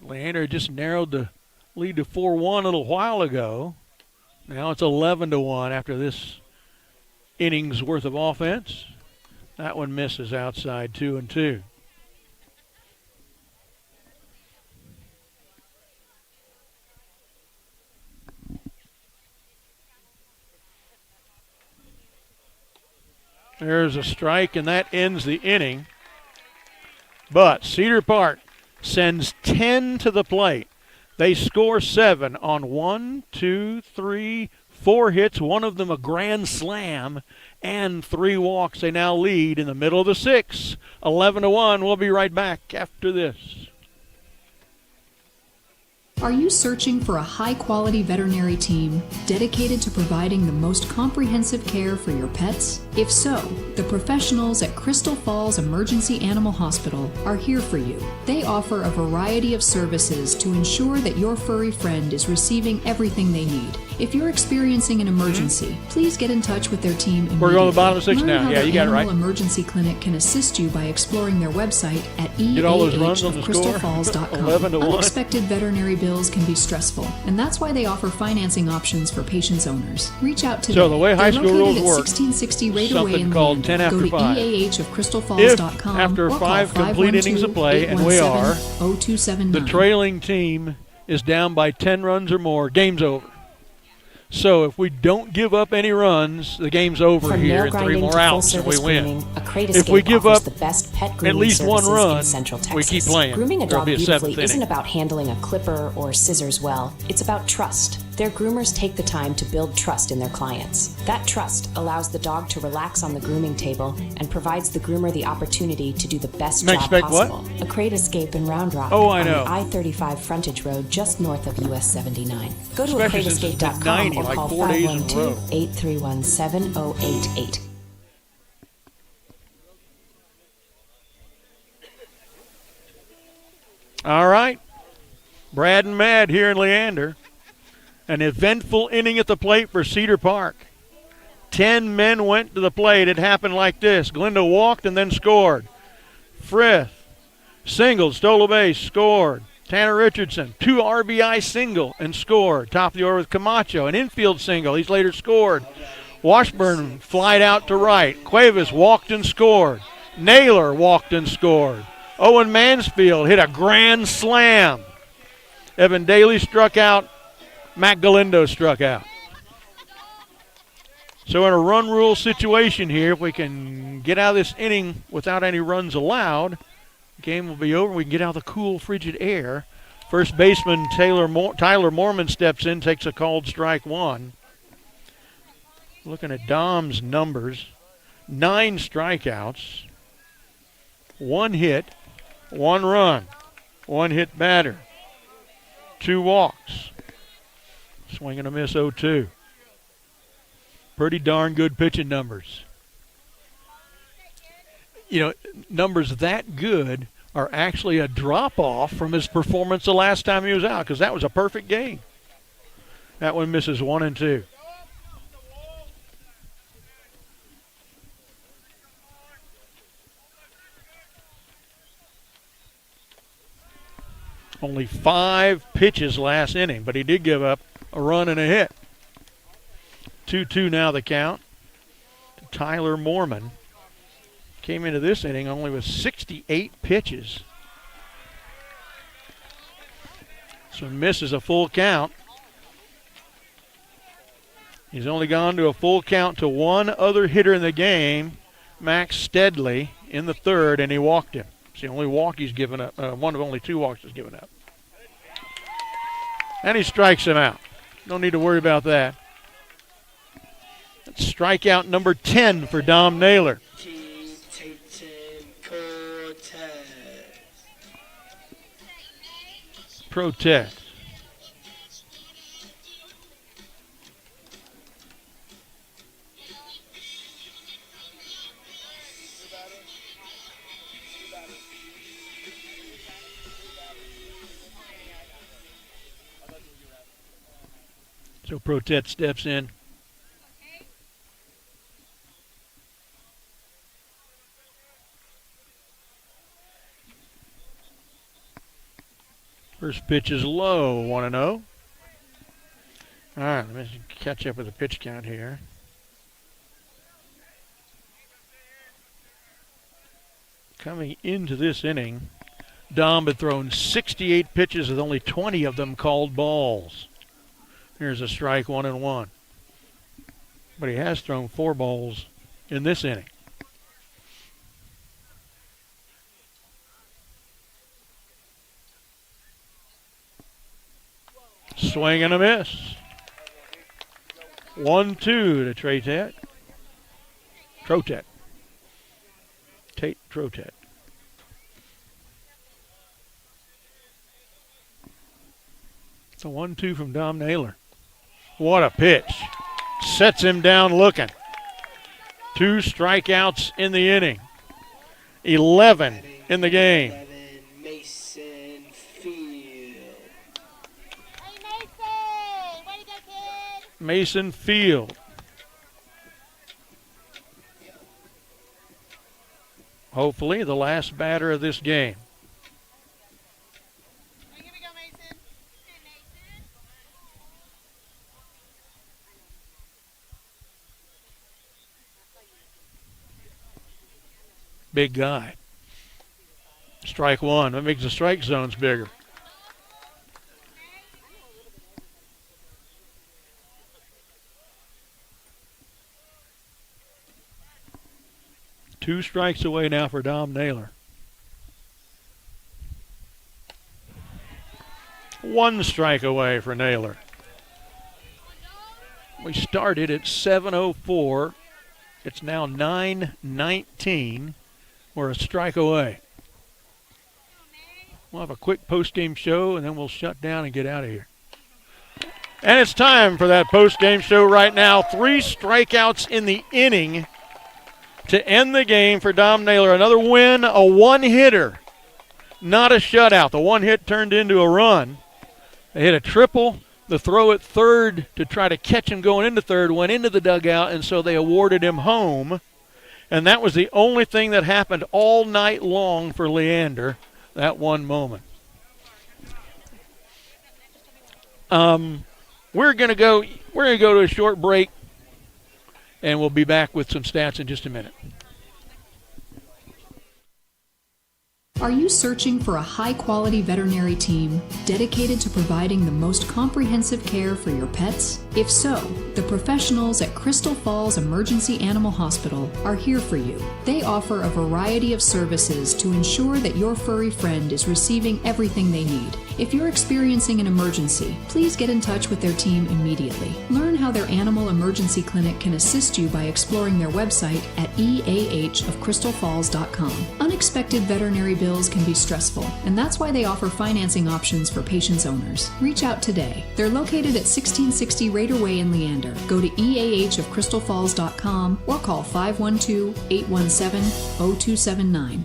Leander just narrowed the lead to 4-1 a little while ago. Now it's 11-1 after this inning's worth of offense. That one misses outside, 2-2. There's a strike, and that ends the inning. But Cedar Park sends 10 to the plate. They score 7 on 1, 2, 3, 4 hits, one of them a grand slam, and 3 walks. They now lead in the middle of the 6th, 11-1. We'll be right back after this. Are you searching for a high-quality veterinary team dedicated to providing the most comprehensive care for your pets? If so, the professionals at Crystal Falls Emergency Animal Hospital are here for you. They offer a variety of services to ensure that your furry friend is receiving everything they need. If you're experiencing an emergency, please get in touch with their team immediately. We're going to the bottom of 6 Learn now. how Yeah, the you got it right. Animal Emergency Clinic can assist you by exploring their website at Get all those runs on the score. 11 11 to 1. Unexpected veterinary bills can be stressful, and that's why they offer financing options for patients' owners. Reach out today. So the way high They're school located rules at work, 1660 Raider Way something in called Leander. 10 after Go to 5. eahofcrystalfalls.com If after or 5 call complete innings of play, and we are, 512-817-0279. the trailing team is down by 10 runs or more, game's over. So if we don't give up any runs, the game's over From here nail in 3 grinding more to outs and we full-service win. grooming, a Crate If we Escape give offers up the best pet at grooming least one services run, in Central Texas. we keep playing. Grooming a There'll dog be a beautifully 7th isn't inning. about handling a clipper or scissors well. It's about trust. Their groomers take the time to build trust in their clients. That trust allows the dog to relax on the grooming table and provides the groomer the opportunity to do the best job Expect what? possible. A Crate Escape in Round Rock Oh, I on know. the I-35 frontage road just north of US 79. Go to Especially since it's been acrateescape.com 90, or like call 4 days in a row. 512-831-7088. All right. Brad and Mad here in Leander. An eventful inning at the plate for Cedar Park. 10 men went to the plate. It happened like this. Glenda walked and then scored. Frith singled, stole a base, scored. Tanner Richardson, 2 RBI single and scored. Top of the order with Camacho, an infield single. He's later scored. Washburn flied out to right. Cuevas walked and scored. Naylor walked and scored. Owen Mansfield hit a grand slam. Evan Daly struck out. Matt Galindo struck out. So in a run rule situation here, if we can get out of this inning without any runs allowed, the game will be over. We can get out of the cool, frigid air. First baseman Tyler Moorman steps in, takes a called strike 1. Looking at Dom's numbers, 9 strikeouts, 1 hit, 1 run, 1 hit batter, 2 walks. Swing and a miss 0-2. Pretty darn good pitching numbers. You know, numbers that good are actually a drop-off from his performance the last time he was out, because that was a perfect game. That one misses 1 and 2. Only 5 pitches last inning, but he did give up a run and a hit. 2-2 now the count. Tyler Moorman came into this inning only with 68 pitches. So misses a full count. He's only gone to a full count to one other hitter in the game, Max Steadley, in the third, and he walked him. It's the only walk he's given up. One of only 2 walks he's given up. And he strikes him out. No need to worry about that. That's strikeout number 10 for Dom Naylor. Protest. So Protest steps in. First pitch is low, 1-0. All right, let me catch up with the pitch count here. Coming into this inning, Dom had thrown 68 pitches with only 20 of them called balls. Here's a strike, 1-1. But he has thrown 4 balls in this inning. Swing and a miss. 1-2 to Trotet. Tate Trotet. It's a 1-2 from Dom Naylor. What a pitch. Sets him down looking. 2 strikeouts in the inning. 11 in the game. Mason Field. Mason Field. Hopefully the last batter of this game. Big guy. Strike one. That makes the strike zones bigger. Two strikes away now for Dom Naylor. 1 strike away for Naylor. We started at 7:04. It's now 9:19. We're a strike away. We'll have a quick post-game show, and then we'll shut down and get out of here. And it's time for that post-game show right now. 3 strikeouts in the inning to end the game for Dom Naylor. Another win, a 1-hitter, not a shutout. The 1 hit turned into a run. They hit a triple. The throw at third to try to catch him going into third went into the dugout, and so they awarded him home. And that was the only thing that happened all night long for Leander, that one moment. We're gonna go to a short break, and we'll be back with some stats in just a minute. Are you searching for a high-quality veterinary team dedicated to providing the most comprehensive care for your pets? If so, the professionals at Crystal Falls Emergency Animal Hospital are here for you. They offer a variety of services to ensure that your furry friend is receiving everything they need. If you're experiencing an emergency, please get in touch with their team immediately. Learn how their animal emergency clinic can assist you by exploring their website at eahofcrystalfalls.com. Unexpected veterinary bills can be stressful, and that's why they offer financing options for patients' owners. Reach out today. They're located at 1660 Raider Way in Leander. Go to eahofcrystalfalls.com or call 512-817-0279.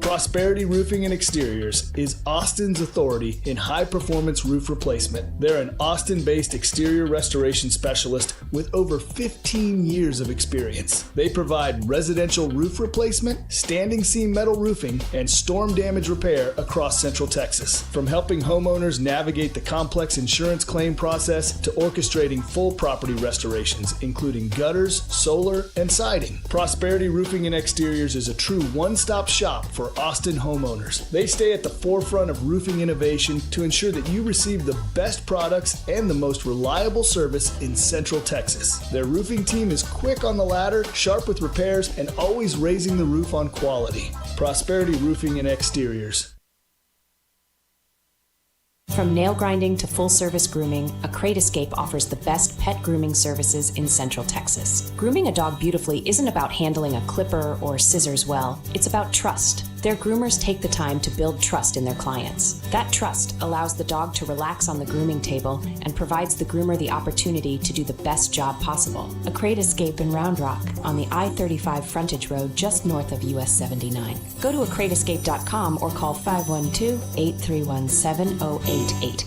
Prosperity Roofing and Exteriors is Austin's authority in high-performance roof replacement. They're an Austin-based exterior restoration specialist with over 15 years of experience. They provide residential roof replacement, standing seam metal roofing, and storm damage repair across Central Texas. From helping homeowners navigate the complex insurance claim process to orchestrating full property restorations, including gutters, solar, and siding. Prosperity Roofing and Exteriors is a true one-stop shop for Austin homeowners. They stay at the forefront of roofing innovation to ensure that you receive the best products and the most reliable service in Central Texas. Their roofing team is quick on the ladder, sharp with repairs, and always raising the roof on quality. Prosperity Roofing and Exteriors. From nail grinding to full-service grooming, A Crate Escape offers the best pet grooming services in Central Texas. Grooming a dog beautifully isn't about handling a clipper or scissors well. It's about trust. Their groomers take the time to build trust in their clients. That trust allows the dog to relax on the grooming table and provides the groomer the opportunity to do the best job possible. A Crate Escape in Round Rock on the I-35 frontage road just north of US 79. Go to acrateescape.com or call 512-831-7088.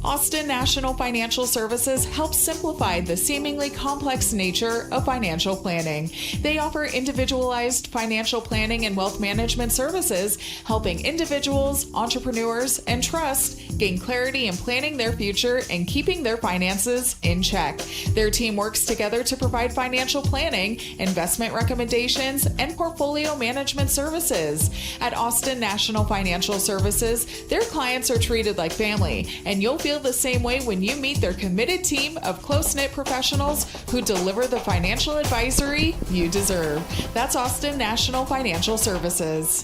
Austin National Financial Services helps simplify the seemingly complex nature of financial planning. They offer individualized financial planning and wealth management services, helping individuals, entrepreneurs, and trusts gain clarity in planning their future and keeping their finances in check. Their team works together to provide financial planning, investment recommendations, and portfolio management services. At Austin National Financial Services, their clients are treated like family, and you'll feel the same way when you meet their committed team of close-knit professionals who deliver the financial advisory you deserve. That's Austin National Financial Services.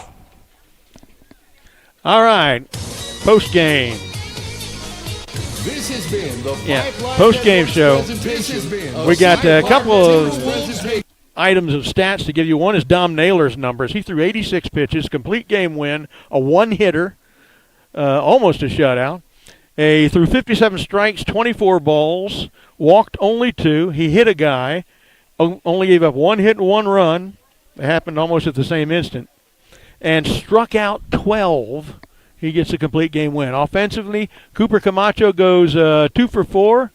All right, post game. This has been the Vype Live post game show. This has been We got a couple of items of stats to give you. One is Dom Naylor's numbers. He threw 86 pitches, complete game win, a one-hitter, almost a shutout. He threw 57 strikes, 24 balls, walked only 2. He hit a guy, only gave up 1 hit and 1 run. It happened almost at the same instant. And struck out 12. He gets a complete game win. Offensively, Cooper Camacho goes 2 for 4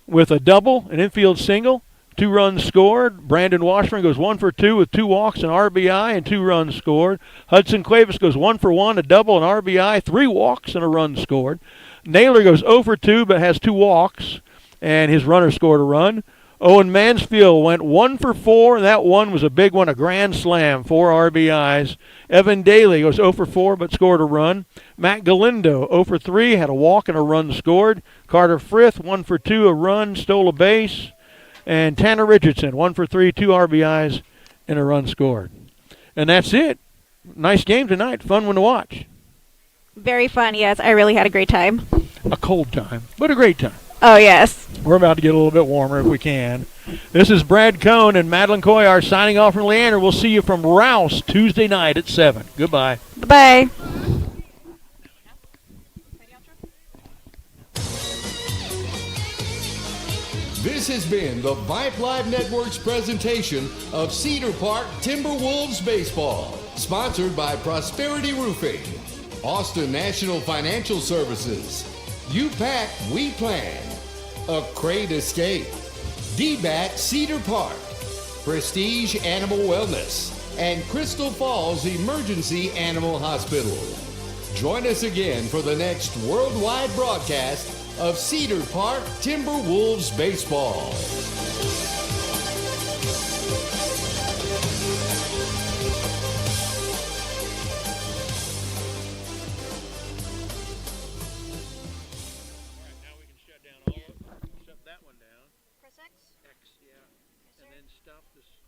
with a double, an infield single, 2 runs scored. Brandon Washburn goes 1 for 2 with 2 walks, an RBI, and 2 runs scored. Hudson Cuevas goes 1 for 1, a double, an RBI, 3 walks, and a run scored. Naylor goes 0 for 2 but has 2 walks, and his runner scored a run. Owen Mansfield went 1 for 4, and that one was a big one, a grand slam, 4 RBIs. Evan Daly goes 0 for 4 but scored a run. Matt Galindo 0 for 3, had a walk and a run scored. Carter Frith 1 for 2, a run, stole a base. And Tanner Richardson 1 for 3, 2 RBIs, and a run scored. And that's it. Nice game tonight. Fun one to watch. Very fun, yes. I really had a great time. A cold time, but a great time. Oh, yes. We're about to get a little bit warmer if we can. This is Brad Cohn and Madeline Coyar signing off from Leander. We'll see you from Rouse Tuesday night at 7. Goodbye. Bye. This has been the Vype Live Network's presentation of Cedar Park Timberwolves Baseball, sponsored by Prosperity Roofing, Austin National Financial Services, You Pack, We Plan, A Crate Escape, DBAT Cedar Park, Prestige Animal Wellness, and Crystal Falls Emergency Animal Hospital. Join us again for the next worldwide broadcast of Cedar Park Timberwolves Baseball.